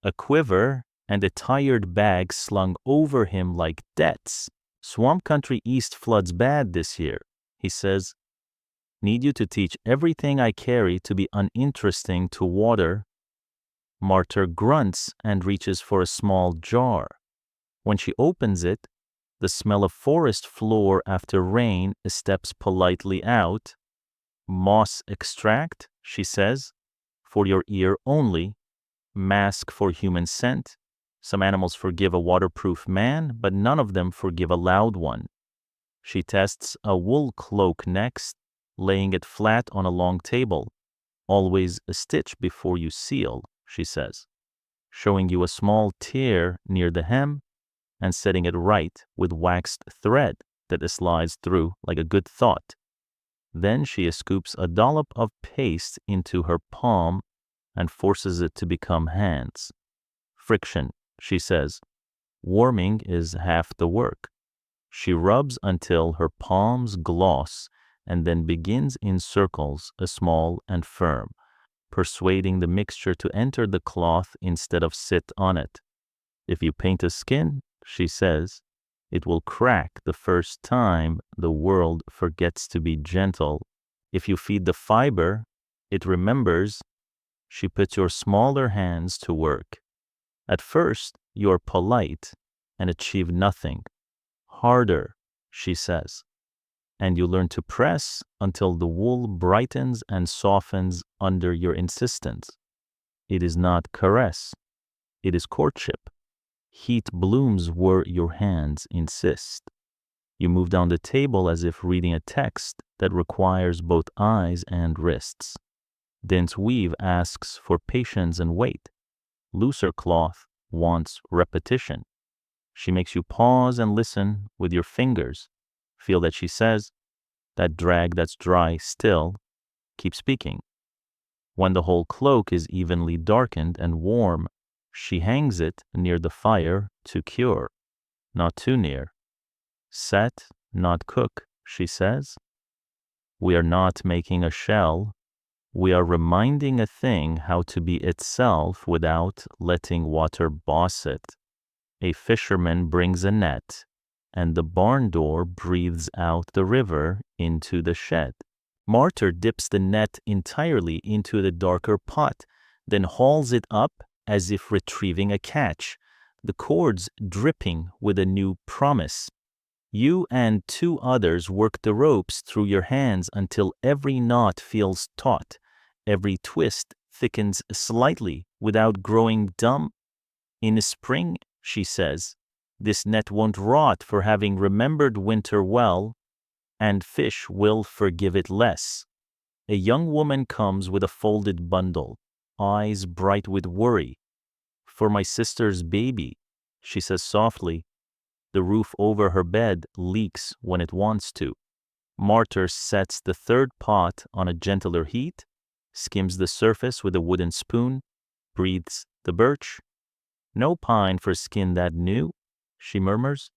a quiver and a tired bag slung over him like debts. Swamp country east floods bad this year, he says. Need you to teach everything I carry to be uninteresting to water. Martyr grunts and reaches for a small jar. When she opens it, the smell of forest floor after rain steps politely out. Moss extract, she says, for your ear only. Mask for human scent. Some animals forgive a waterproof man, but none of them forgive a loud one. She tests a wool cloak next, laying it flat on a long table. Always a stitch before you seal, she says, showing you a small tear near the hem and setting it right with waxed thread that slides through like a good thought. Then she scoops a dollop of paste into her palm and forces it to become hands. Friction, she says. Warming is half the work. She rubs until her palms gloss and then begins in circles, small and firm, persuading the mixture to enter the cloth instead of sit on it. If you paint a skin, she says, it will crack the first time the world forgets to be gentle. If you feed the fiber, it remembers. She puts your smaller hands to work. At first, you're polite and achieve nothing. Harder, she says. And you learn to press until the wool brightens and softens under your insistence. It is not caress. It is courtship. Heat blooms where your hands insist. You move down the table as if reading a text that requires both eyes and wrists. Dense weave asks for patience and weight. Looser cloth wants repetition. She makes you pause and listen with your fingers. Feel that she says, that drag that's dry still, keep speaking. When the whole cloak is evenly darkened and warm, she hangs it near the fire to cure, not too near. Set, not cook, she says. We are not making a shell. We are reminding a thing how to be itself without letting water boss it. A fisherman brings a net, and the barn door breathes out the river into the shed. Martyr dips the net entirely into the darker pot, then hauls it up as if retrieving a catch, the cords dripping with a new promise. You and two others work the ropes through your hands until every knot feels taut, every twist thickens slightly without growing dumb. In spring, she says, this net won't rot for having remembered winter well, and fish will forgive it less. A young woman comes with a folded bundle, eyes bright with worry. For my sister's baby, she says softly. The roof over her bed leaks when it wants to. Martyr sets the third pot on a gentler heat, skims the surface with a wooden spoon, breathes the birch. No pine for skin that new, she murmurs.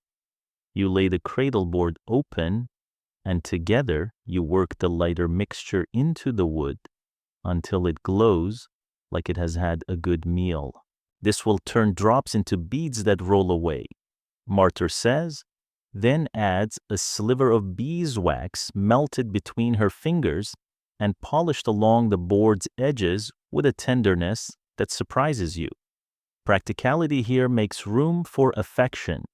You lay the cradle board open, and together you work the lighter mixture into the wood until it glows like it has had a good meal. This will turn drops into beads that roll away, Martyr says, then adds a sliver of beeswax melted between her fingers and polished along the board's edges with a tenderness that surprises you. Practicality here makes room for affection.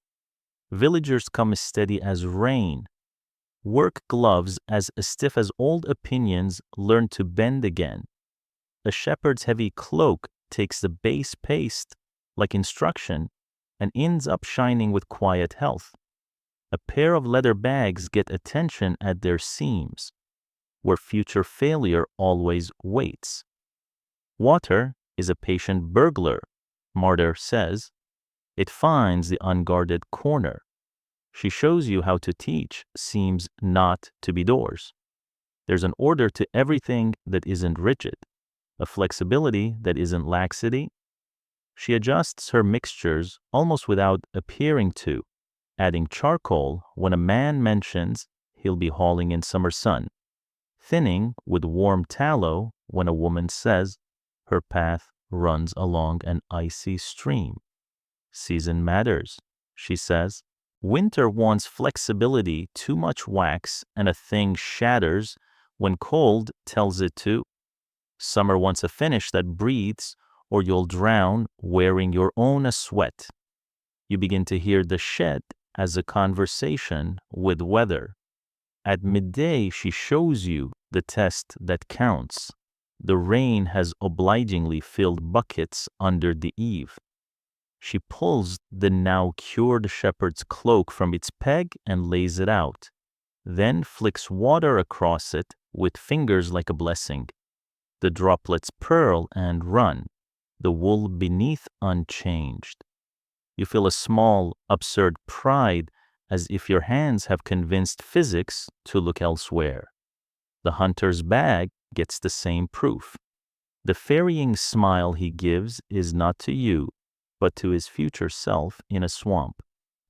Villagers come as steady as rain. Work gloves as stiff as old opinions learn to bend again. A shepherd's heavy cloak takes the base paste, like instruction, and ends up shining with quiet health. A pair of leather bags get attention at their seams, where future failure always waits. Water is a patient burglar, Martyr says. It finds the unguarded corner. She shows you how to teach seems not to be doors. There's an order to everything that isn't rigid, a flexibility that isn't laxity. She adjusts her mixtures almost without appearing to, adding charcoal when a man mentions he'll be hauling in summer sun, thinning with warm tallow when a woman says her path runs along an icy stream. Season matters, she says. Winter wants flexibility, too much wax, and a thing shatters when cold tells it to. Summer wants a finish that breathes, or you'll drown wearing your own sweat. You begin to hear the shed as a conversation with weather. At midday, she shows you the test that counts. The rain has obligingly filled buckets under the eave. She pulls the now cured shepherd's cloak from its peg and lays it out, then flicks water across it with fingers like a blessing. The droplets purl and run, the wool beneath unchanged. You feel a small, absurd pride as if your hands have convinced physics to look elsewhere. The hunter's bag gets the same proof. The ferrying smile he gives is not to you, but to his future self in a swamp,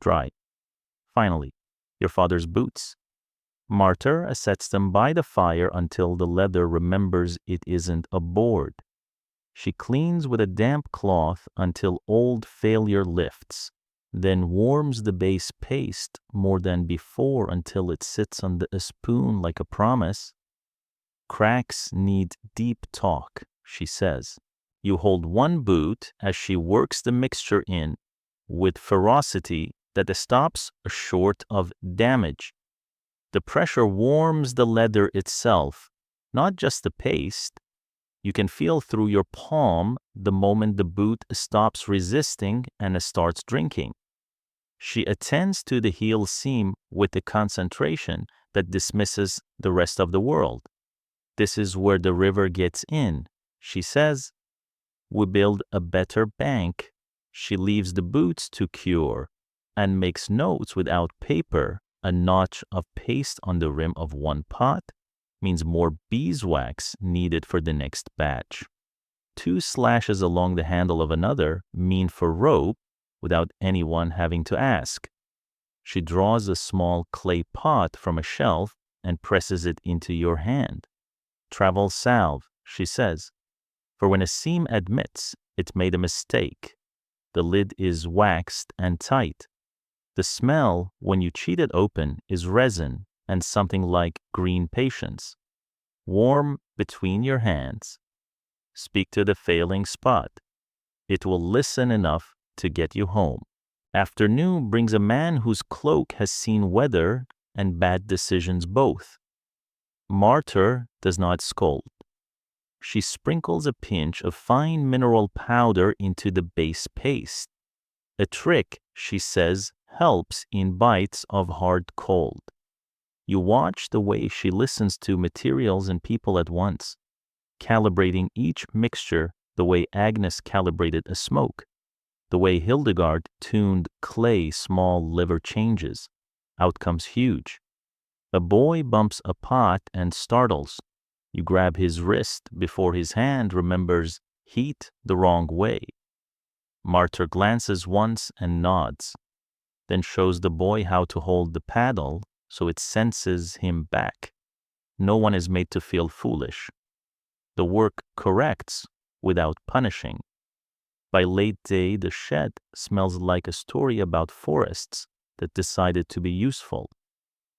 dry. Finally, your father's boots. Martyr sets them by the fire until the leather remembers it isn't a board. She cleans with a damp cloth until old failure lifts, then warms the base paste more than before until it sits on a spoon like a promise. Cracks need deep talk, she says. You hold one boot as she works the mixture in with ferocity that stops short of damage. The pressure warms the leather itself, not just the paste. You can feel through your palm the moment the boot stops resisting and starts drinking. She attends to the heel seam with a concentration that dismisses the rest of the world. This is where the river gets in, she says. We build a better bank. She leaves the boots to cure and makes notes without paper. A notch of paste on the rim of one pot means more beeswax needed for the next batch. 2 slashes along the handle of another mean for rope without anyone having to ask. She draws a small clay pot from a shelf and presses it into your hand. Travel salve, she says, for when a seam admits it made a mistake. The lid is waxed and tight. The smell, when you cheat it open, is resin and something like green patience. Warm between your hands. Speak to the failing spot. It will listen enough to get you home. Afternoon brings a man whose cloak has seen weather and bad decisions both. Martyr does not scold. She sprinkles a pinch of fine mineral powder into the base paste. A trick, she says, helps in bites of hard cold. You watch the way she listens to materials and people at once, calibrating each mixture the way Agnes calibrated a smoke, the way Hildegard tuned clay small liver changes. Outcomes huge. A boy bumps a pot and startles. You grab his wrist before his hand remembers heat the wrong way. Martyr glances once and nods, then shows the boy how to hold the paddle so it senses him back. No one is made to feel foolish. The work corrects without punishing. By late day, the shed smells like a story about forests that decided to be useful.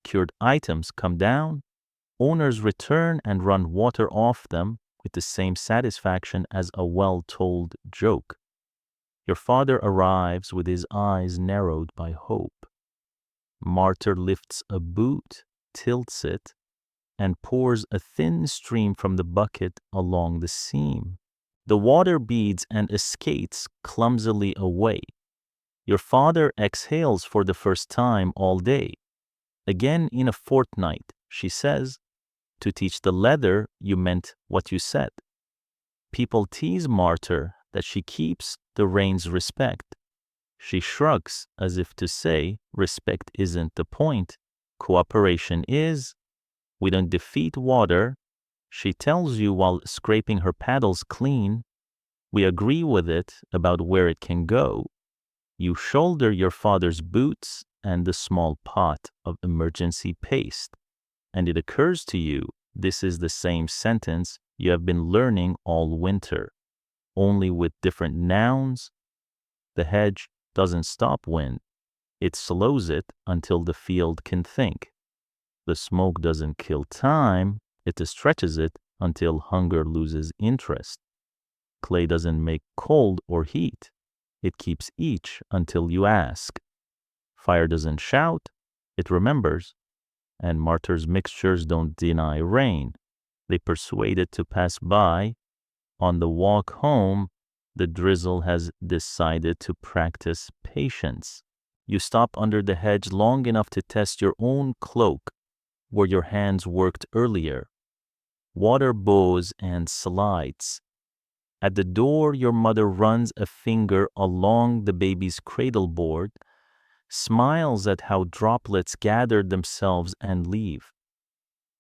Cured items come down, owners return and run water off them with the same satisfaction as a well-told joke. Your father arrives with his eyes narrowed by hope. Martyr lifts a boot, tilts it, and pours a thin stream from the bucket along the seam. The water beads and skates clumsily away. Your father exhales for the first time all day. Again in a fortnight, she says, to teach the leather you meant what you said. People tease Martyr that she keeps the rain's respect. She shrugs as if to say, respect isn't the point. Cooperation is. We don't defeat water. She tells you while scraping her paddles clean. We agree with it about where it can go. You shoulder your father's boots and the small pot of emergency paste. And it occurs to you this is the same sentence you have been learning all winter, only with different nouns. The hedge doesn't stop wind. It slows it until the field can think. The smoke doesn't kill time. It stretches it until hunger loses interest. Clay doesn't make cold or heat. It keeps each until you ask. Fire doesn't shout. It remembers. And martyrs' mixtures don't deny rain. They persuade it to pass by. On the walk home, the drizzle has decided to practice patience. You stop under the hedge long enough to test your own cloak where your hands worked earlier. Water bows and slides. At the door, your mother runs a finger along the baby's cradle board, smiles at how droplets gather themselves and leave.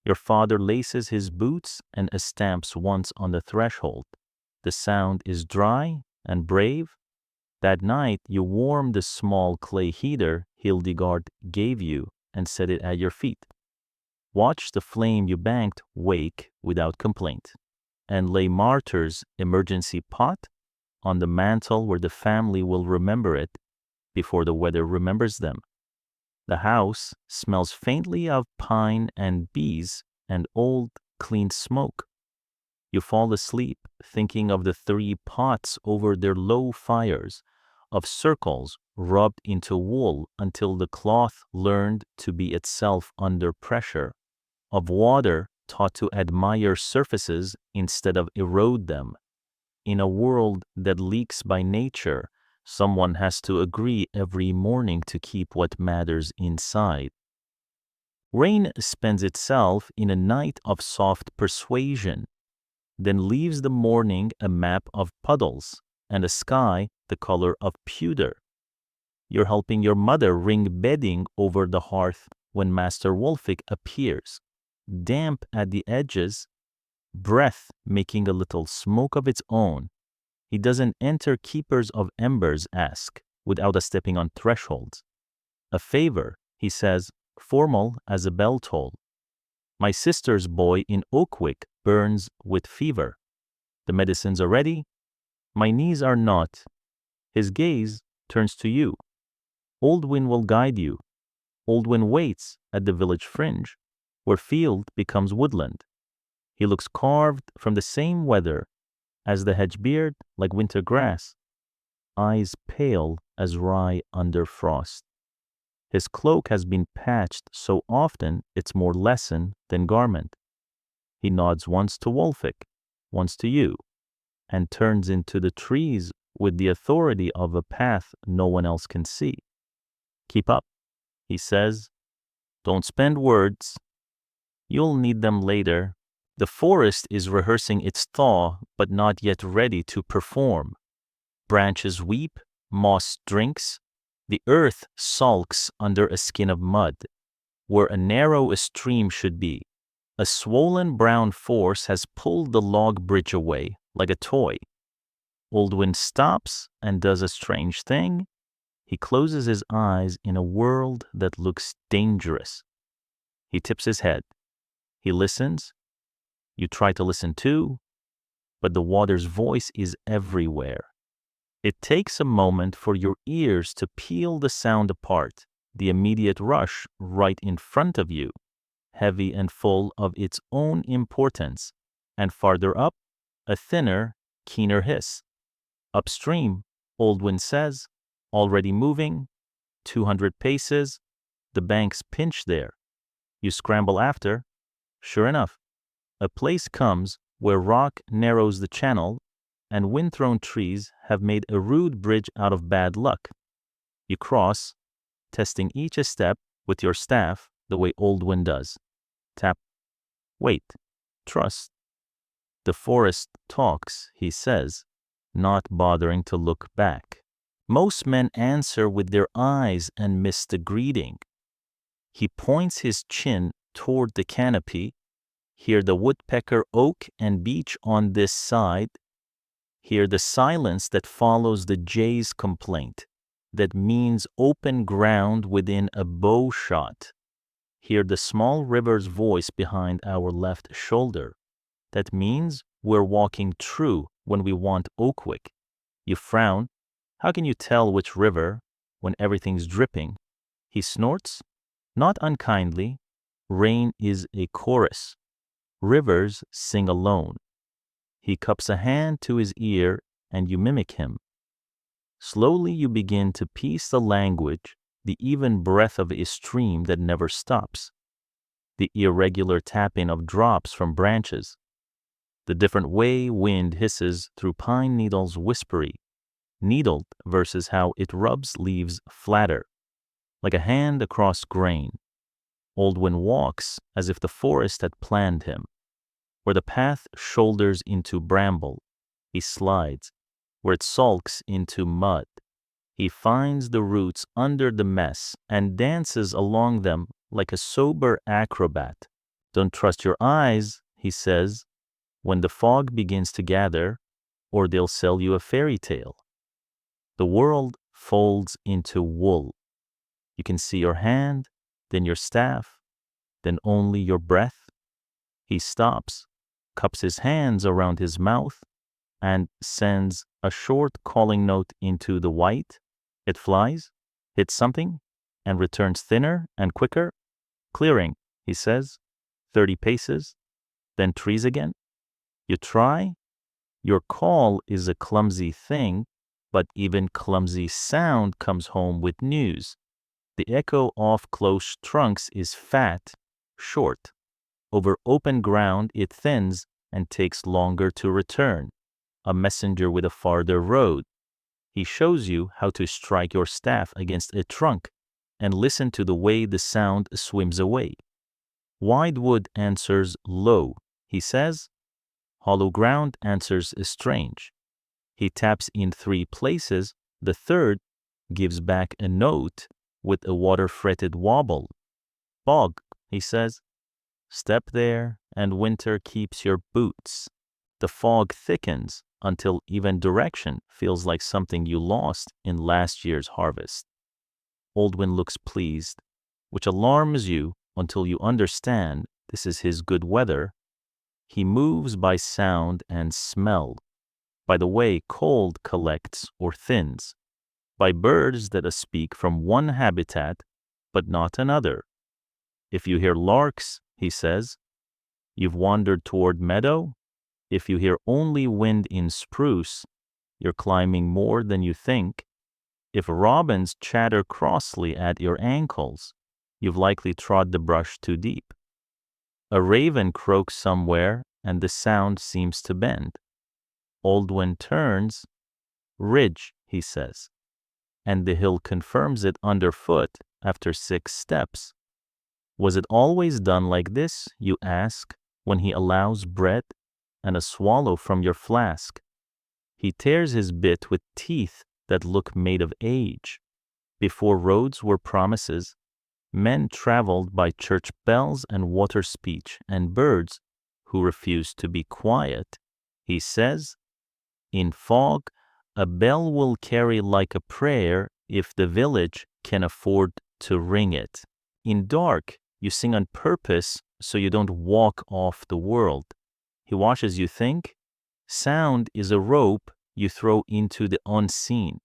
Your father laces his boots and stamps once on the threshold. The sound is dry and brave. That night, you warm the small clay heater Hildegard gave you and set it at your feet. Watch the flame you banked wake without complaint, and lay Martyr's emergency pot on the mantle where the family will remember it before the weather remembers them. The house smells faintly of pine and bees and old, clean smoke. You fall asleep thinking of the 3 pots over their low fires, of circles rubbed into wool until the cloth learned to be itself under pressure, of water taught to admire surfaces instead of erode them. In a world that leaks by nature, someone has to agree every morning to keep what matters inside. Rain spends itself in a night of soft persuasion, then leaves the morning a map of puddles and a sky the color of pewter. You're helping your mother ring bedding over the hearth when Master Wolfik appears, damp at the edges, breath making a little smoke of its own. He doesn't enter keepers of embers ask without a stepping on thresholds. A favor, he says, formal as a bell toll. My sister's boy in Oakwick burns with fever. The medicines are ready. My knees are not. His gaze turns to you. Oldwin will guide you. Oldwin waits at the village fringe, where field becomes woodland. He looks carved from the same weather as the hedge beard, like winter grass, eyes pale as rye under frost. His cloak has been patched so often it's more lesson than garment. He nods once to Wolfik, once to you, and turns into the trees with the authority of a path no one else can see. Keep up, he says. Don't spend words. You'll need them later. The forest is rehearsing its thaw, but not yet ready to perform. Branches weep, moss drinks, the earth sulks under a skin of mud, where a narrow stream should be. A swollen brown force has pulled the log bridge away like a toy. Oldwin stops and does a strange thing. He closes his eyes in a world that looks dangerous. He tips his head. He listens. You try to listen too, but the water's voice is everywhere. It takes a moment for your ears to peel the sound apart, the immediate rush right in front of you, heavy and full of its own importance, and farther up, a thinner, keener hiss. Upstream, Oldwin says, already moving, 200 paces, the banks pinch there. You scramble after. Sure enough, a place comes where rock narrows the channel and wind-thrown trees have made a rude bridge out of bad luck. You cross, testing each step with your staff the way Oldwin does. Tap. Wait. Trust. The forest talks, he says, not bothering to look back. Most men answer with their eyes and miss the greeting. He points his chin toward the canopy. Hear the woodpecker oak and beech on this side. Hear the silence that follows the jay's complaint, that means open ground within a bow shot. Hear the small river's voice behind our left shoulder. That means we're walking true when we want Oakwick. You frown. How can you tell which river when everything's dripping? He snorts. Not unkindly. Rain is a chorus. Rivers sing alone. He cups a hand to his ear and you mimic him. Slowly you begin to piece the language, the even breath of a stream that never stops. the irregular tapping of drops from branches, the different way wind hisses through pine needles whispery, needled versus how it rubs leaves flatter, like a hand across grain. Oldwin walks as if the forest had planned him. Where the path shoulders into bramble, he slides. Where it sulks into mud, he finds the roots under the mess and dances along them like a sober acrobat. Don't trust your eyes, he says, when the fog begins to gather, or they'll sell you a fairy tale. The world folds into wool. You can see your hand, then your staff, then only your breath. He stops, cups his hands around his mouth, and sends a short calling note into the white. It flies, hits something, and returns thinner and quicker. Clearing, he says, 30 paces, then trees again. You try. Your call is a clumsy thing, but even clumsy sound comes home with news. The echo off close trunks is fat, short. Over open ground it thins and takes longer to return. A messenger with a farther road. He shows you how to strike your staff against a trunk and listen to the way the sound swims away. Wide wood answers low, he says. Hollow ground answers strange. He taps in 3 places, the third gives back a note with a water-fretted wobble. Bog, he says. Step there, and winter keeps your boots. The fog thickens until even direction feels like something you lost in last year's harvest. Oldwin looks pleased, which alarms you until you understand this is his good weather. He moves by sound and smell, by the way cold collects or thins, by birds that speak from one habitat but not another. If you hear larks, he says, you've wandered toward meadow. If you hear only wind in spruce, you're climbing more than you think. If robins chatter crossly at your ankles, you've likely trod the brush too deep. A raven croaks somewhere, and the sound seems to bend. Oldwin turns. Ridge, he says, and the hill confirms it underfoot after 6 steps. Was it always done like this, you ask, when he allows bread and a swallow from your flask? He tears his bit with teeth that look made of age. Before roads were promises, men traveled by church bells and water speech and birds who refused to be quiet. He says, in fog, a bell will carry like a prayer if the village can afford to ring it. In dark, you sing on purpose so you don't walk off the world. He watches you think. Sound is a rope you throw into the unseen.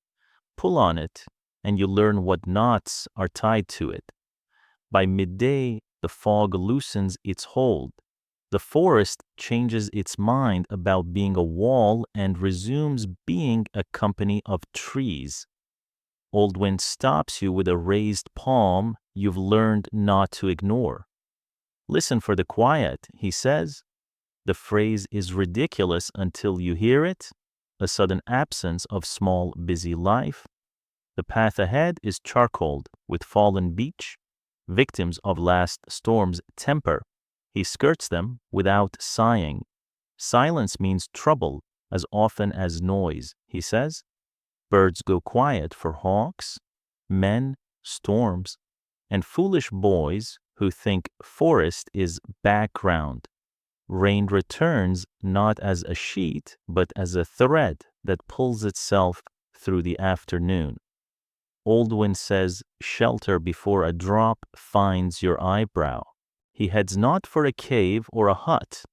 Pull on it, and you learn what knots are tied to it. By midday, the fog loosens its hold. The forest changes its mind about being a wall and resumes being a company of trees. Oldwin stops you with a raised palm you've learned not to ignore. Listen for the quiet, he says. The phrase is ridiculous until you hear it, a sudden absence of small, busy life. The path ahead is charcoaled with fallen beech, victims of last storm's temper. He skirts them without sighing. Silence means trouble as often as noise, he says. Birds go quiet for hawks, men, storms, and foolish boys who think forest is background. Rain returns not as a sheet, but as a thread that pulls itself through the afternoon. Oldwin says shelter before a drop finds your eyebrow. He heads not for a cave or a hut.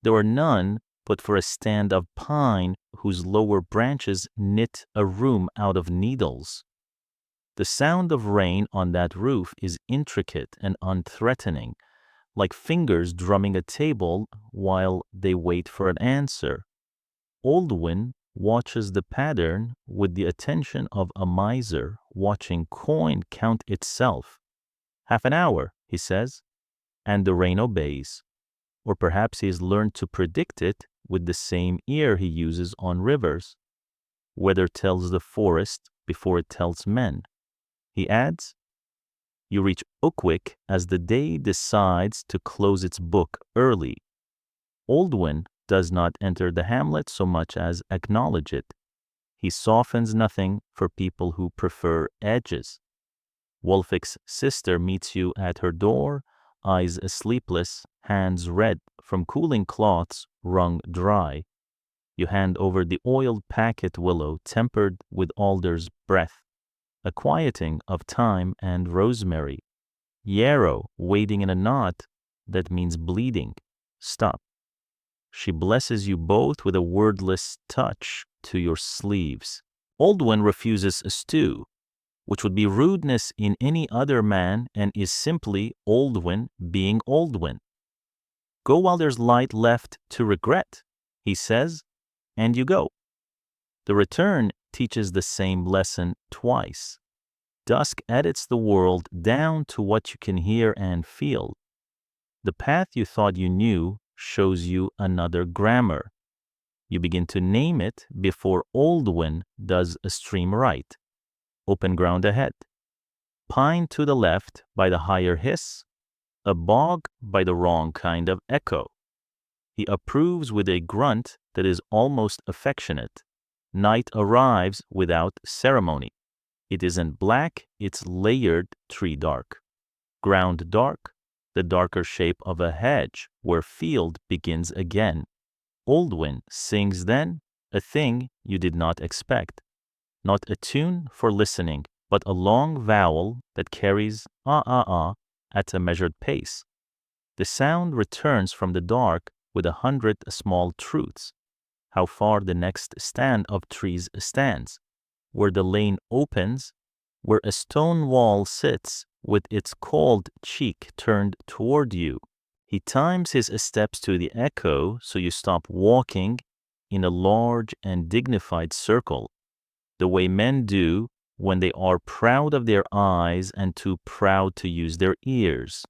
There are none, but for a stand of pine whose lower branches knit a room out of needles. The sound of rain on that roof is intricate and unthreatening, like fingers drumming a table while they wait for an answer. Oldwin watches the pattern with the attention of a miser watching coin count itself. 30 minutes, he says, and the rain obeys. Or perhaps he's learned to predict it with the same ear he uses on rivers. Weather tells the forest before it tells men. He adds, you reach Ukwick as the day decides to close its book early. Oldwin does not enter the hamlet so much as acknowledge it. He softens nothing for people who prefer edges. Wulfik's sister meets you at her door, eyes sleepless, hands red from cooling cloths wrung dry. You hand over the oiled packet willow tempered with alder's breath, a quieting of thyme and rosemary. Yarrow waiting in a knot that means bleeding. Stop. She blesses you both with a wordless touch to your sleeves. Oldwin refuses a stew, which would be rudeness in any other man and is simply Oldwin being Oldwin. Go while there's light left to regret, he says, and you go. The return teaches the same lesson twice. Dusk edits the world down to what you can hear and feel. The path you thought you knew shows you another grammar. You begin to name it before Oldwin does a stream right. Open ground ahead. Pine to the left by the higher hiss, a bog by the wrong kind of echo. He approves with a grunt that is almost affectionate. Night arrives without ceremony. It isn't black, it's layered tree dark. Ground dark, the darker shape of a hedge where field begins again. Oldwin sings then a thing you did not expect. Not a tune for listening, but a long vowel that carries ah at a measured pace. The sound returns from the dark with 100 small truths. How far the next stand of trees stands, where the lane opens, where a stone wall sits with its cold cheek turned toward you. He times his steps to the echo so you stop walking in a large and dignified circle, the way men do when they are proud of their eyes and too proud to use their ears.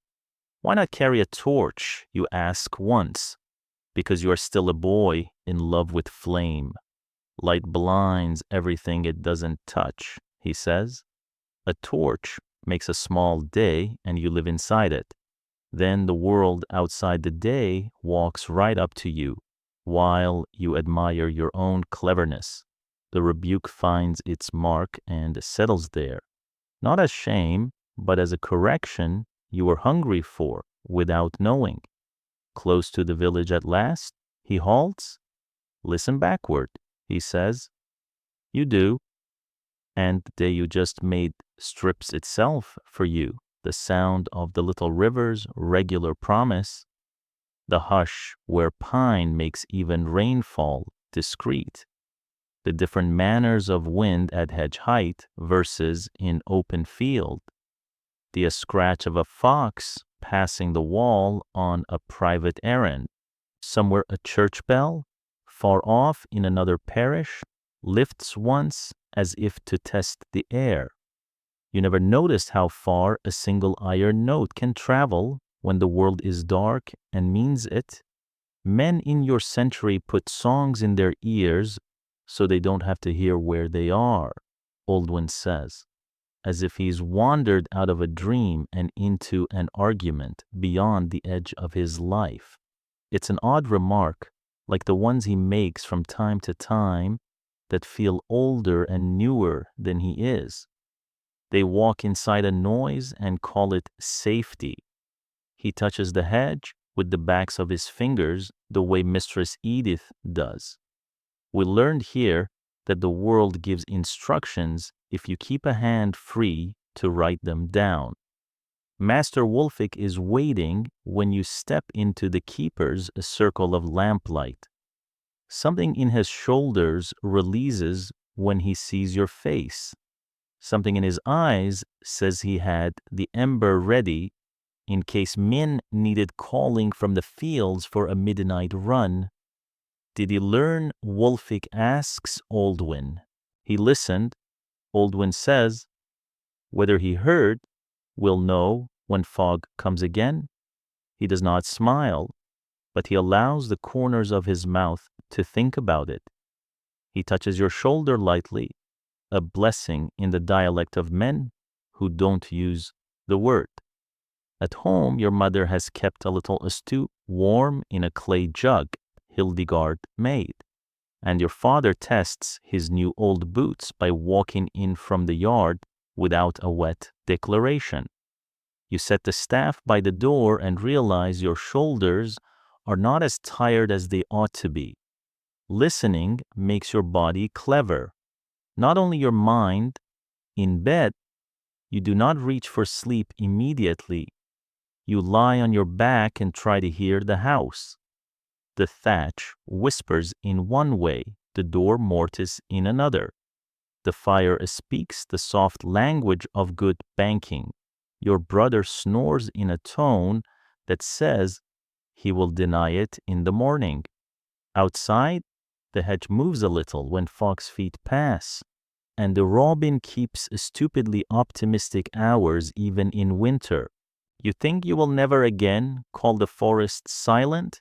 Why not carry a torch, you ask once, because you are still a boy in love with flame. Light blinds everything it doesn't touch, he says. A torch makes a small day and you live inside it. Then the world outside the day walks right up to you, while you admire your own cleverness. The rebuke finds its mark and settles there, not as shame, but as a correction you were hungry for without knowing. Close to the village at last, he halts. Listen backward, he says. You do. And the day you just made strips itself for you, the sound of the little river's regular promise, the hush where pine makes even rainfall discreet, the different manners of wind at hedge height versus in open field, the scratch of a fox passing the wall on a private errand, somewhere a church bell, far off in another parish, lifts once as if to test the air. You never noticed how far a single iron note can travel when the world is dark and means it. Men in your century put songs in their ears so they don't have to hear where they are, Oldwin says, as if he's wandered out of a dream and into an argument beyond the edge of his life. It's an odd remark, like the ones he makes from time to time that feel older and newer than he is. They walk inside a noise and call it safety. He touches the hedge with the backs of his fingers the way Mistress Edith does. We learned here that the world gives instructions if you keep a hand free to write them down. Master Wulfik is waiting when you step into the keeper's circle of lamplight. Something in his shoulders releases when he sees your face. Something in his eyes says he had the ember ready in case Min needed calling from the fields for a midnight run. Did he learn? Wulfik asks Oldwin. He listened. Oldwin says, whether he heard, we'll know when fog comes again. He does not smile, but he allows the corners of his mouth to think about it. He touches your shoulder lightly, a blessing in the dialect of men who don't use the word. At home, your mother has kept a little stew warm in a clay jug Hildegard made, and your father tests his new old boots by walking in from the yard without a wet declaration. You set the staff by the door and realize your shoulders are not as tired as they ought to be. Listening makes your body clever, not only your mind. In bed, you do not reach for sleep immediately. You lie on your back and try to hear the house. The thatch whispers in one way, the door mortise in another. The fire speaks the soft language of good banking. Your brother snores in a tone that says he will deny it in the morning. Outside, the hedge moves a little when fox feet pass, and the robin keeps stupidly optimistic hours even in winter. You think you will never again call the forest silent?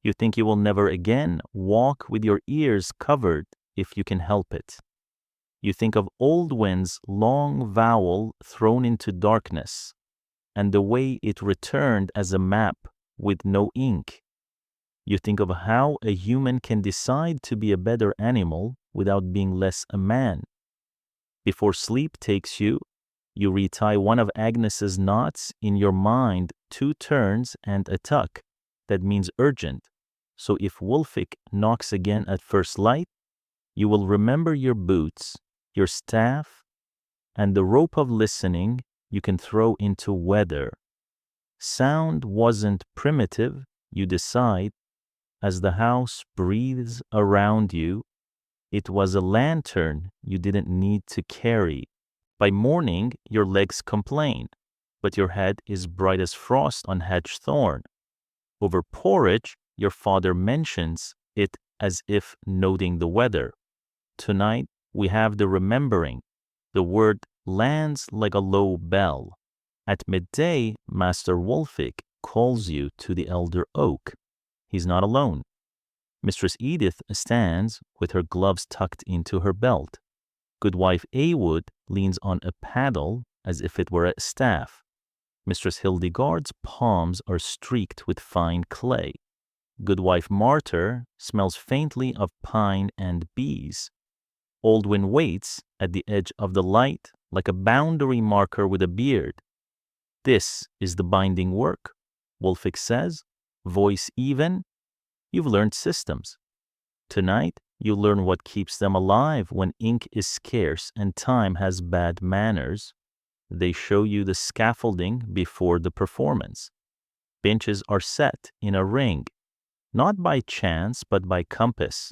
You think you will never again walk with your ears covered if you can help it. You think of old wind's long vowel thrown into darkness, and the way it returned as a map with no ink. You think of how a human can decide to be a better animal without being less a man. Before sleep takes you, you retie one of Agnes's knots in your mind, 2 turns and a tuck. That means urgent. So if Wolfik knocks again at first light, you will remember your boots, your staff, and the rope of listening you can throw into weather. Sound wasn't primitive, you decide, as the house breathes around you. It was a lantern you didn't need to carry. By morning, your legs complain, but your head is bright as frost on hedge thorn. Over porridge, your father mentions it as if noting the weather. Tonight, we have the remembering. The word lands like a low bell. At midday, Master Wolfik calls you to the elder oak. He's not alone. Mistress Edith stands with her gloves tucked into her belt. Goodwife Awood leans on a paddle as if it were a staff. Mistress Hildegard's palms are streaked with fine clay. Goodwife Martyr smells faintly of pine and bees. Oldwin waits at the edge of the light like a boundary marker with a beard. This is the binding work, Wolfik says, voice even. You've learned systems. Tonight, you learn what keeps them alive when ink is scarce and time has bad manners. They show you the scaffolding before the performance. Benches are set in a ring, not by chance but by compass.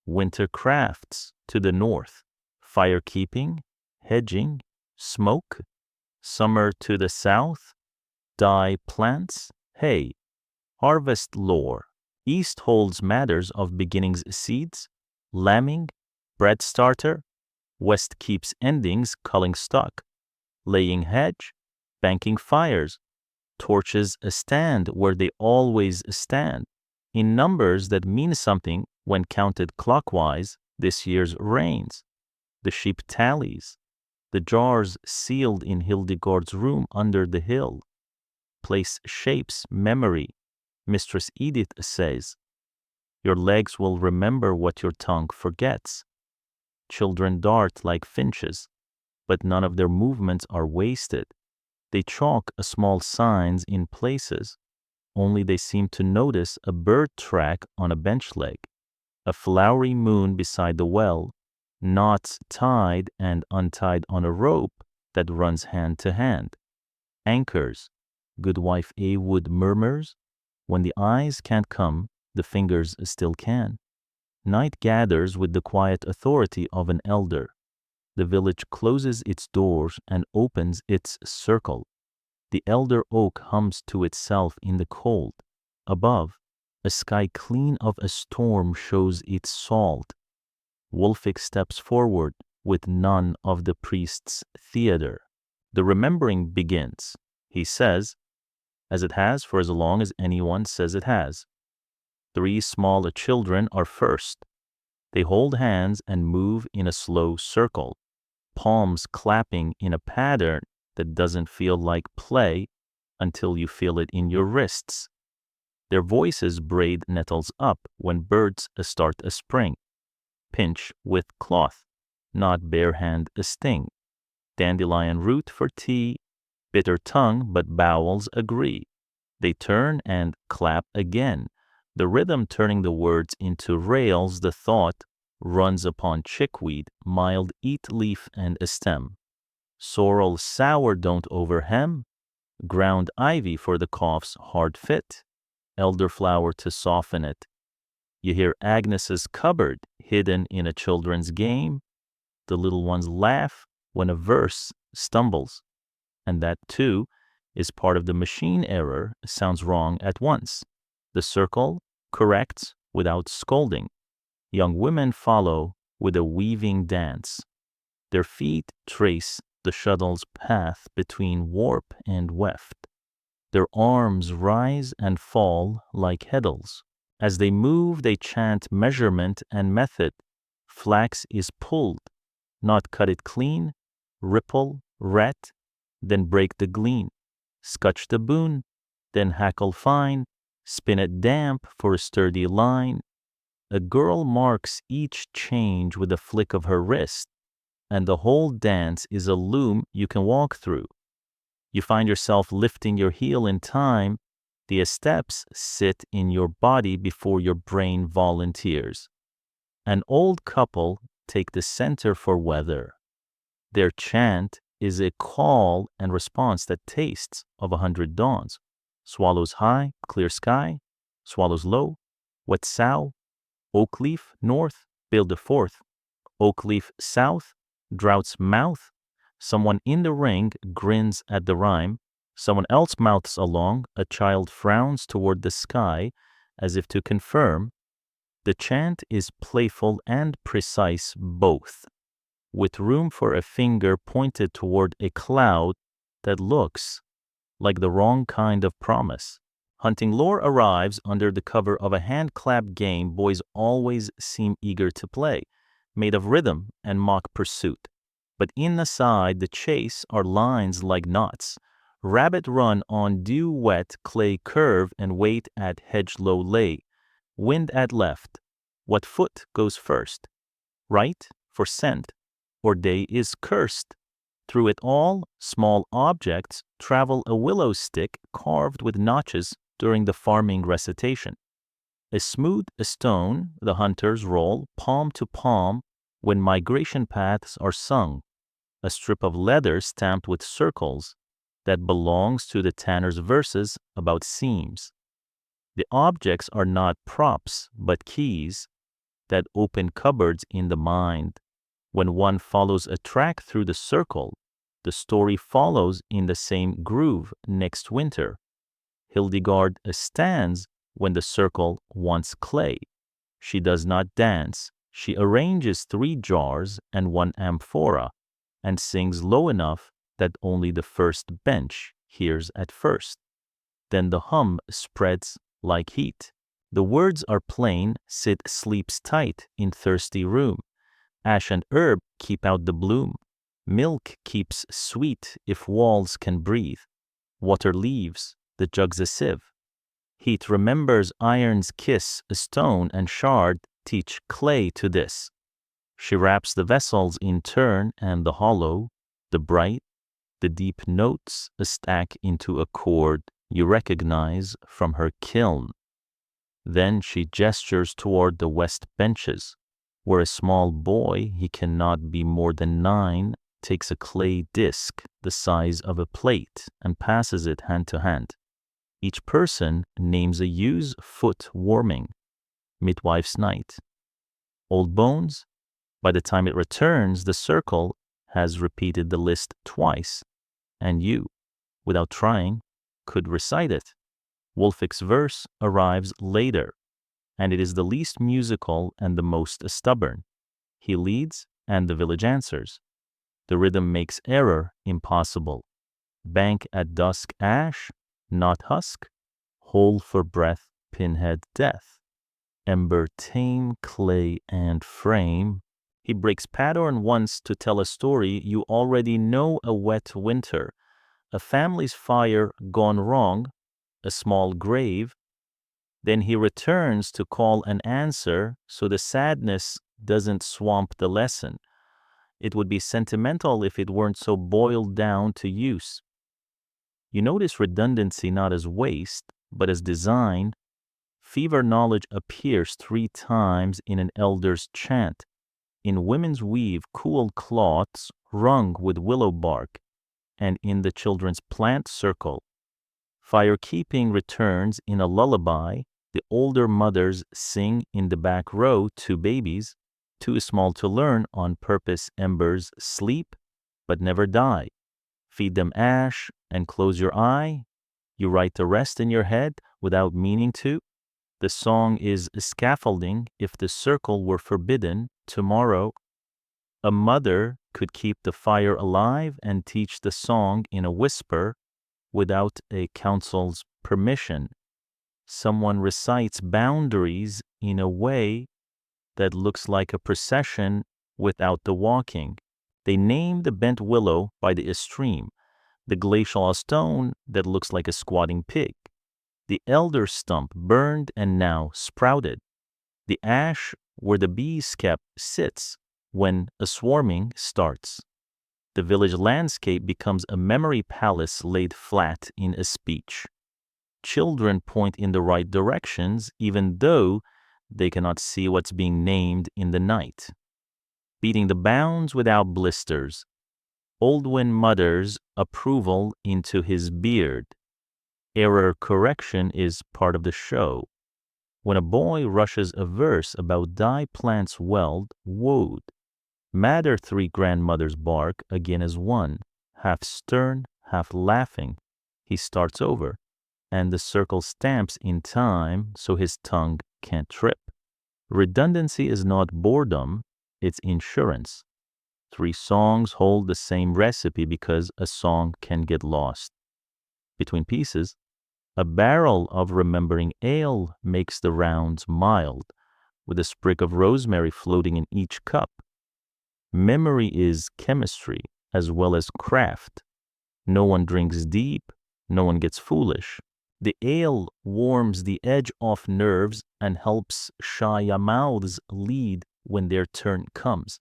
Winter crafts to the north, firekeeping, hedging, smoke. Summer to the south, dye plants, hay. Harvest lore. East holds matters of beginnings seeds, lambing, bread starter. West keeps endings culling stock, laying hedge, banking fires. Torches stand where they always stand, in numbers that mean something when counted clockwise. This year's rains. The sheep tallies. The jars sealed in Hildegard's room under the hill. Place shapes memory. Mistress Edith says, your legs will remember what your tongue forgets. Children dart like finches, but none of their movements are wasted. They chalk small signs in places, only they seem to notice a bird track on a bench leg, a flowery moon beside the well, knots tied and untied on a rope that runs hand to hand. Anchors, Goodwife Awood murmurs, when the eyes can't come, the fingers still can. Night gathers with the quiet authority of an elder. The village closes its doors and opens its circle. The elder oak hums to itself in the cold. Above, a sky clean of a storm shows its salt. Wolfik steps forward with none of the priest's theater. The remembering begins. He says, as it has for as long as anyone says it has. 3 small children are first. They hold hands and move in a slow circle, palms clapping in a pattern that doesn't feel like play until you feel it in your wrists. Their voices braid nettles up when birds start a spring. Pinch with cloth, not bare hand a sting. Dandelion root for tea, bitter tongue but bowels agree. They turn and clap again, the rhythm turning the words into rails. The thought runs upon chickweed, mild eat leaf and a stem. Sorrel sour don't overhem, ground ivy for the cough's hard fit, elderflower to soften it. You hear Agnes's cupboard hidden in a children's game. The little ones laugh when a verse stumbles, and that too is part of the machine error. Sounds wrong at once. The circle corrects without scolding. Young women follow with a weaving dance. Their feet trace the shuttle's path between warp and weft. Their arms rise and fall like heddles. As they move, they chant measurement and method. Flax is pulled, not cut it clean, ripple, ret, then break the glean. Scutch the boon, then hackle fine, spin it damp for a sturdy line. A girl marks each change with a flick of her wrist, and the whole dance is a loom you can walk through. You find yourself lifting your heel in time. The steps sit in your body before your brain volunteers. An old couple take the center for weather. Their chant is a call and response that tastes of 100 dawns. Swallows high, clear sky. Swallows low, wet sow. Oak leaf north, build a fourth. Oak leaf south, drought's mouth. Someone in the ring grins at the rhyme. Someone else mouths along. A child frowns toward the sky as if to confirm. The chant is playful and precise both, with room for a finger pointed toward a cloud that looks like the wrong kind of promise. Hunting lore arrives under the cover of a hand-clapped game boys always seem eager to play, made of rhythm and mock pursuit. But in the side, the chase are lines like knots. Rabbit run on dew-wet clay curve and wait at hedge-low lay. Wind at left. What foot goes first? Right for scent, or day is cursed. Through it all, small objects travel a willow stick carved with notches during the farming recitation. A smooth stone the hunters roll palm to palm when migration paths are sung. A strip of leather stamped with circles that belongs to the tanner's verses about seams. The objects are not props but keys that open cupboards in the mind. When one follows a track through the circle, the story follows in the same groove next winter. Hildegard stands when the circle wants clay. She does not dance. She arranges 3 jars and 1 amphora and sings low enough that only the first bench hears at first. Then the hum spreads like heat. The words are plain. Sid sleeps tight in thirsty room. Ash and herb keep out the bloom. Milk keeps sweet if walls can breathe. Water leaves, the jug's a sieve. Heat remembers iron's kiss. A stone and shard teach clay to this. She wraps the vessels in turn, and the hollow, the bright, the deep notes stack into a chord you recognize from her kiln. Then she gestures toward the west benches, where a small boy, he cannot be more than 9, takes a clay disc the size of a plate and passes it hand to hand. Each person names a ewe's foot warming, midwife's night. Old bones, by the time it returns, the circle has repeated the list twice, and you, without trying, could recite it. Wolfick's verse arrives later, and it is the least musical and the most stubborn. He leads, and the village answers. The rhythm makes error impossible. Bank at dusk ash, not husk, hole for breath, pinhead death. Ember tame, clay and frame. He breaks pattern once to tell a story you already know: a wet winter, a family's fire gone wrong, a small grave. Then he returns to call an answer so the sadness doesn't swamp the lesson. It would be sentimental if it weren't so boiled down to use. You notice redundancy not as waste, but as design. Fever knowledge appears 3 times in an elder's chant. In women's weave, cool cloths wrung with willow bark, and in the children's plant circle. Firekeeping returns in a lullaby. The older mothers sing in the back row to babies, too small to learn on purpose. Embers sleep, but never die. Feed them ash and close your eye. You write the rest in your head without meaning to. The song is scaffolding. If the circle were forbidden tomorrow, a mother could keep the fire alive and teach the song in a whisper without a council's permission. Someone recites boundaries in a way that looks like a procession without the walking. They name the bent willow by the stream, the glacial stone that looks like a squatting pig, the elder stump burned and now sprouted, the ash where the bees kept sits when a swarming starts. The village landscape becomes a memory palace laid flat in a speech. Children point in the right directions even though they cannot see what's being named in the night. Beating the bounds without blisters. Oldwin mutters approval into his beard. Error correction is part of the show. When a boy rushes a verse about dye plants weld, woad. Matter 3 grandmothers bark again as one, half stern, half laughing. He starts over, and the circle stamps in time so his tongue can't trip. Redundancy is not boredom, it's insurance. 3 songs hold the same recipe because a song can get lost. Between pieces, a barrel of remembering ale makes the rounds mild, with a sprig of rosemary floating in each cup. Memory is chemistry as well as craft. No one drinks deep, no one gets foolish. The ale warms the edge off nerves and helps shy mouths lead when their turn comes.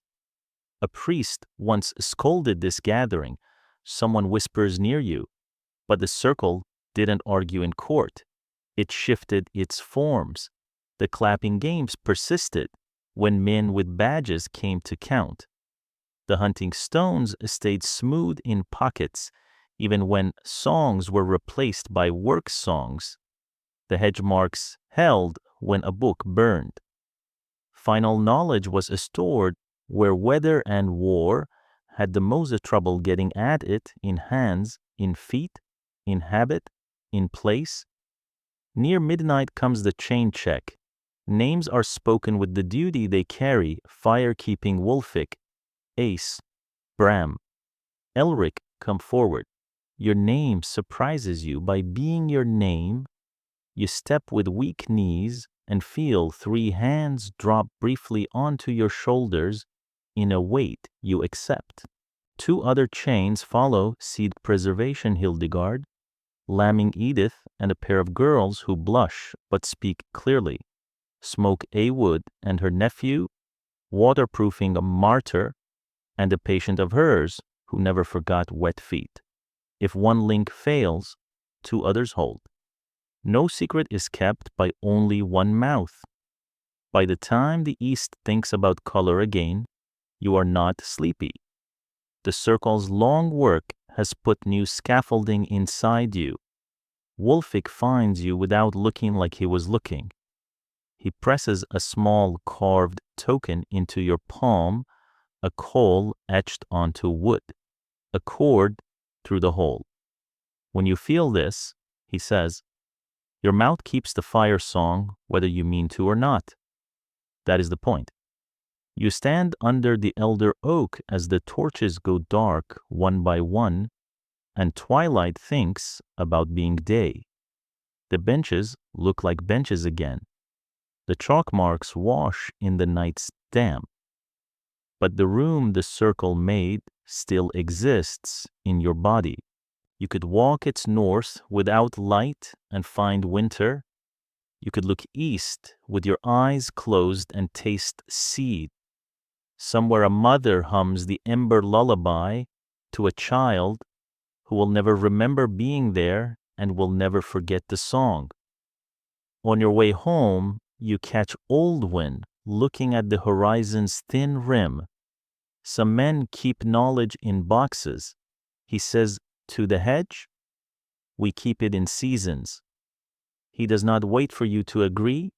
A priest once scolded this gathering. Someone whispers near you, but the circle didn't argue in court. It shifted its forms. The clapping games persisted when men with badges came to count. The hunting stones stayed smooth in pockets even when songs were replaced by work songs. The hedge marks held when a book burned. Final knowledge was stored where weather and war had the most trouble getting at it: in hands, in feet, in habit, in place. Near midnight comes the chain check. Names are spoken with the duty they carry: fire-keeping Wolfic, Ace, Bram. Elric, come forward. Your name surprises you by being your name. You step with weak knees and feel 3 hands drop briefly onto your shoulders in a weight you accept. 2 other chains follow: seed preservation Hildegard, lambing Edith, and a pair of girls who blush but speak clearly. Smoke Awood and her nephew, waterproofing a martyr, and a patient of hers who never forgot wet feet. If one link fails, 2 others hold. No secret is kept by only one mouth. By the time the East thinks about color again, you are not sleepy. The circle's long work has put new scaffolding inside you. Wolfic finds you without looking like he was looking. He presses a small carved token into your palm, a coal etched onto wood, a cord through the hole. When you feel this, he says, your mouth keeps the fire song whether you mean to or not. That is the point. You stand under the elder oak as the torches go dark one by one, and twilight thinks about being day. The benches look like benches again. The chalk marks wash in the night's damp. But the room the circle made still exists in your body. You could walk its north without light and find winter. You could look east with your eyes closed and taste seed. Somewhere a mother hums the ember lullaby to a child who will never remember being there and will never forget the song. On your way home, you catch Oldwin looking at the horizon's thin rim. Some men keep knowledge in boxes. He says to the hedge, we keep it in seasons. He does not wait for you to agree.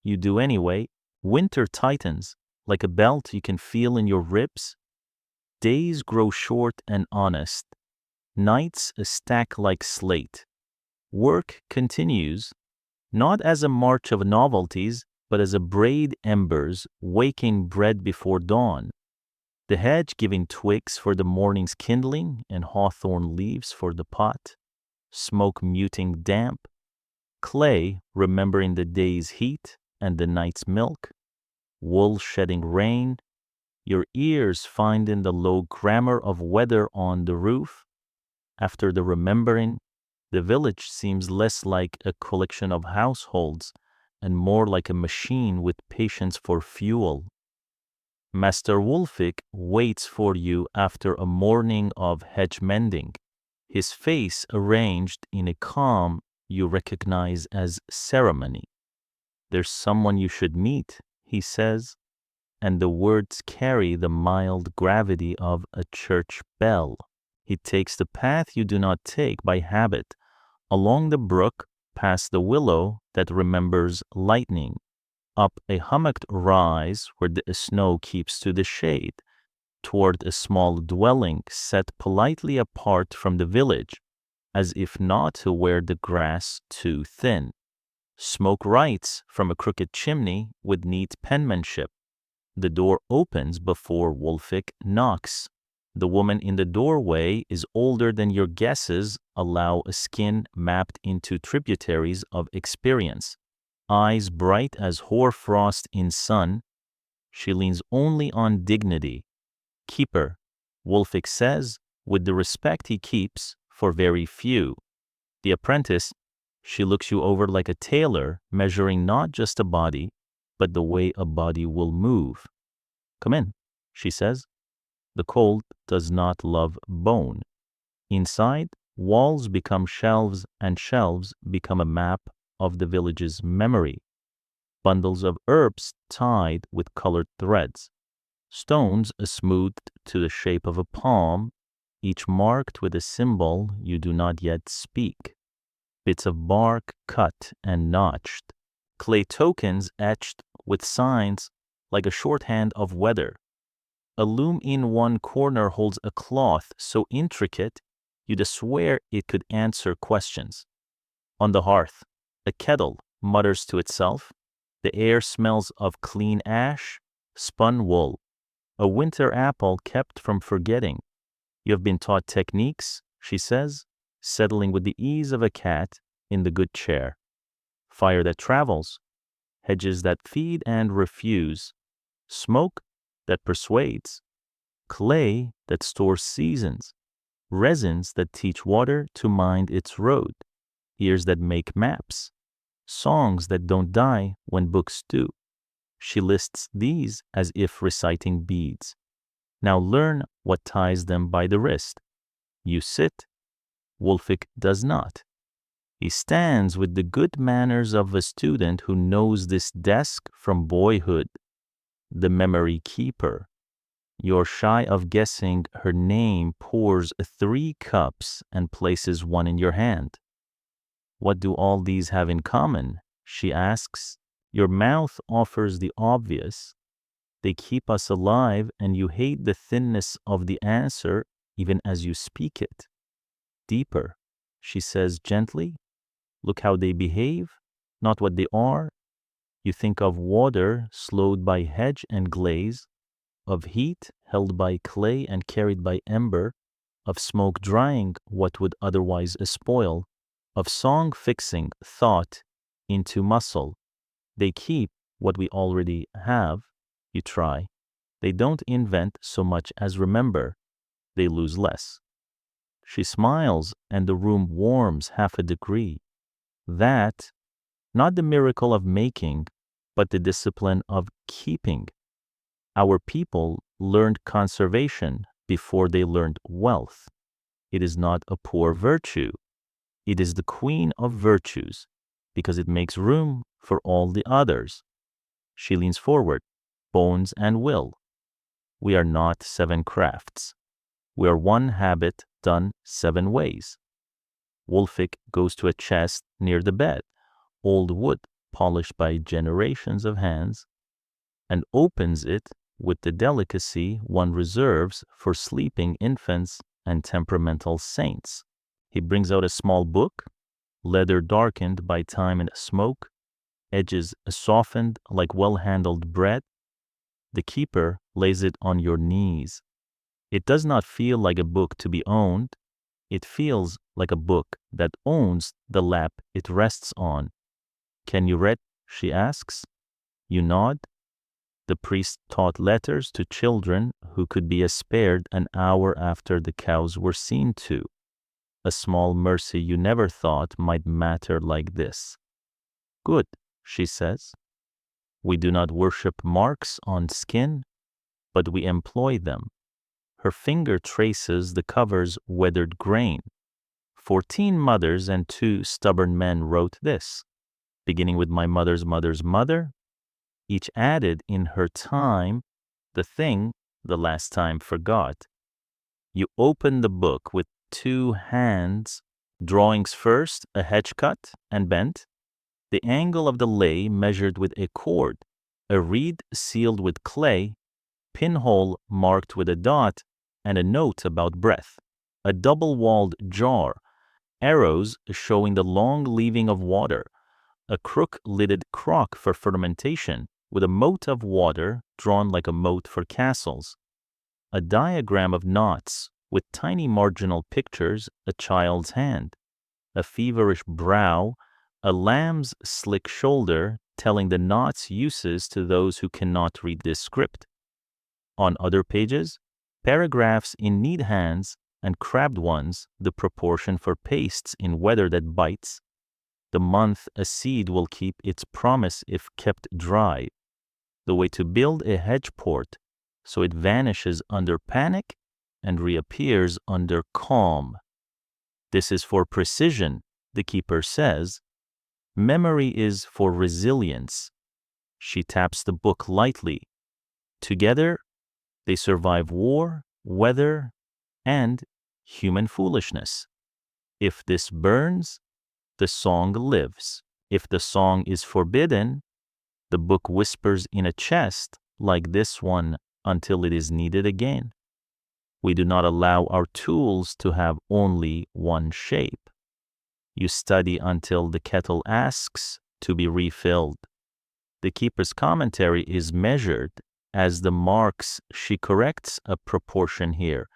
You do anyway. Winter tightens like a belt you can feel in your ribs. Days grow short and honest. Nights stack like slate. Work continues, not as a march of novelties, but as a braid embers waking bread before dawn. The hedge giving twigs for the morning's kindling and hawthorn leaves for the pot. Smoke muting damp. Clay remembering the day's heat and the night's milk. Wool shedding rain. Your ears finding the low grammar of weather on the roof. After the remembering, the village seems less like a collection of households and more like a machine with patience for fuel. Master Wulfik waits for you after a morning of hedge mending, his face arranged in a calm you recognize as ceremony. There's someone you should meet, he says, and the words carry the mild gravity of a church bell. He takes the path you do not take by habit, along the brook, past the willow that remembers lightning, up a hummocked rise where the snow keeps to the shade, toward a small dwelling set politely apart from the village, as if not to wear the grass too thin. Smoke writes from a crooked chimney with neat penmanship. The door opens before Wulfik knocks. The woman in the doorway is older than your guesses allow a skin mapped into tributaries of experience. Eyes bright as hoarfrost in sun. She leans only on dignity. Keeper, Wulfik says, with the respect he keeps for very few. The apprentice, she looks you over like a tailor, measuring not just a body, but the way a body will move. Come in, she says. The cold does not love bone. Inside, walls become shelves and shelves become a map of the village's memory. Bundles of herbs tied with colored threads. Stones smoothed to the shape of a palm, each marked with a symbol you do not yet speak. Bits of bark cut and notched. Clay tokens etched with signs like a shorthand of weather. A loom in one corner holds a cloth so intricate you'd swear it could answer questions. On the hearth, a kettle mutters to itself. The air smells of clean ash, spun wool. A winter apple kept from forgetting. You have been taught techniques, she says, settling with the ease of a cat in the good chair. Fire that travels, hedges that feed and refuse, smoke that persuades, clay that stores seasons, resins that teach water to mind its road, ears that make maps, songs that don't die when books do. She lists these as if reciting beads. Now learn what ties them by the wrist. You sit. Wulfik does not. He stands with the good manners of a student who knows this desk from boyhood. The memory keeper. You're shy of guessing her name, pours 3 cups and places one in your hand. What do all these have in common? She asks. Your mouth offers the obvious. They keep us alive, and you hate the thinness of the answer even as you speak it. Deeper, she says gently. Look how they behave, not what they are. You think of water slowed by hedge and glaze, of heat held by clay and carried by ember, of smoke drying what would otherwise spoil, of song fixing thought into muscle. They keep what we already have. You try. They don't invent so much as remember. They lose less. She smiles, and the room warms half a degree. That, not the miracle of making, but the discipline of keeping. Our people learned conservation before they learned wealth. It is not a poor virtue. It is the queen of virtues, because it makes room for all the others. She leans forward, bones and will. We are not 7 crafts. We are one habit done 7 ways. Wolfik goes to a chest near the bed, old wood polished by generations of hands, and opens it with the delicacy one reserves for sleeping infants and temperamental saints. He brings out a small book, leather darkened by time and smoke, edges softened like well-handled bread. The keeper lays it on your knees. It does not feel like a book to be owned. It feels like a book that owns the lap it rests on. Can you read? She asks. You nod. The priest taught letters to children who could be spared an hour after the cows were seen to. A small mercy you never thought might matter like this. Good, she says. We do not worship marks on skin, but we employ them. Her finger traces the cover's weathered grain. 14 mothers and 2 stubborn men wrote this, beginning with my mother's mother's mother. Each added in her time the thing the last time forgot. You open the book with 2 hands, drawings first, a hedge cut and bent, the angle of the lay measured with a cord, a reed sealed with clay, pinhole marked with a dot, and a note about breath, a double-walled jar, arrows showing the long leaving of water, a crook-lidded crock for fermentation, with a moat of water drawn like a moat for castles, a diagram of knots with tiny marginal pictures, a child's hand, a feverish brow, a lamb's slick shoulder telling the knots' uses to those who cannot read this script. On other pages, paragraphs in neat hands and crabbed ones, the proportion for pastes in weather that bites, the month a seed will keep its promise if kept dry, the way to build a hedge port so it vanishes under panic and reappears under calm. This is for precision, the keeper says. Memory is for resilience. She taps the book lightly. Together, they survive war, weather, and human foolishness. If this burns, the song lives. If the song is forbidden, the book whispers in a chest like this one until it is needed again. We do not allow our tools to have only one shape. You study until the kettle asks to be refilled. The keeper's commentary is measured as the marks. She corrects a proportion here.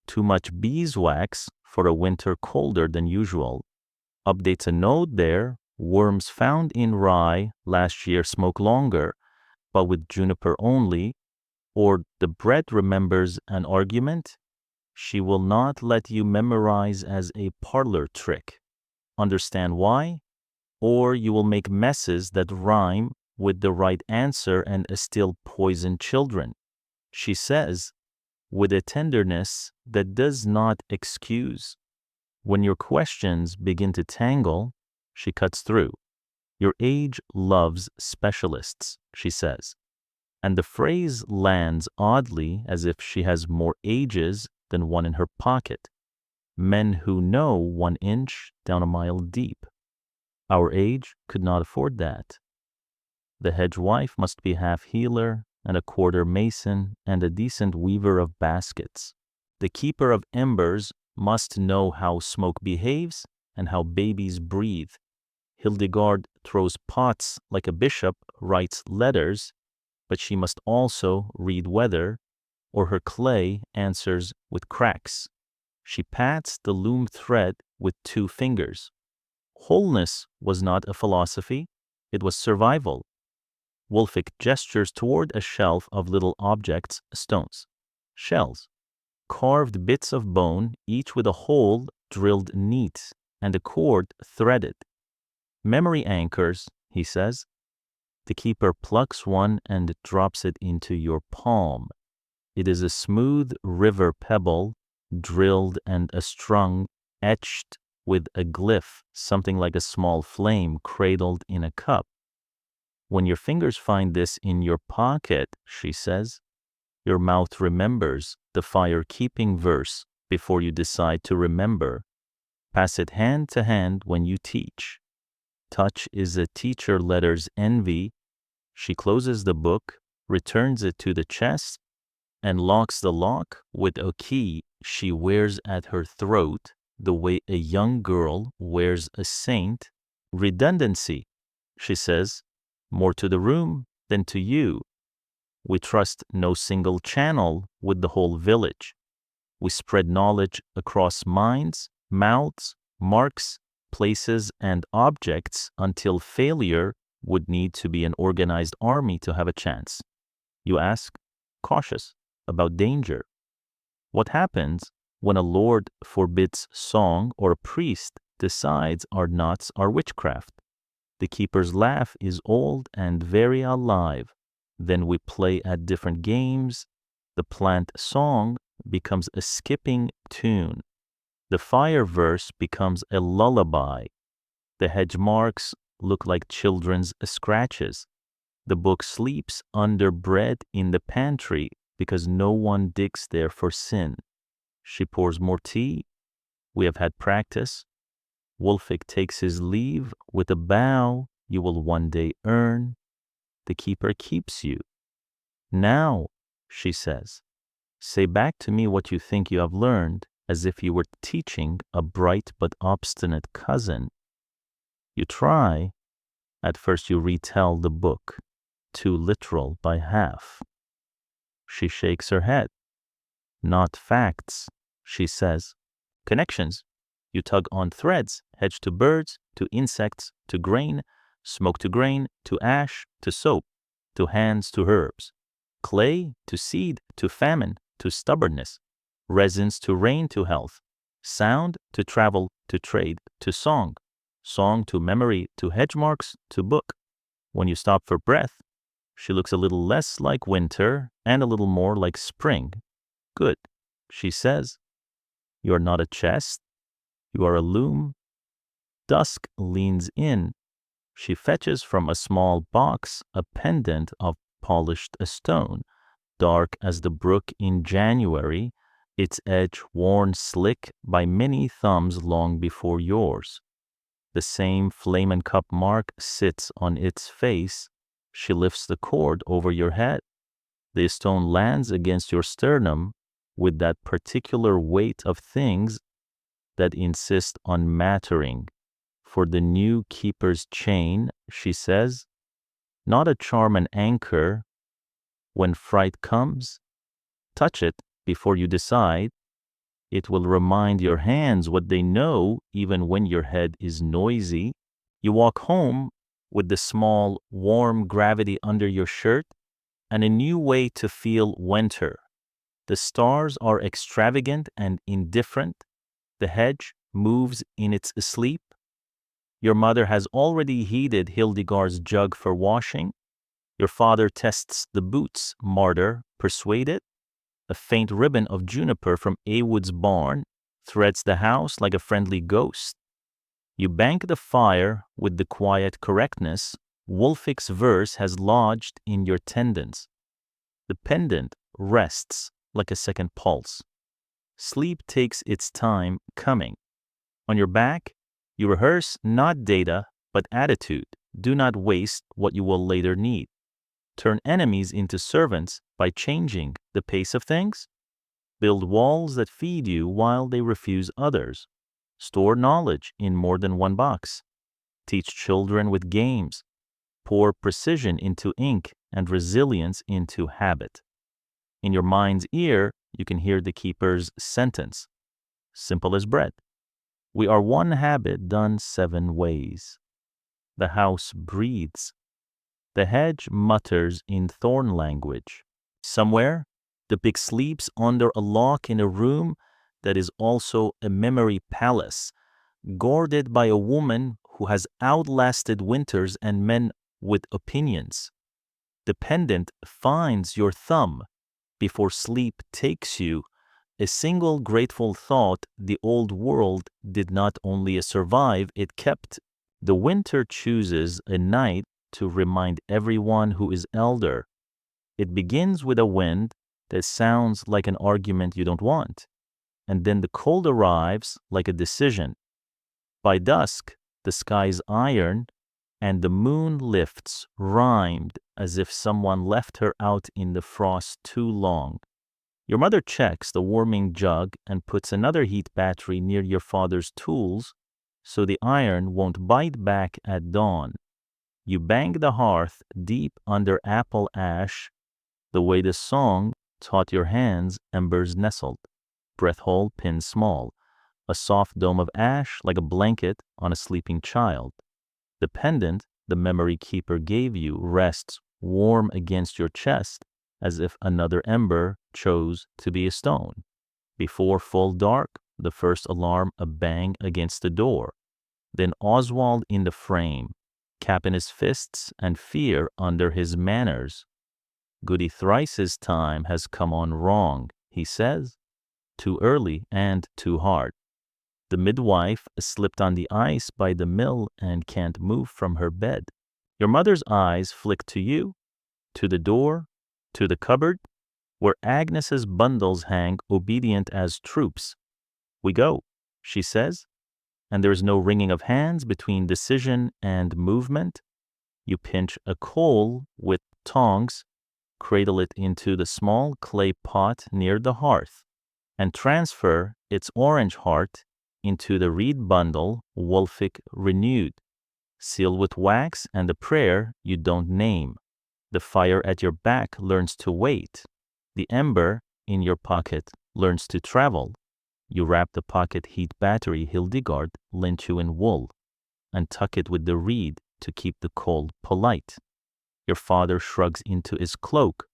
Too much beeswax for a winter colder than usual. Updates a note there. Worms found in rye last year smoke longer, but with juniper only. Or the bread remembers an argument. She will not let you memorize as a parlor trick. Understand why? Or you will make messes that rhyme with the right answer and still poison children. She says, with a tenderness that does not excuse. When your questions begin to tangle, she cuts through. Your age loves specialists, she says. And the phrase lands oddly as if she has more ages than one in her pocket. Men who know 1 inch down a mile deep. Our age could not afford that. The hedge wife must be half healer and a quarter mason and a decent weaver of baskets. The keeper of embers must know how smoke behaves and how babies breathe. Hildegard throws pots like a bishop writes letters, but she must also read weather, or her clay answers with cracks. She pats the loom thread with 2 fingers. Wholeness was not a philosophy, it was survival. Wolfik gestures toward a shelf of little objects, stones, shells, carved bits of bone, each with a hole drilled neat and a cord threaded. Memory anchors, he says. The keeper plucks one and drops it into your palm. It is a smooth river pebble, drilled and a strung, etched with a glyph, something like a small flame cradled in a cup. When your fingers find this in your pocket, she says, your mouth remembers the fire-keeping verse before you decide to remember. Pass it hand to hand when you teach. Touch is a teacher letter's envy. She closes the book, returns it to the chest, and locks the lock with a key she wears at her throat, the way a young girl wears a saint. Redundancy, she says, more to the room than to you. We trust no single channel with the whole village. We spread knowledge across minds, mouths, marks, places, and objects until failure would need to be an organized army to have a chance. You ask, cautious about danger. What happens when a lord forbids song or a priest decides our knots are witchcraft? The keeper's laugh is old and very alive. Then we play at different games. The plant song becomes a skipping tune. The fire verse becomes a lullaby. The hedge marks look like children's scratches. The book sleeps under bread in the pantry because no one digs there for sin. She pours more tea. We have had practice. Wolfik takes his leave with a bow you will one day earn. The keeper keeps you. Now, she says, say back to me what you think you have learned, as if you were teaching a bright but obstinate cousin. You try. At first you retell the book, too literal by half. She shakes her head. Not facts, she says. Connections. You tug on threads, hedge to birds, to insects, to grain, smoke to grain, to ash, to soap, to hands, to herbs, clay, to seed, to famine, to stubbornness, resins to rain, to health, sound, to travel, to trade, to song, song to memory, to hedge marks, to book. When you stop for breath, she looks a little less like winter and a little more like spring. Good, she says. You are not a chest. You are a loom. Dusk leans in. She fetches from a small box a pendant of polished stone, dark as the brook in January, its edge worn slick by many thumbs long before yours. The same flame and cup mark sits on its face. She lifts the cord over your head. The stone lands against your sternum with that particular weight of things that insist on mattering. For the new keeper's chain, she says, not a charm and anchor. When fright comes, touch it before you decide. It will remind your hands what they know even when your head is noisy. You walk home with the small, warm gravity under your shirt and a new way to feel winter. The stars are extravagant and indifferent. The hedge moves in its sleep. Your mother has already heated Hildegard's jug for washing. Your father tests the boots, martyr, persuaded. A faint ribbon of juniper from Awood's barn threads the house like a friendly ghost. You bank the fire with the quiet correctness Wolfik's verse has lodged in your tendons. The pendant rests like a second pulse. Sleep takes its time coming. On your back, you rehearse not data, but attitude. Do not waste what you will later need. Turn enemies into servants by changing the pace of things. Build walls that feed you while they refuse others. Store knowledge in more than one box. Teach children with games. Pour precision into ink and resilience into habit. In your mind's ear, you can hear the keeper's sentence. simple as bread. We are one habit done 7 ways. The house breathes. The hedge mutters in thorn language. Somewhere, the pig sleeps under a lock in a room that is also a memory palace, guarded by a woman who has outlasted winters and men with opinions. The pendant finds your thumb before sleep takes you. A single grateful thought: the old world did not only survive, it kept. The winter chooses a night to remind everyone who is elder. It begins with a wind that sounds like an argument you don't want, and then the cold arrives like a decision. By dusk, the sky's iron, and the moon lifts, rhymed as if someone left her out in the frost too long. Your mother checks the warming jug and puts another heat battery near your father's tools so the iron won't bite back at dawn. You bang the hearth deep under apple ash, the way the song taught your hands embers nestled, breath hole pin small, a soft dome of ash like a blanket on a sleeping child. The pendant the memory keeper gave you rests warm against your chest as if another ember chose to be a stone. Before full dark, the first alarm, a bang against the door. Then Oswald in the frame, cap in his fists and fear under his manners. Goody Thrice's time has come on wrong, he says, too early and too hard. The midwife slipped on the ice by the mill and can't move from her bed. Your mother's eyes flick to you, to the door, to the cupboard, where Agnes's bundles hang obedient as troops. We go, she says, and there is no wringing of hands between decision and movement. You pinch a coal with tongs, cradle it into the small clay pot near the hearth, and transfer its orange heart into the reed bundle, Wolfic renewed, sealed with wax and a prayer you don't name. The fire at your back learns to wait. The ember in your pocket learns to travel. You wrap the pocket heat battery Hildegard lent you in wool and tuck it with the reed to keep the cold polite. Your father shrugs into his cloak,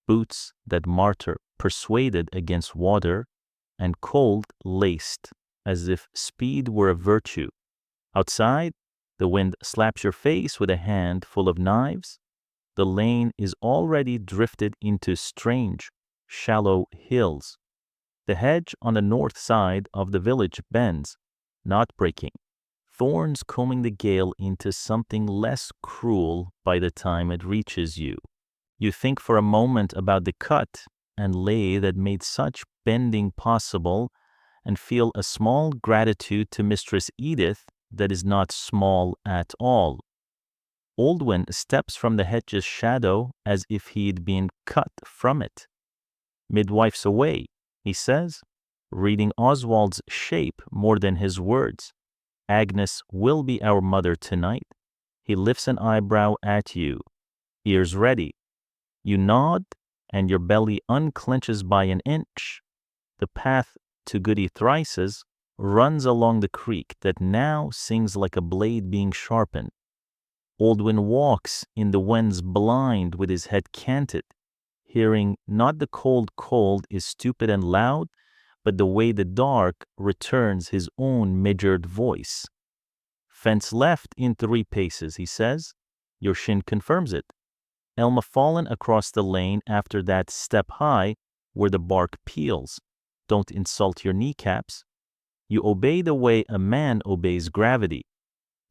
boots that martyr persuaded against water, and cold laced as if speed were a virtue. Outside, the wind slaps your face with a hand full of knives. The lane is already drifted into strange, shallow hills. The hedge on the north side of the village bends, not breaking, thorns combing the gale into something less cruel by the time it reaches you. You think for a moment about the cut and lay that made such bending possible and feel a small gratitude to Mistress Edith that is not small at all. Oldwin steps from the hedge's shadow as if he'd been cut from it. Midwife's away, he says, reading Oswald's shape more than his words. Agnes will be our mother tonight. He lifts an eyebrow at you, ears ready. You nod, and your belly unclenches by an inch. The path to Goody Thrice's runs along the creek that now sings like a blade being sharpened. Oldwin walks in the wind's blind with his head canted, hearing not the cold is stupid and loud, but the way the dark returns his own measured voice. Fence left in 3 paces, he says. Your shin confirms it. Elma fallen across the lane after that step high where the bark peels. Don't insult your kneecaps. You obey the way a man obeys gravity.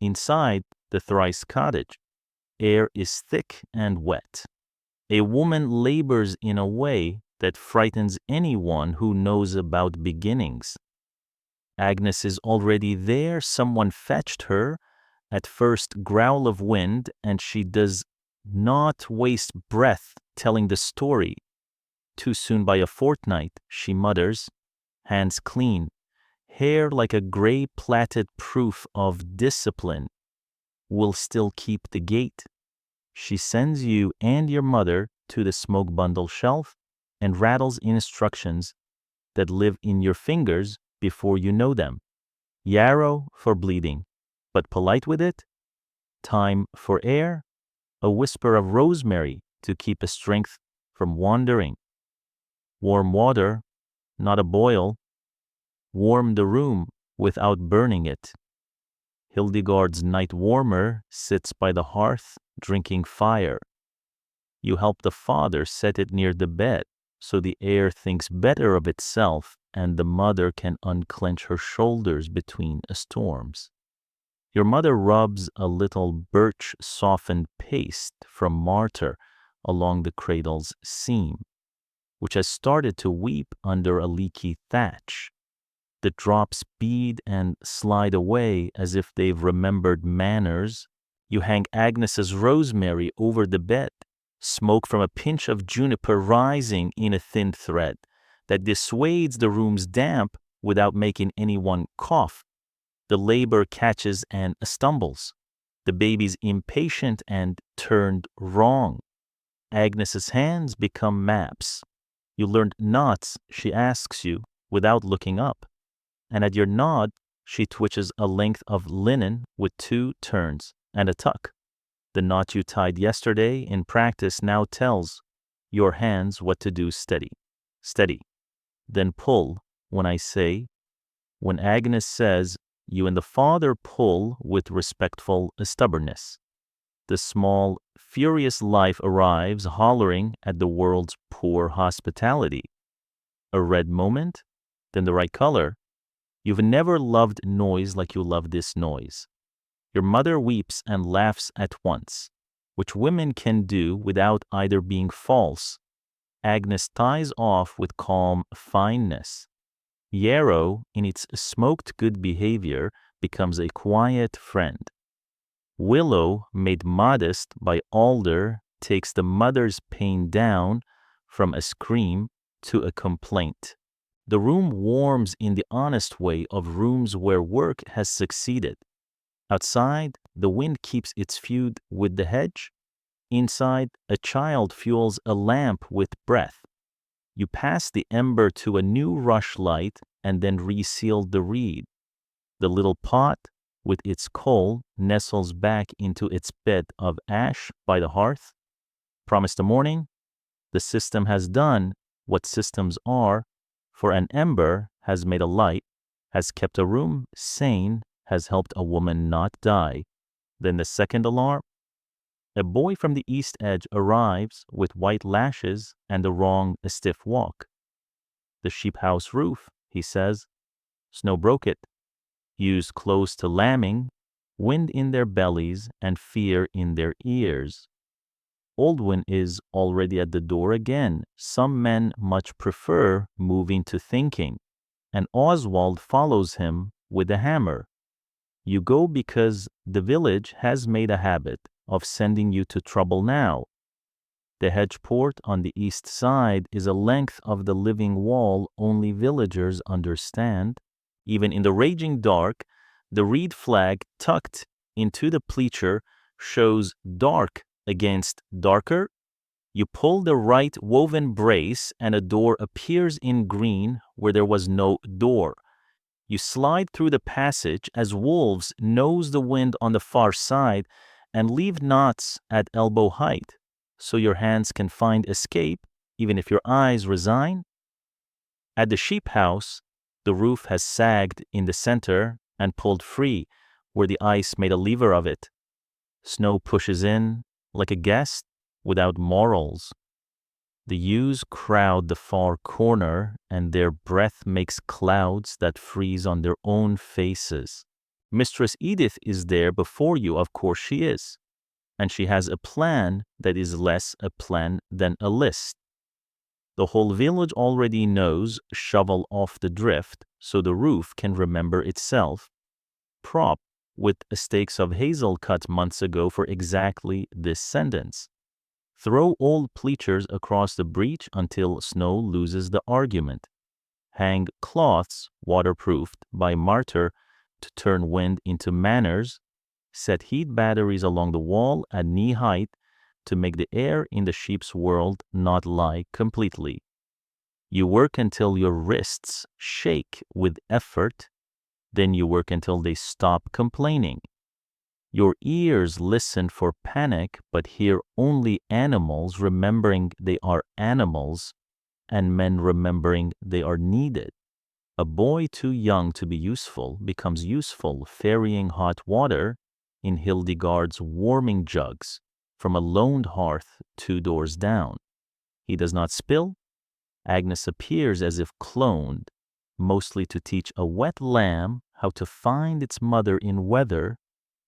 Inside the Thrice cottage, air is thick and wet. A woman labors in a way that frightens anyone who knows about beginnings. Agnes is already there. Someone fetched her. At first growl of wind, and she does not waste breath telling the story. Too soon by a fortnight, she mutters, hands clean, hair like a gray plaited proof of discipline. Will still keep the gate. She sends you and your mother to the smoke bundle shelf and rattles instructions that live in your fingers before you know them. Yarrow for bleeding, but polite with it. Thyme for air, a whisper of rosemary to keep a strength from wandering. Warm water, not a boil. Warm the room without burning it. Hildegard's night warmer sits by the hearth, drinking fire. You help the father set it near the bed, so the air thinks better of itself and the mother can unclench her shoulders between storms. Your mother rubs a little birch softened paste from martyr along the cradle's seam, which has started to weep under a leaky thatch. The drops bead and slide away as if they've remembered manners. You hang Agnes's rosemary over the bed, smoke from a pinch of juniper rising in a thin thread that dissuades the room's damp without making anyone cough. The labor catches and stumbles. The baby's impatient and turned wrong. Agnes's hands become maps. You learned knots, she asks you, without looking up. And at your nod, she twitches a length of linen with 2 turns and a tuck. The knot you tied yesterday in practice now tells your hands what to do steady. Steady. Then pull when I say. When Agnes says, you and the father pull with respectful stubbornness. The small, furious life arrives hollering at the world's poor hospitality. A red moment, then the right color. You've never loved noise like you love this noise. Your mother weeps and laughs at once, which women can do without either being false. Agnes ties off with calm fineness. Yarrow, in its smoked good behavior, becomes a quiet friend. Willow, made modest by alder, takes the mother's pain down from a scream to a complaint. The room warms in the honest way of rooms where work has succeeded. Outside, the wind keeps its feud with the hedge. Inside, a child fuels a lamp with breath. You pass the ember to a new rushlight and then reseal the reed. The little pot, with its coal, nestles back into its bed of ash by the hearth. Promised a morning, the system has done what systems are, for an ember has made a light, has kept a room sane, has helped a woman not die. Then the second alarm. A boy from the east edge arrives with white lashes and a stiff walk. The sheep house roof, he says. Snow broke it. Ewes close to lambing, wind in their bellies and fear in their ears. Oldwin is already at the door again. Some men much prefer moving to thinking, and Oswald follows him with a hammer. You go because the village has made a habit of sending you to trouble now. The hedge port on the east side is a length of the living wall only villagers understand. Even in the raging dark, the reed flag tucked into the pleacher shows dark against darker. You pull the right woven brace and a door appears in green where there was no door. You slide through the passage as wolves nose the wind on the far side and leave knots at elbow height, so your hands can find escape even if your eyes resign. At the sheep house, the roof has sagged in the center and pulled free where the ice made a lever of it. Snow pushes in like a guest without morals. The ewes crowd the far corner, and their breath makes clouds that freeze on their own faces. Mistress Edith is there before you, of course she is. And she has a plan that is less a plan than a list. The whole village already knows shovel off the drift so the roof can remember itself. Prop with stakes of hazel cut months ago for exactly this sentence. Throw old pleachers across the breach until snow loses the argument. Hang cloths waterproofed by martyr to turn wind into manners. Set heat batteries along the wall at knee height to make the air in the sheep's world not lie completely. You work until your wrists shake with effort, then you work until they stop complaining. Your ears listen for panic but hear only animals remembering they are animals and men remembering they are needed. A boy too young to be useful becomes useful ferrying hot water in Hildegard's warming jugs from a loned hearth 2 doors down. He does not spill. Agnes appears as if cloned, mostly to teach a wet lamb how to find its mother in weather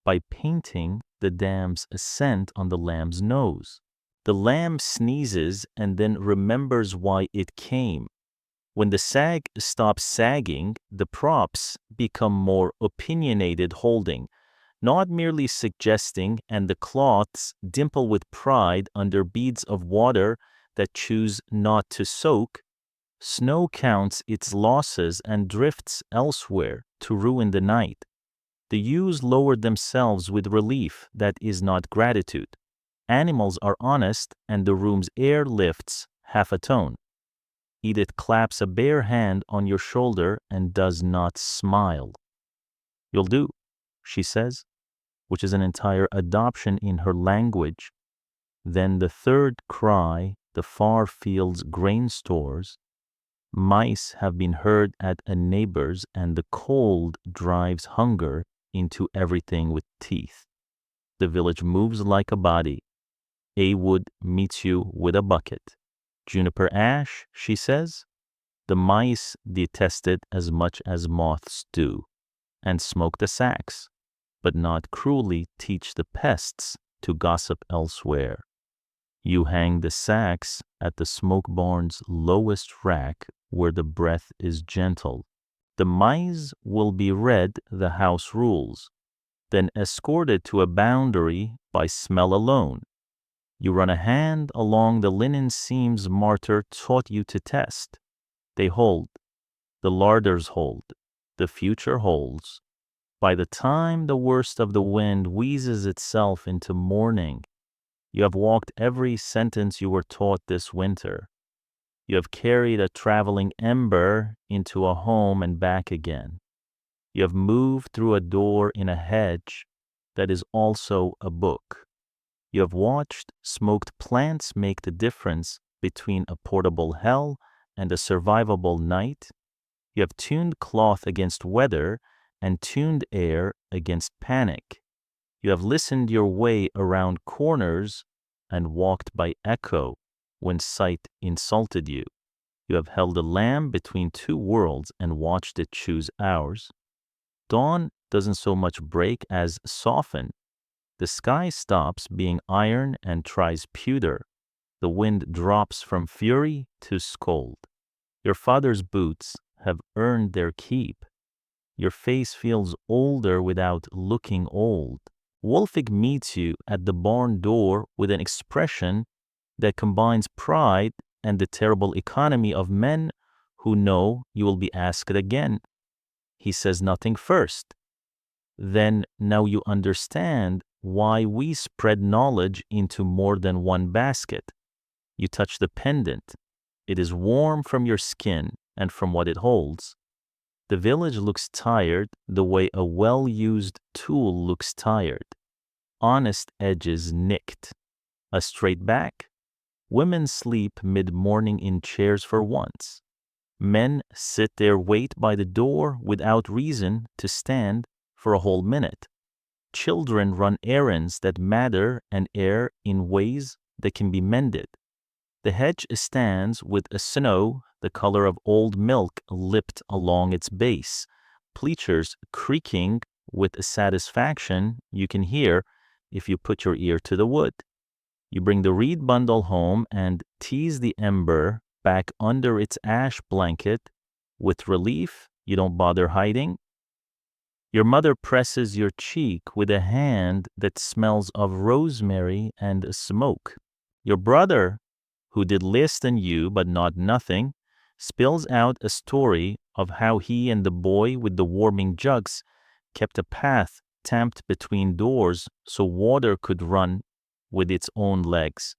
by painting the dam's ascent on the lamb's nose. The lamb sneezes and then remembers why it came. When the sag stops sagging, the props become more opinionated holding, not merely suggesting, and the cloths dimple with pride under beads of water that choose not to soak. Snow counts its losses and drifts elsewhere to ruin the night. The ewes lower themselves with relief that is not gratitude. Animals are honest, and the room's air lifts half a tone. Edith claps a bare hand on your shoulder and does not smile. "You'll do," she says, which is an entire adoption in her language. Then the third cry, the far fields grain stores. Mice have been heard at a neighbor's, and the cold drives hunger into everything with teeth. The village moves like a body. A wood meets you with a bucket. Juniper ash, she says. The mice detest it as much as moths do, and smoke the sacks, but not cruelly teach the pests to gossip elsewhere. You hang the sacks at the smoke barn's lowest rack where the breath is gentle. The mice will be read the house rules, then escorted to a boundary by smell alone. You run a hand along the linen seams Martyr taught you to test. They hold. The larders hold. The future holds. By the time the worst of the wind wheezes itself into morning, you have walked every sentence you were taught this winter. You have carried a traveling ember into a home and back again. You have moved through a door in a hedge that is also a book. You have watched smoked plants make the difference between a portable hell and a survivable night. You have tuned cloth against weather and tuned air against panic. You have listened your way around corners and walked by echo when sight insulted you. You have held a lamb between two worlds and watched it choose ours. Dawn doesn't so much break as soften. The sky stops being iron and tries pewter. The wind drops from fury to scold. Your father's boots have earned their keep. Your face feels older without looking old. Wolfig meets you at the barn door with an expression that combines pride and the terrible economy of men who know you will be asked again. He says nothing first. Then now you understand why we spread knowledge into more than one basket. You touch the pendant. It is warm from your skin and from what it holds. The village looks tired the way a well-used tool looks tired. Honest edges nicked. A straight back. Women sleep mid-morning in chairs for once. Men sit their weight by the door without reason to stand for a whole minute. Children run errands that matter and err in ways that can be mended. The hedge stands with a snow the color of old milk lipped along its base, bleachers creaking with a satisfaction you can hear if you put your ear to the wood. You bring the reed bundle home and tease the ember back under its ash blanket. With relief, you don't bother hiding. Your mother presses your cheek with a hand that smells of rosemary and smoke. Your brother, who did less than you but not nothing, spills out a story of how he and the boy with the warming jugs kept a path tamped between doors so water could run with its own legs.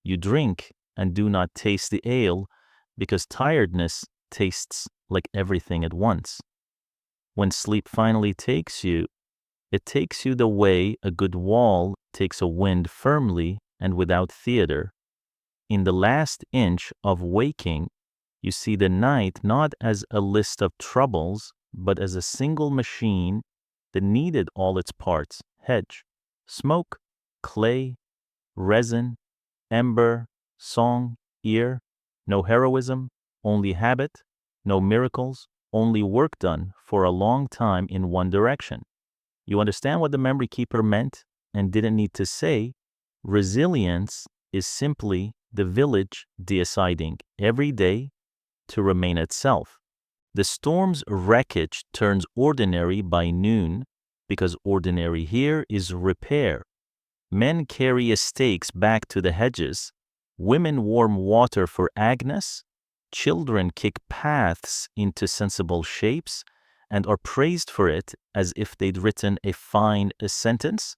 You drink and do not taste the ale, because tiredness tastes like everything at once. When sleep finally takes you, it takes you the way a good wall takes a wind firmly and without theater. In the last inch of waking, you see the night not as a list of troubles, but as a single machine that needed all its parts: hedge, smoke, clay, resin, ember, song, ear. No heroism, only habit. No miracles, only work done for a long time in one direction. You understand what the memory keeper meant and didn't need to say? Resilience is simply the village deciding every day to remain itself. The storm's wreckage turns ordinary by noon because ordinary here is repair. Men carry stakes back to the hedges. Women warm water for Agnes. Children kick paths into sensible shapes and are praised for it as if they'd written a fine sentence.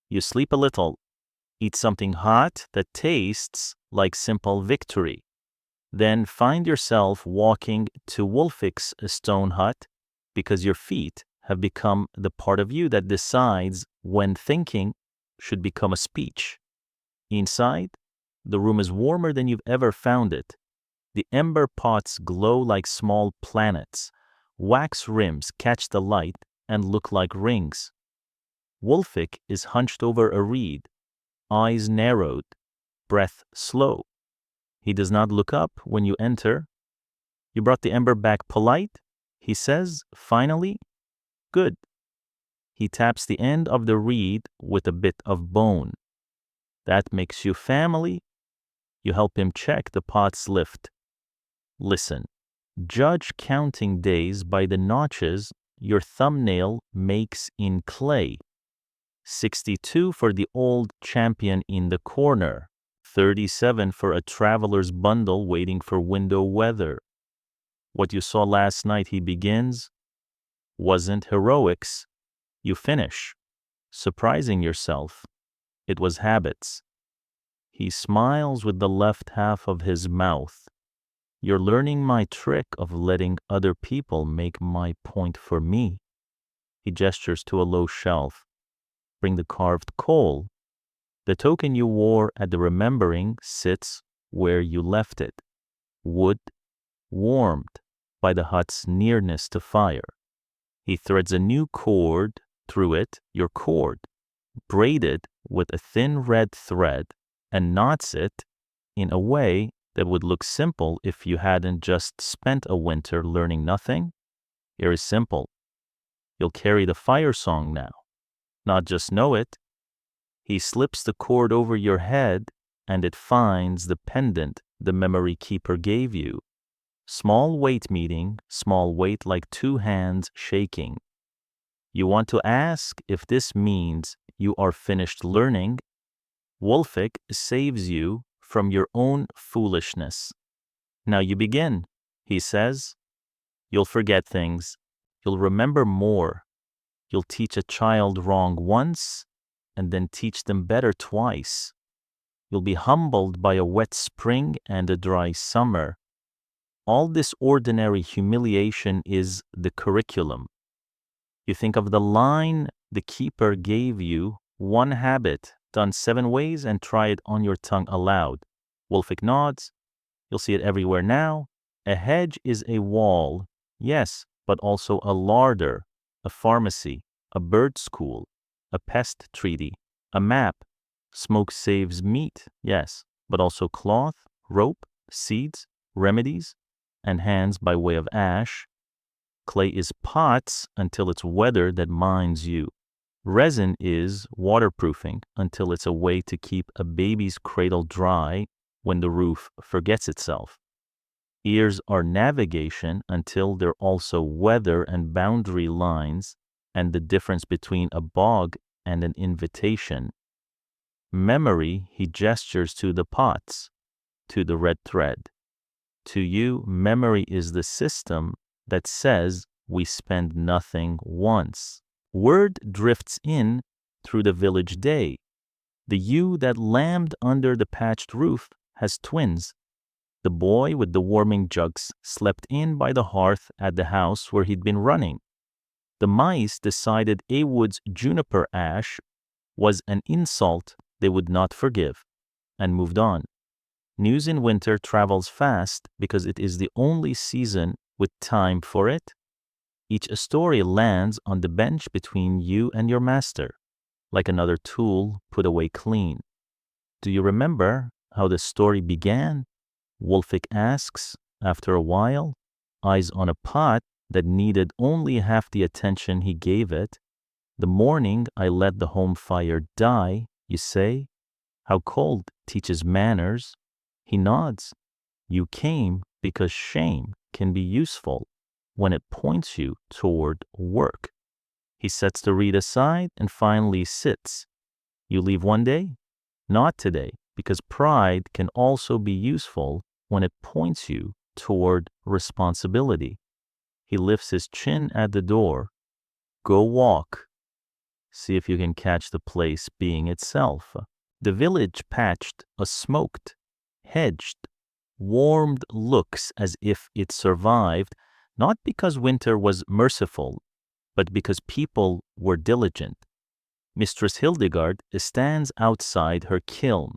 You sleep a little, eat something hot that tastes like simple victory. Then find yourself walking to Wolfik's stone hut because your feet have become the part of you that decides when thinking should become a speech. Inside, the room is warmer than you've ever found it. The ember pots glow like small planets. Wax rims catch the light and look like rings. Wolfik is hunched over a reed, eyes narrowed, breath slow. He does not look up when you enter. You brought the ember back polite, he says, finally. Good. He taps the end of the reed with a bit of bone. That makes you family. You help him check the pot's lift. Listen, judge counting days by the notches your thumbnail makes in clay. 62 for the old champion in the corner. 37 for a traveler's bundle waiting for window weather. What you saw last night, he begins, wasn't heroics. You finish, surprising yourself. It was habits. He smiles with the left half of his mouth. You're learning my trick of letting other people make my point for me. He gestures to a low shelf. Bring the carved coal. The token you wore at the remembering sits where you left it. Wood, warmed by the hut's nearness to fire. He threads a new cord through it, your cord, braided with a thin red thread, and knots it in a way that would look simple if you hadn't just spent a winter learning nothing. Here is simple. You'll carry the fire song now, not just know it. He slips the cord over your head and it finds the pendant the memory keeper gave you. Small weight meeting, small weight like two hands shaking. You want to ask if this means you are finished learning. Wolfik saves you from your own foolishness. Now you begin, he says. You'll forget things. You'll remember more. You'll teach a child wrong once and then teach them better twice. You'll be humbled by a wet spring and a dry summer. All this ordinary humiliation is the curriculum. You think of the line the keeper gave you, one habit, done 7 ways, and try it on your tongue aloud. Wolfik nods. You'll see it everywhere now. A hedge is a wall, yes, but also a larder, a pharmacy, a bird school, a pest treaty, a map. Smoke saves meat, yes, but also cloth, rope, seeds, remedies, and hands by way of ash. Clay is pots until it's weather that minds you. Resin is waterproofing until it's a way to keep a baby's cradle dry when the roof forgets itself. Ears are navigation until they're also weather and boundary lines and the difference between a bog and an invitation. Memory, he gestures to the pots, to the red thread. To you, memory is the system that says we spend nothing once. Word drifts in through the village day. The you that lambed under the patched roof has twins. The boy with the warming jugs slept in by the hearth at the house where he'd been running. The mice decided A Wood's juniper ash was an insult they would not forgive, and moved on. News in winter travels fast because it is the only season with time for it. Each story lands on the bench between you and your master, like another tool put away clean. Do you remember how the story began? Wolfik asks, after a while, eyes on a pot that needed only half the attention he gave it. The morning I let the home fire die, you say? How cold teaches manners. He nods. You came because shame can be useful when it points you toward work. He sets the reed aside and finally sits. You leave one day? Not today, because pride can also be useful when it points you toward responsibility. He lifts his chin at the door. Go walk. See if you can catch the place being itself. The village patched a smoked, hedged, warmed looks as if it survived, not because winter was merciful, but because people were diligent. Mistress Hildegard stands outside her kiln.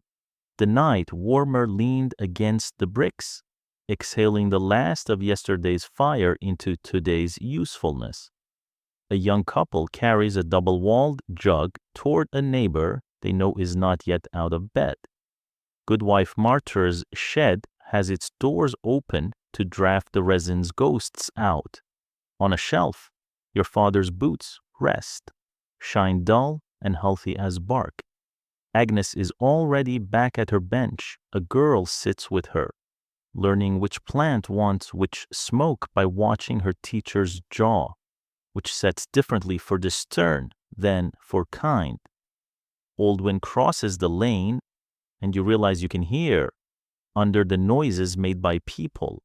The night warmer leaned against the bricks, exhaling the last of yesterday's fire into today's usefulness. A young couple carries a double-walled jug toward a neighbor they know is not yet out of bed. Goodwife Martyr's shed has its doors open to draft the resin's ghosts out. On a shelf, your father's boots rest, shine dull and healthy as bark. Agnes is already back at her bench. A girl sits with her, learning which plant wants which smoke by watching her teacher's jaw, which sets differently for the stern than for kind. Oldwin crosses the lane, and you realize you can hear, under the noises made by people,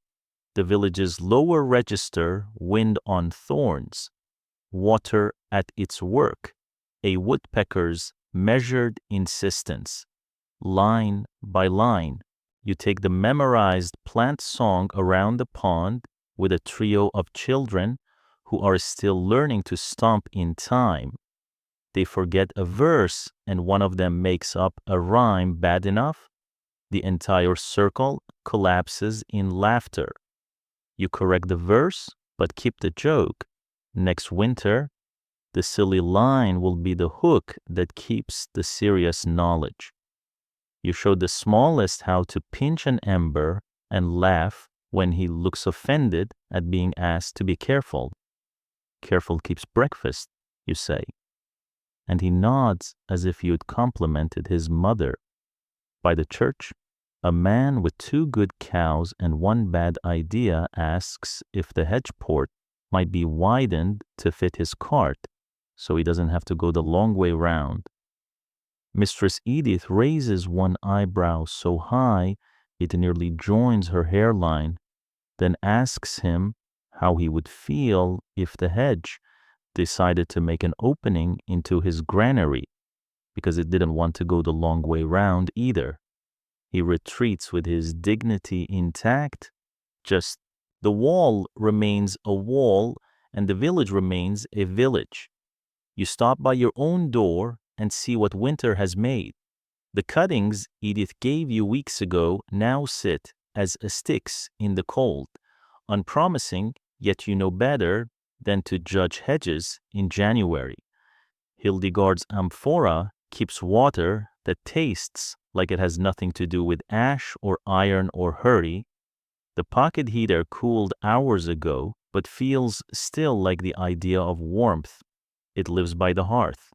the village's lower register wind on thorns, water at its work, a woodpecker's measured insistence. Line by line, you take the memorized plant song around the pond with a trio of children who are still learning to stomp in time. They forget a verse and one of them makes up a rhyme bad enough. The entire circle collapses in laughter. You correct the verse, but keep the joke. Next winter, the silly line will be the hook that keeps the serious knowledge. You show the smallest how to pinch an ember and laugh when he looks offended at being asked to be careful. Careful keeps breakfast, you say. And he nods as if you had complimented his mother. By the church, a man with 2 good cows and 1 bad idea asks if the hedge port might be widened to fit his cart, so he doesn't have to go the long way round. Mistress Edith raises one eyebrow so high it nearly joins her hairline, then asks him how he would feel if the hedge decided to make an opening into his granary, because it didn't want to go the long way round either. He retreats with his dignity intact. Just the wall remains a wall and the village remains a village. You stop by your own door and see what winter has made. The cuttings Edith gave you weeks ago now sit as sticks in the cold, unpromising, yet you know better than to judge hedges in January. Hildegard's amphora keeps water that tastes like it has nothing to do with ash or iron or hurry. The pocket heater cooled hours ago, but feels still like the idea of warmth. It lives by the hearth,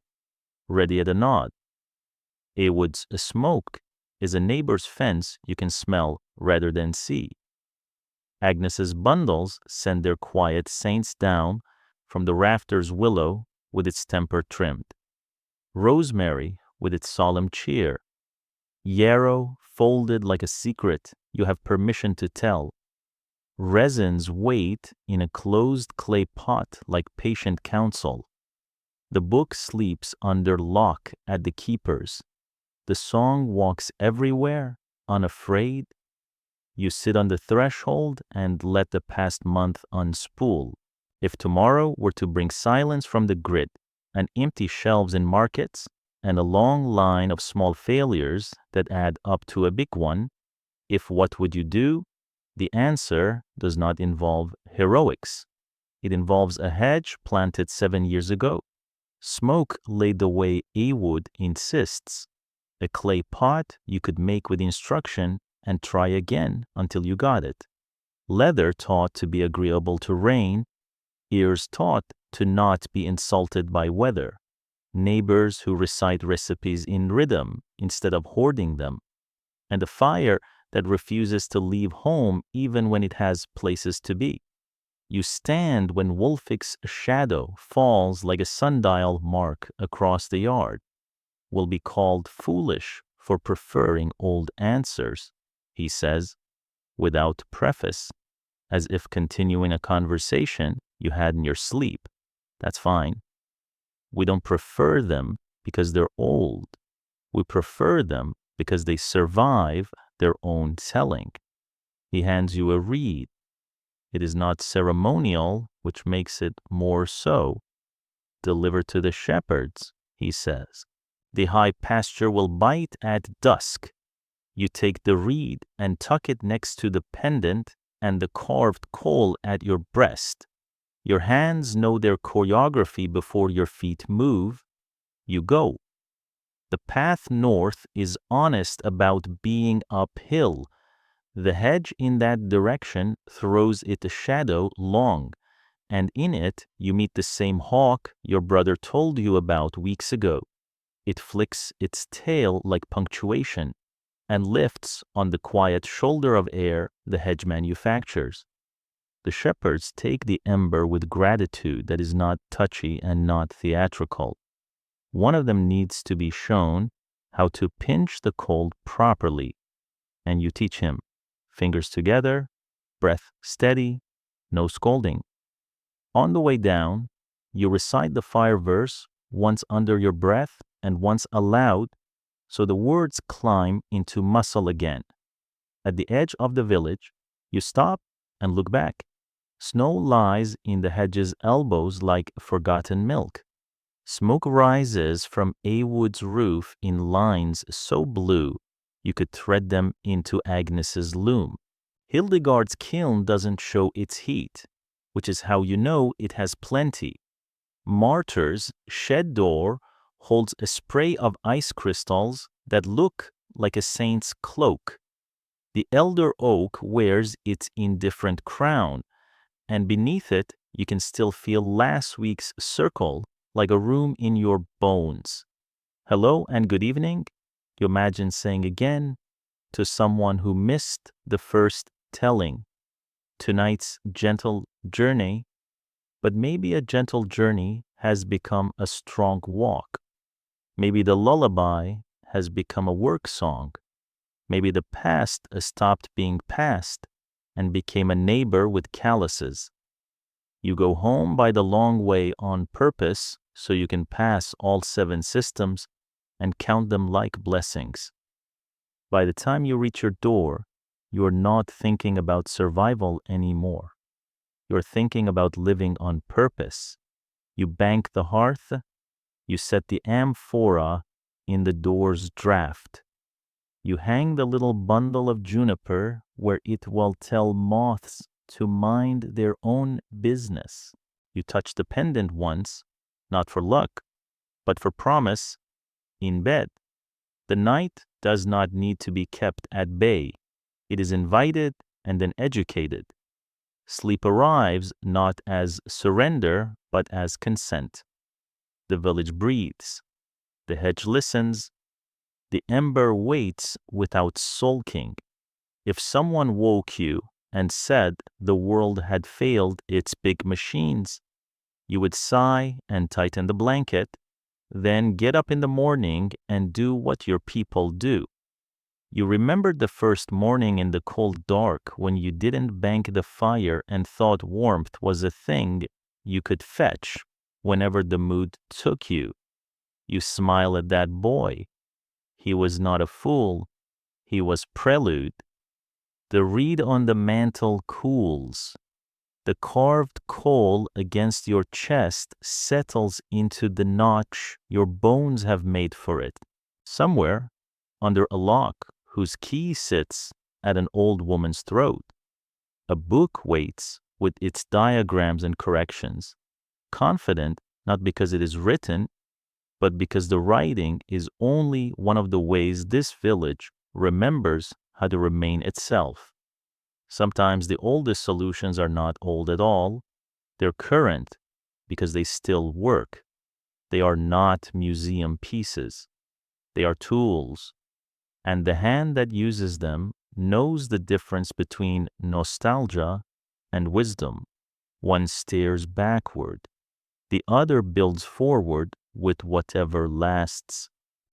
ready at a nod. A wood's smoke is a neighbor's fence you can smell rather than see. Agnes's bundles send their quiet saints down from the rafters willow with its temper trimmed. Rosemary with its solemn cheer. Yarrow folded like a secret you have permission to tell. Resins wait in a closed clay pot like patient counsel. The book sleeps under lock at the keeper's. The song walks everywhere, unafraid. You sit on the threshold and let the past month unspool. If tomorrow were to bring silence from the grid and empty shelves in markets and a long line of small failures that add up to a big one, what would you do? The answer does not involve heroics. It involves a hedge planted 7 years ago, smoke laid the way A wood insists, a clay pot you could make with instruction and try again until you got it, leather taught to be agreeable to rain, ears taught to not be insulted by weather, neighbors who recite recipes in rhythm instead of hoarding them, and a fire that refuses to leave home even when it has places to be. You stand when Wolfick's shadow falls like a sundial mark across the yard. Will be called foolish for preferring old answers, he says, without preface, as if continuing a conversation you had in your sleep. That's fine. We don't prefer them because they're old. We prefer them because they survive their own telling. He hands you a reed. It is not ceremonial, which makes it more so. Deliver to the shepherds, he says. The high pasture will bite at dusk. You take the reed and tuck it next to the pendant and the carved coal at your breast. Your hands know their choreography before your feet move. You go. The path north is honest about being uphill. The hedge in that direction throws it a shadow long, and in it you meet the same hawk your brother told you about weeks ago. It flicks its tail like punctuation and lifts on the quiet shoulder of air the hedge manufactures. The shepherds take the ember with gratitude that is not touchy and not theatrical. One of them needs to be shown how to pinch the coal properly, and you teach him. Fingers together, breath steady, no scolding. On the way down, you recite the fire verse once under your breath and once aloud, so the words climb into muscle again. At the edge of the village, you stop and look back. Snow lies in the hedge's elbows like forgotten milk. Smoke rises from A wood's roof in lines so blue you could thread them into Agnes's loom. Hildegard's kiln doesn't show its heat, which is how you know it has plenty. Martyr's shed door holds a spray of ice crystals that look like a saint's cloak. The elder oak wears its indifferent crown, and beneath it you can still feel last week's circle like a room in your bones. Hello and good evening, you imagine saying again to someone who missed the first telling. Tonight's gentle journey, but maybe a gentle journey has become a strong walk. Maybe the lullaby has become a work song. Maybe the past stopped being past and became a neighbor with calluses. You go home by the long way on purpose so you can pass all 7 systems and count them like blessings. By the time you reach your door, you are not thinking about survival anymore. You're thinking about living on purpose. You bank the hearth. You set the amphora in the door's draft. You hang the little bundle of juniper where it will tell moths to mind their own business. You touch the pendant once, not for luck, but for promise, in bed. The night does not need to be kept at bay. It is invited and then educated. Sleep arrives not as surrender, but as consent. The village breathes. The hedge listens. The ember waits without sulking. If someone woke you and said the world had failed its big machines, you would sigh and tighten the blanket, then get up in the morning and do what your people do. You remembered the first morning in the cold dark when you didn't bank the fire and thought warmth was a thing you could fetch whenever the mood took you. You smile at that boy. He was not a fool. He was prelude. The reed on the mantle cools. The carved coal against your chest settles into the notch your bones have made for it, somewhere under a lock whose key sits at an old woman's throat. A book waits with its diagrams and corrections, confident not because it is written, but because the writing is only one of the ways this village remembers how to remain itself. Sometimes the oldest solutions are not old at all, they're current because they still work. They are not museum pieces, they are tools, and the hand that uses them knows the difference between nostalgia and wisdom. One stares backward, the other builds forward with whatever lasts.